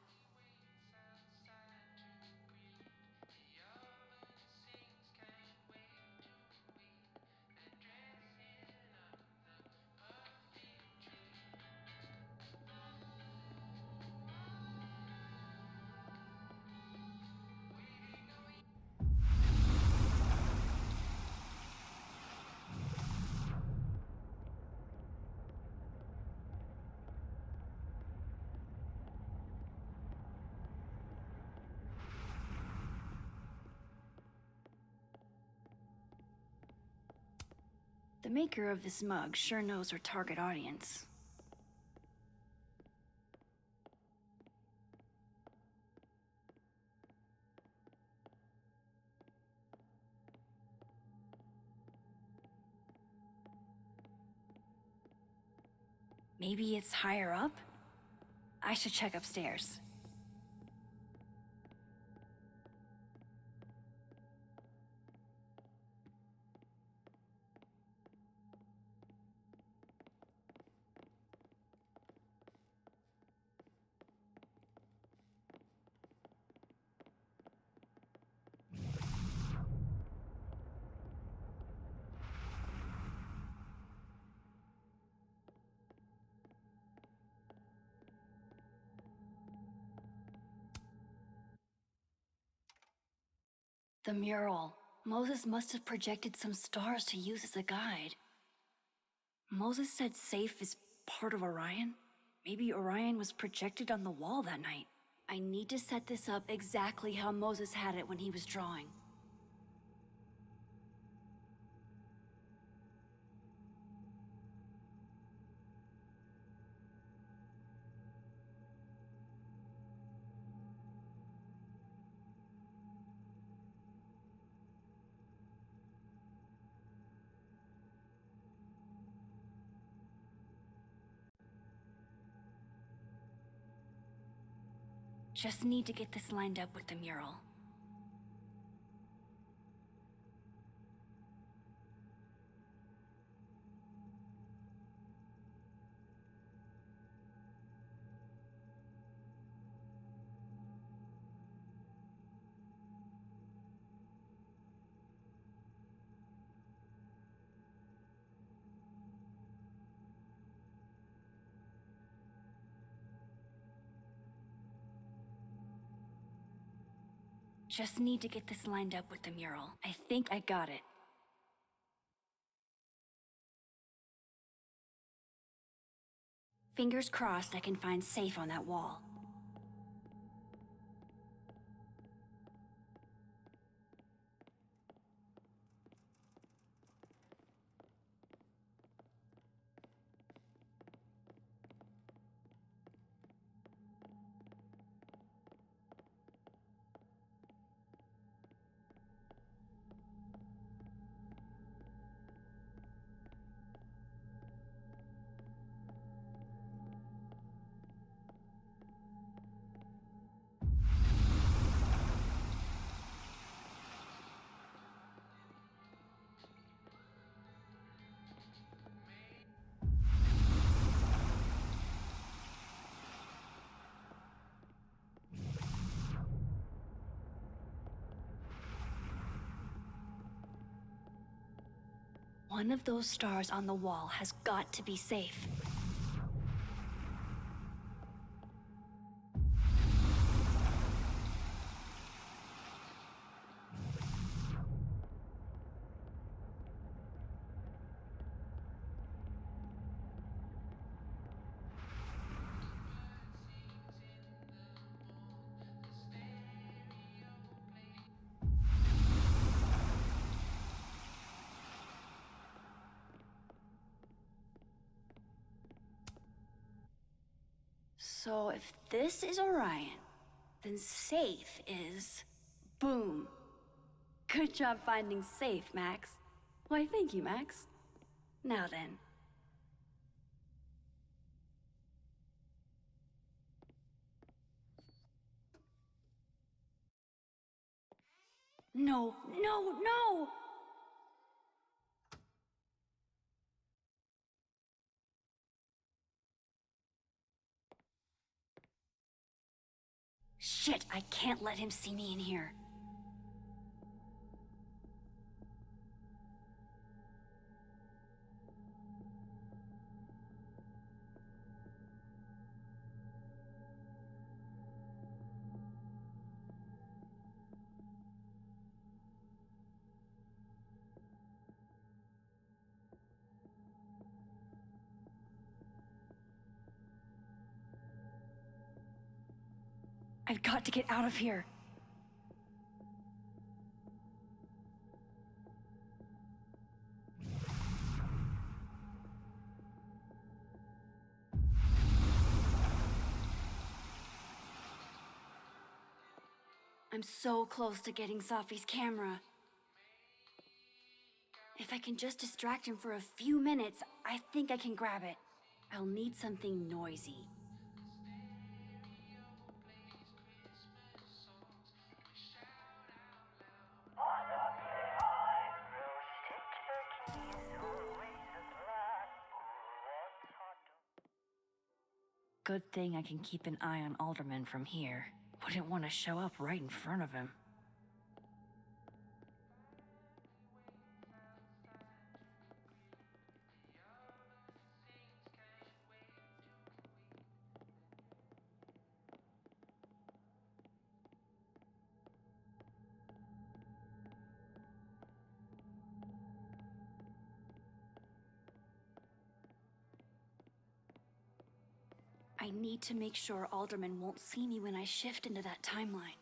The maker of this mug sure knows her target audience. Maybe it's higher up? I should check upstairs. The mural. Moses must have projected some stars to use as a guide. Moses said safe is part of Orion? Maybe Orion was projected on the wall that night. I need to set this up exactly how Moses had it when he was drawing. Just need to get this lined up with the mural. Just need to get this lined up with the mural. I think I got it. Fingers crossed I can find safe on that wall. One of those stars on the wall has got to be safe. So if this is Orion, then safe is... boom. Good job finding safe, Max. Why, thank you, Max. Now then. No, no, no! Shit, I can't let him see me in here. I've got to get out of here. I'm so close to getting Safi's camera. If I can just distract him for a few minutes, I think I can grab it. I'll need something noisy. Good thing I can keep an eye on Alderman from here. Wouldn't want to show up right in front of him. I need to make sure Alderman won't see me when I shift into that timeline.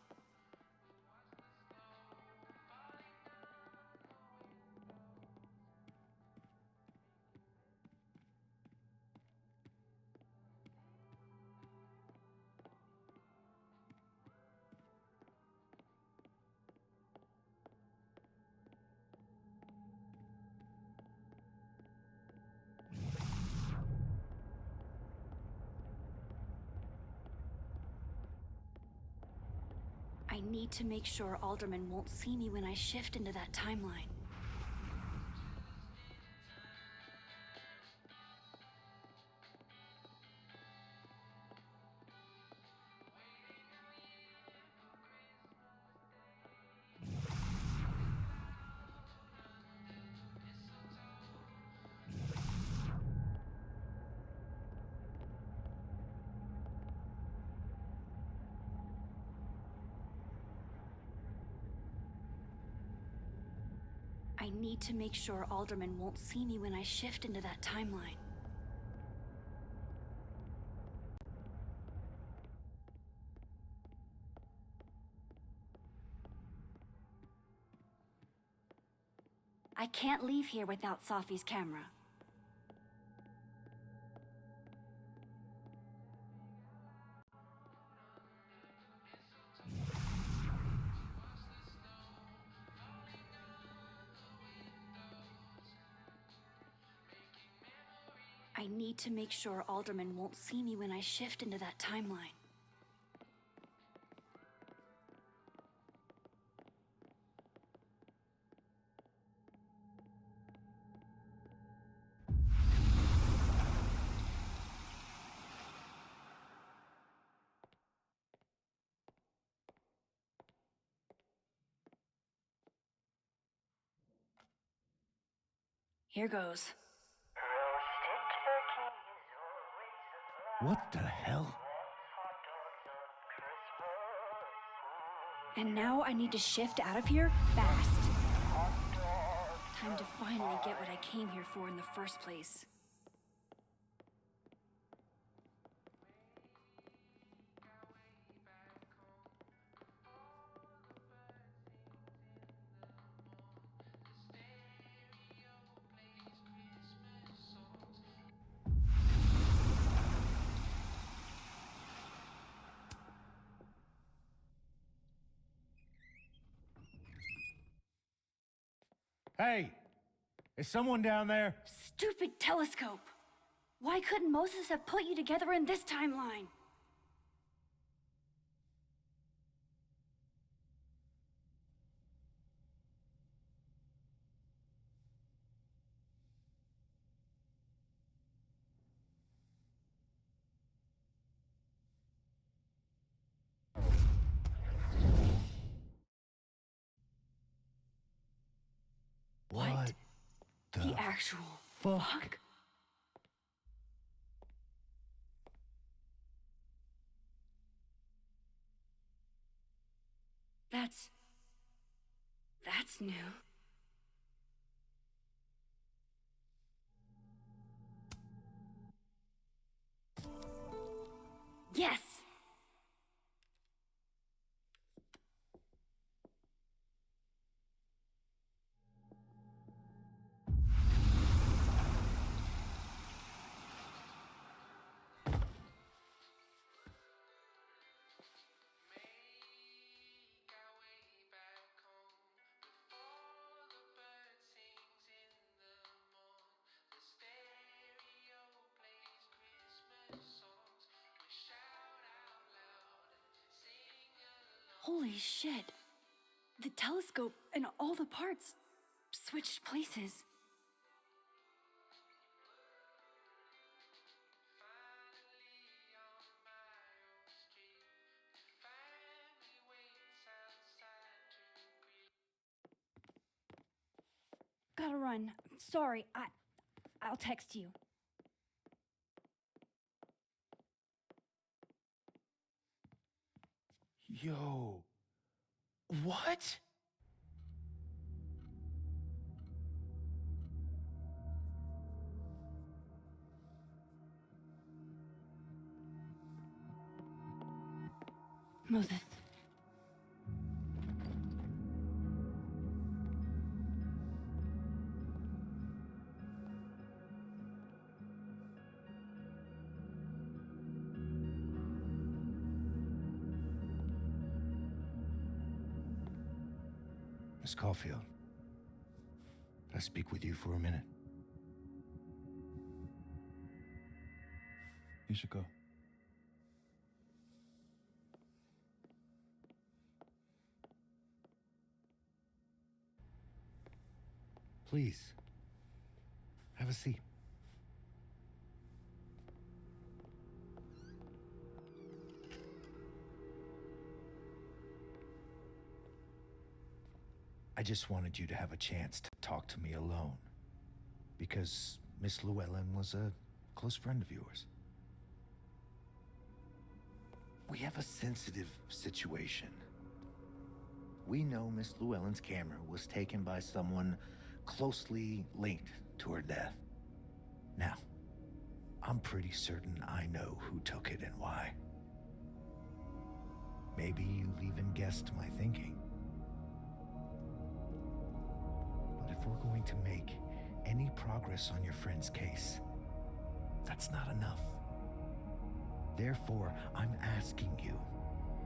I need to make sure Alderman won't see me when I shift into that timeline. I need to make sure Alderman won't see me when I shift into that timeline. I can't leave here without Safi's camera. I need to make sure Alderman won't see me when I shift into that timeline. Here goes. What the hell? And now I need to shift out of here fast. Time to finally get what I came here for in the first place. Hey! Is someone down there? Stupid telescope! Why couldn't Moses have put you together in this timeline? What The actual fuck? That's new. Yes! Holy shit. The telescope and all the parts switched places. Gotta run. Sorry, I'll text you. Yo. What? Moses. Miss Caulfield, can I speak with you for a minute? You should go. Please, have a seat. I just wanted you to have a chance to talk to me alone, because Miss Llewellyn was a close friend of yours. We have a sensitive situation. We know Miss Llewellyn's camera was taken by someone closely linked to her death. Now, I'm pretty certain I know who took it and why. Maybe you've even guessed my thinking. But if we're going to make any progress on your friend's case, that's not enough. Therefore, I'm asking you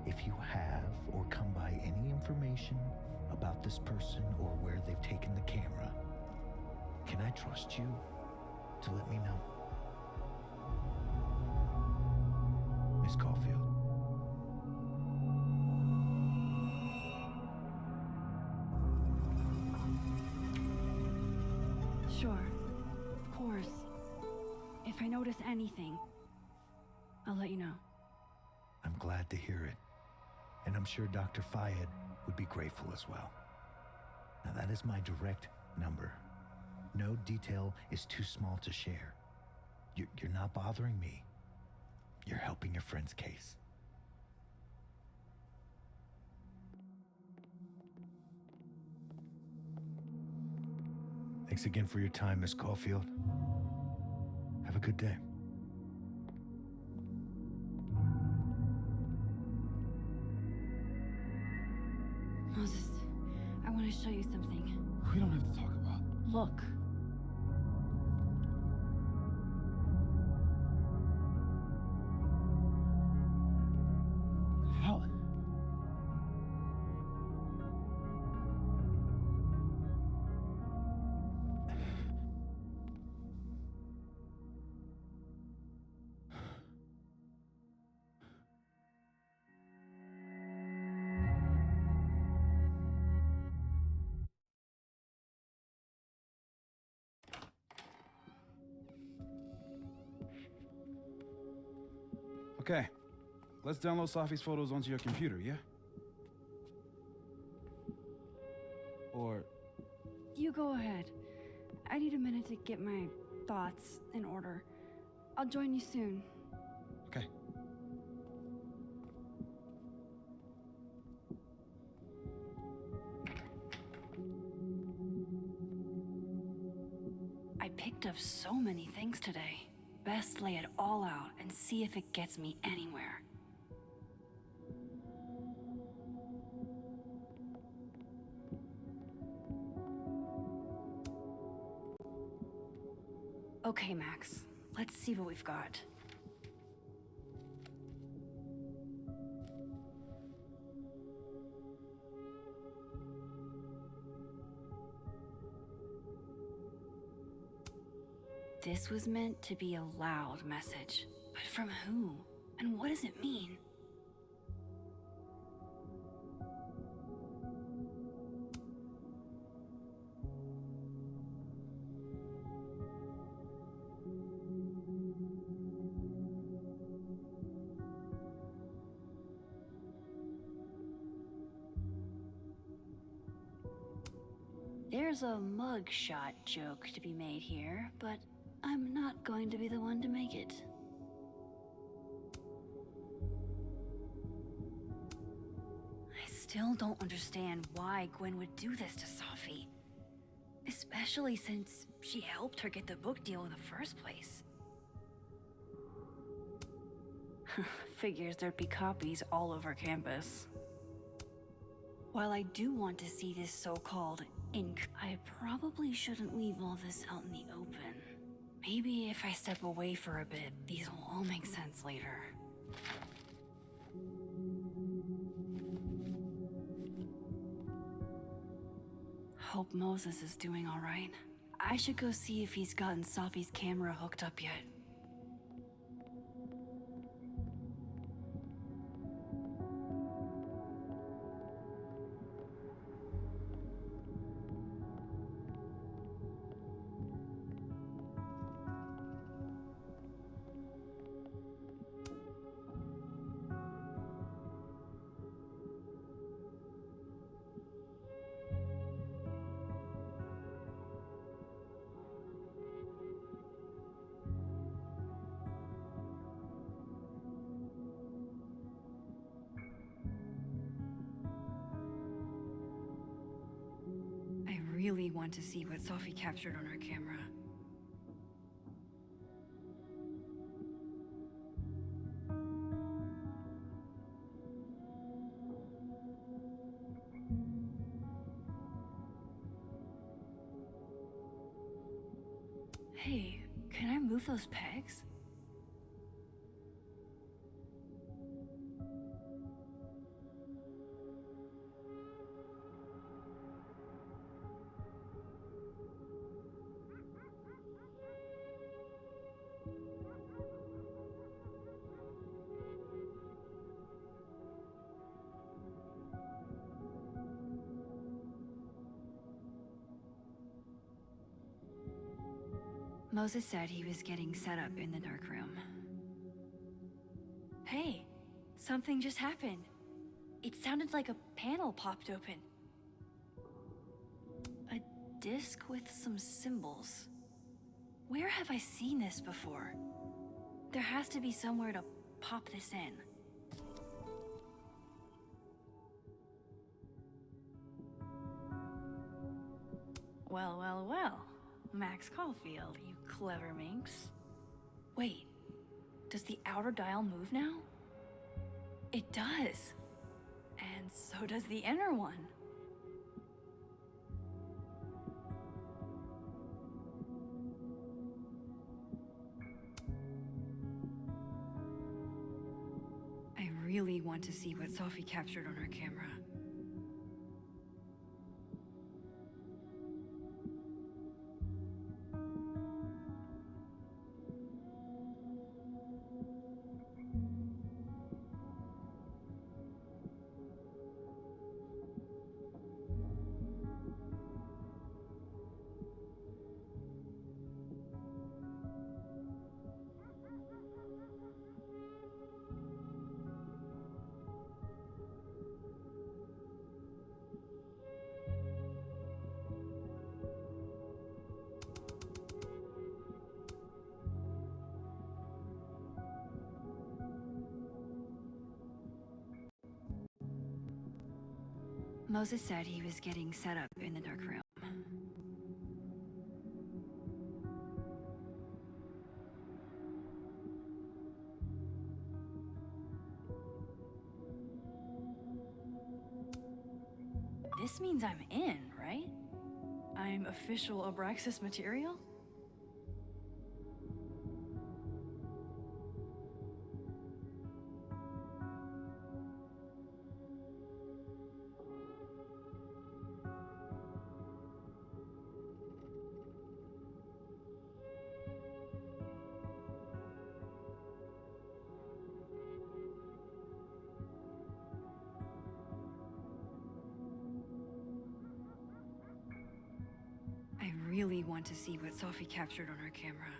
if you have or come by any information about this person or where they've taken the camera. Can I trust you to let me know? Miss Caulfield. Sure. Of course. If I notice anything, I'll let you know. I'm glad to hear it. And I'm sure Dr. Fayed would be grateful as well. Now that is my direct number. No detail is too small to share. You're not bothering me. You're helping your friend's case. Thanks again for your time, Miss Caulfield. Have a good day. Moses, I want to show you something. We don't have to talk about. Look. Helen. Okay, let's download Safi's photos onto your computer, yeah? Or... You go ahead. I need a minute to get my thoughts in order. I'll join you soon. Okay. I picked up so many things today. Best lay it all out and see if it gets me anywhere. Okay, Max. Let's see what we've got. This was meant to be a loud message, but from who? And what does it mean? There's a mugshot joke to be made here, but I'm not going to be the one to make it. I still don't understand why Gwen would do this to Safi. Especially since she helped her get the book deal in the first place. Figures there'd be copies all over campus. While I do want to see this so-called ink, I probably shouldn't leave all this out in the open. Maybe if I step away for a bit, these will all make sense later. Hope Moses is doing all right. I should go see if he's gotten Safi's camera hooked up yet. I really want to see what Safi captured on her camera. Hey, can I move those pegs? Moses said he was getting set up in the dark room. Hey, something just happened. It sounded like a panel popped open. A disc with some symbols. Where have I seen this before? There has to be somewhere to pop this in. Well, well, well. Max Caulfield, you clever minx. Wait, does the outer dial move now? It does. And so does the inner one. I really want to see what Sophie captured on her camera. Moses said he was getting set up in the dark room. This means I'm in, right? I'm official Abraxas material? I really want to see what Sophie captured on her camera.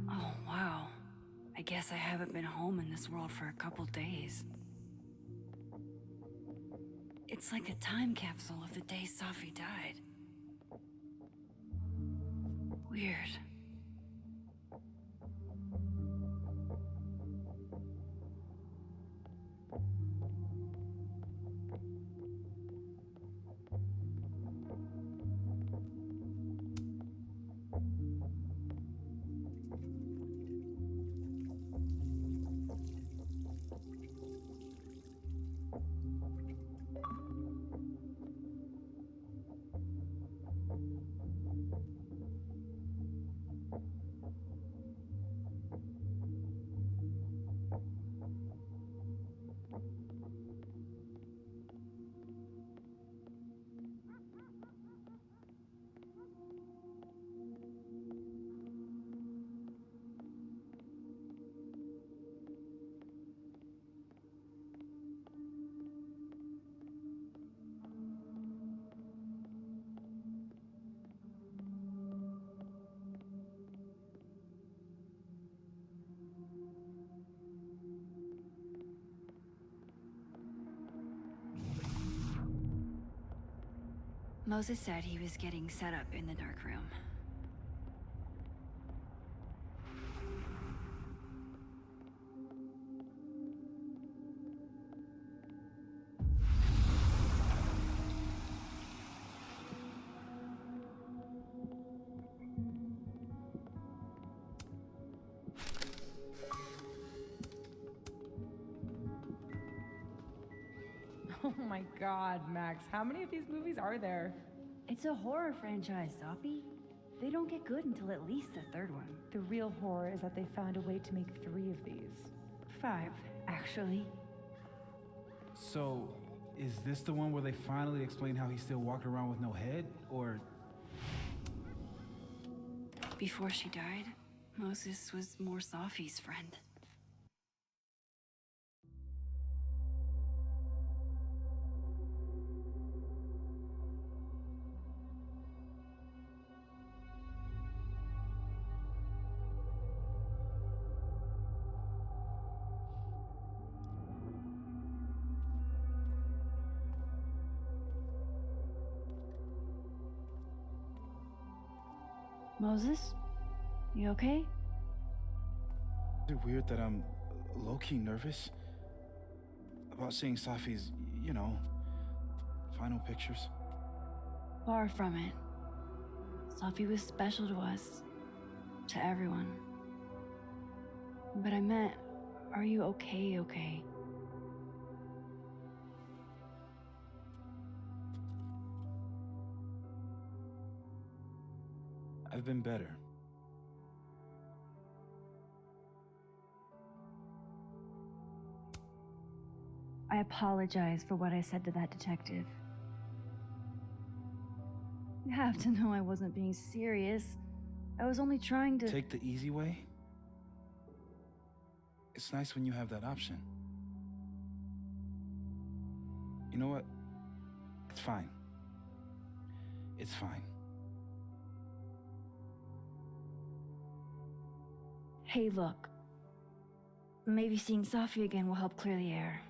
Oh, wow. I guess I haven't been home in this world for a couple days. It's like a time capsule of the day Sophie died. Weird. Moses said he was getting set up in the dark room. Oh my god, Max, how many of these movies are there? It's a horror franchise, Sophie. They don't get good until at least the third one. The real horror is that they found a way to make 3 of these. 5, actually. So, is this the one where they finally explain how he still walked around with no head? Or... Before she died, Moses was more Sophie's friend. Moses? You okay? Is it weird that I'm low-key nervous about seeing Safi's, final pictures? Far from it. Safi was special to us. To everyone. But I meant, are you okay? I've been better. I apologize for what I said to that detective. You have to know I wasn't being serious. I was only trying to... Take the easy way? It's nice when you have that option. You know what? It's fine. It's fine. Hey, look. Maybe seeing Safi again will help clear the air.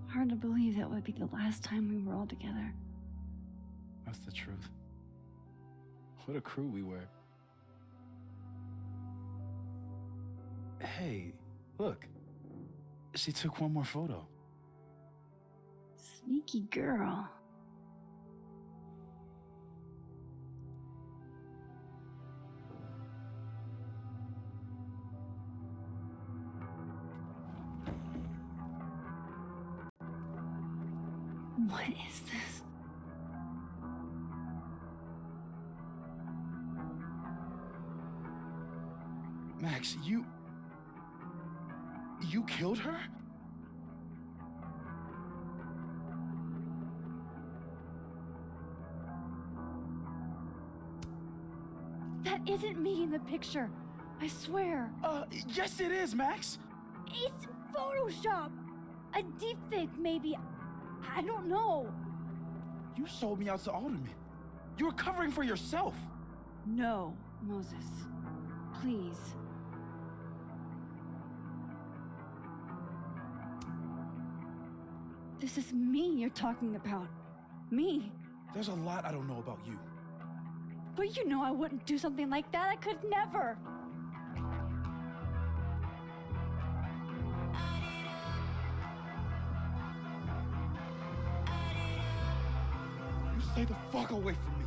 Hard to believe that would be the last time we were all together. That's the truth. What a crew we were. Hey, look. She took one more photo. Sneaky girl. What is this? Max, you killed her? That isn't me in the picture. I swear. Yes it is, Max. It's Photoshop. A deepfake, maybe. I don't know. You sold me out to Alderman. You were covering for yourself. No, Moses. Please. This is me you're talking about. Me. There's a lot I don't know about you. But you know I wouldn't do something like that. I could never. You stay the fuck away from me.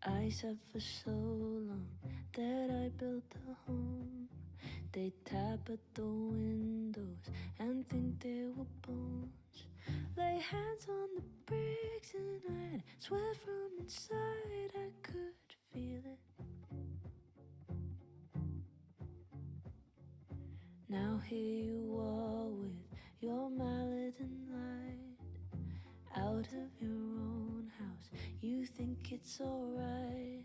I said for so long that I built a home. They tap at the windows and think they were bones. Lay hands on the bricks and I'd swear from inside I could feel it. Now here you are with your mallet and light. Out of your own house, you think it's alright.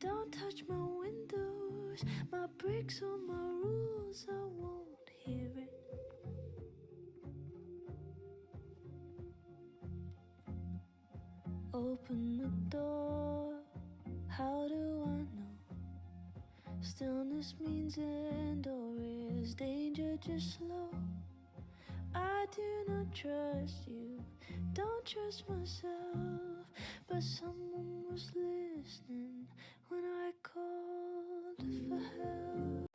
Don't touch my windows, my bricks or my rules, I won't hear it. Open the door, how do I know? Stillness means end, or is danger just slow? I do not trust you, don't trust myself, but someone was listening when I called for help.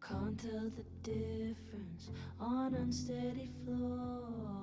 Can't tell the difference on unsteady floor.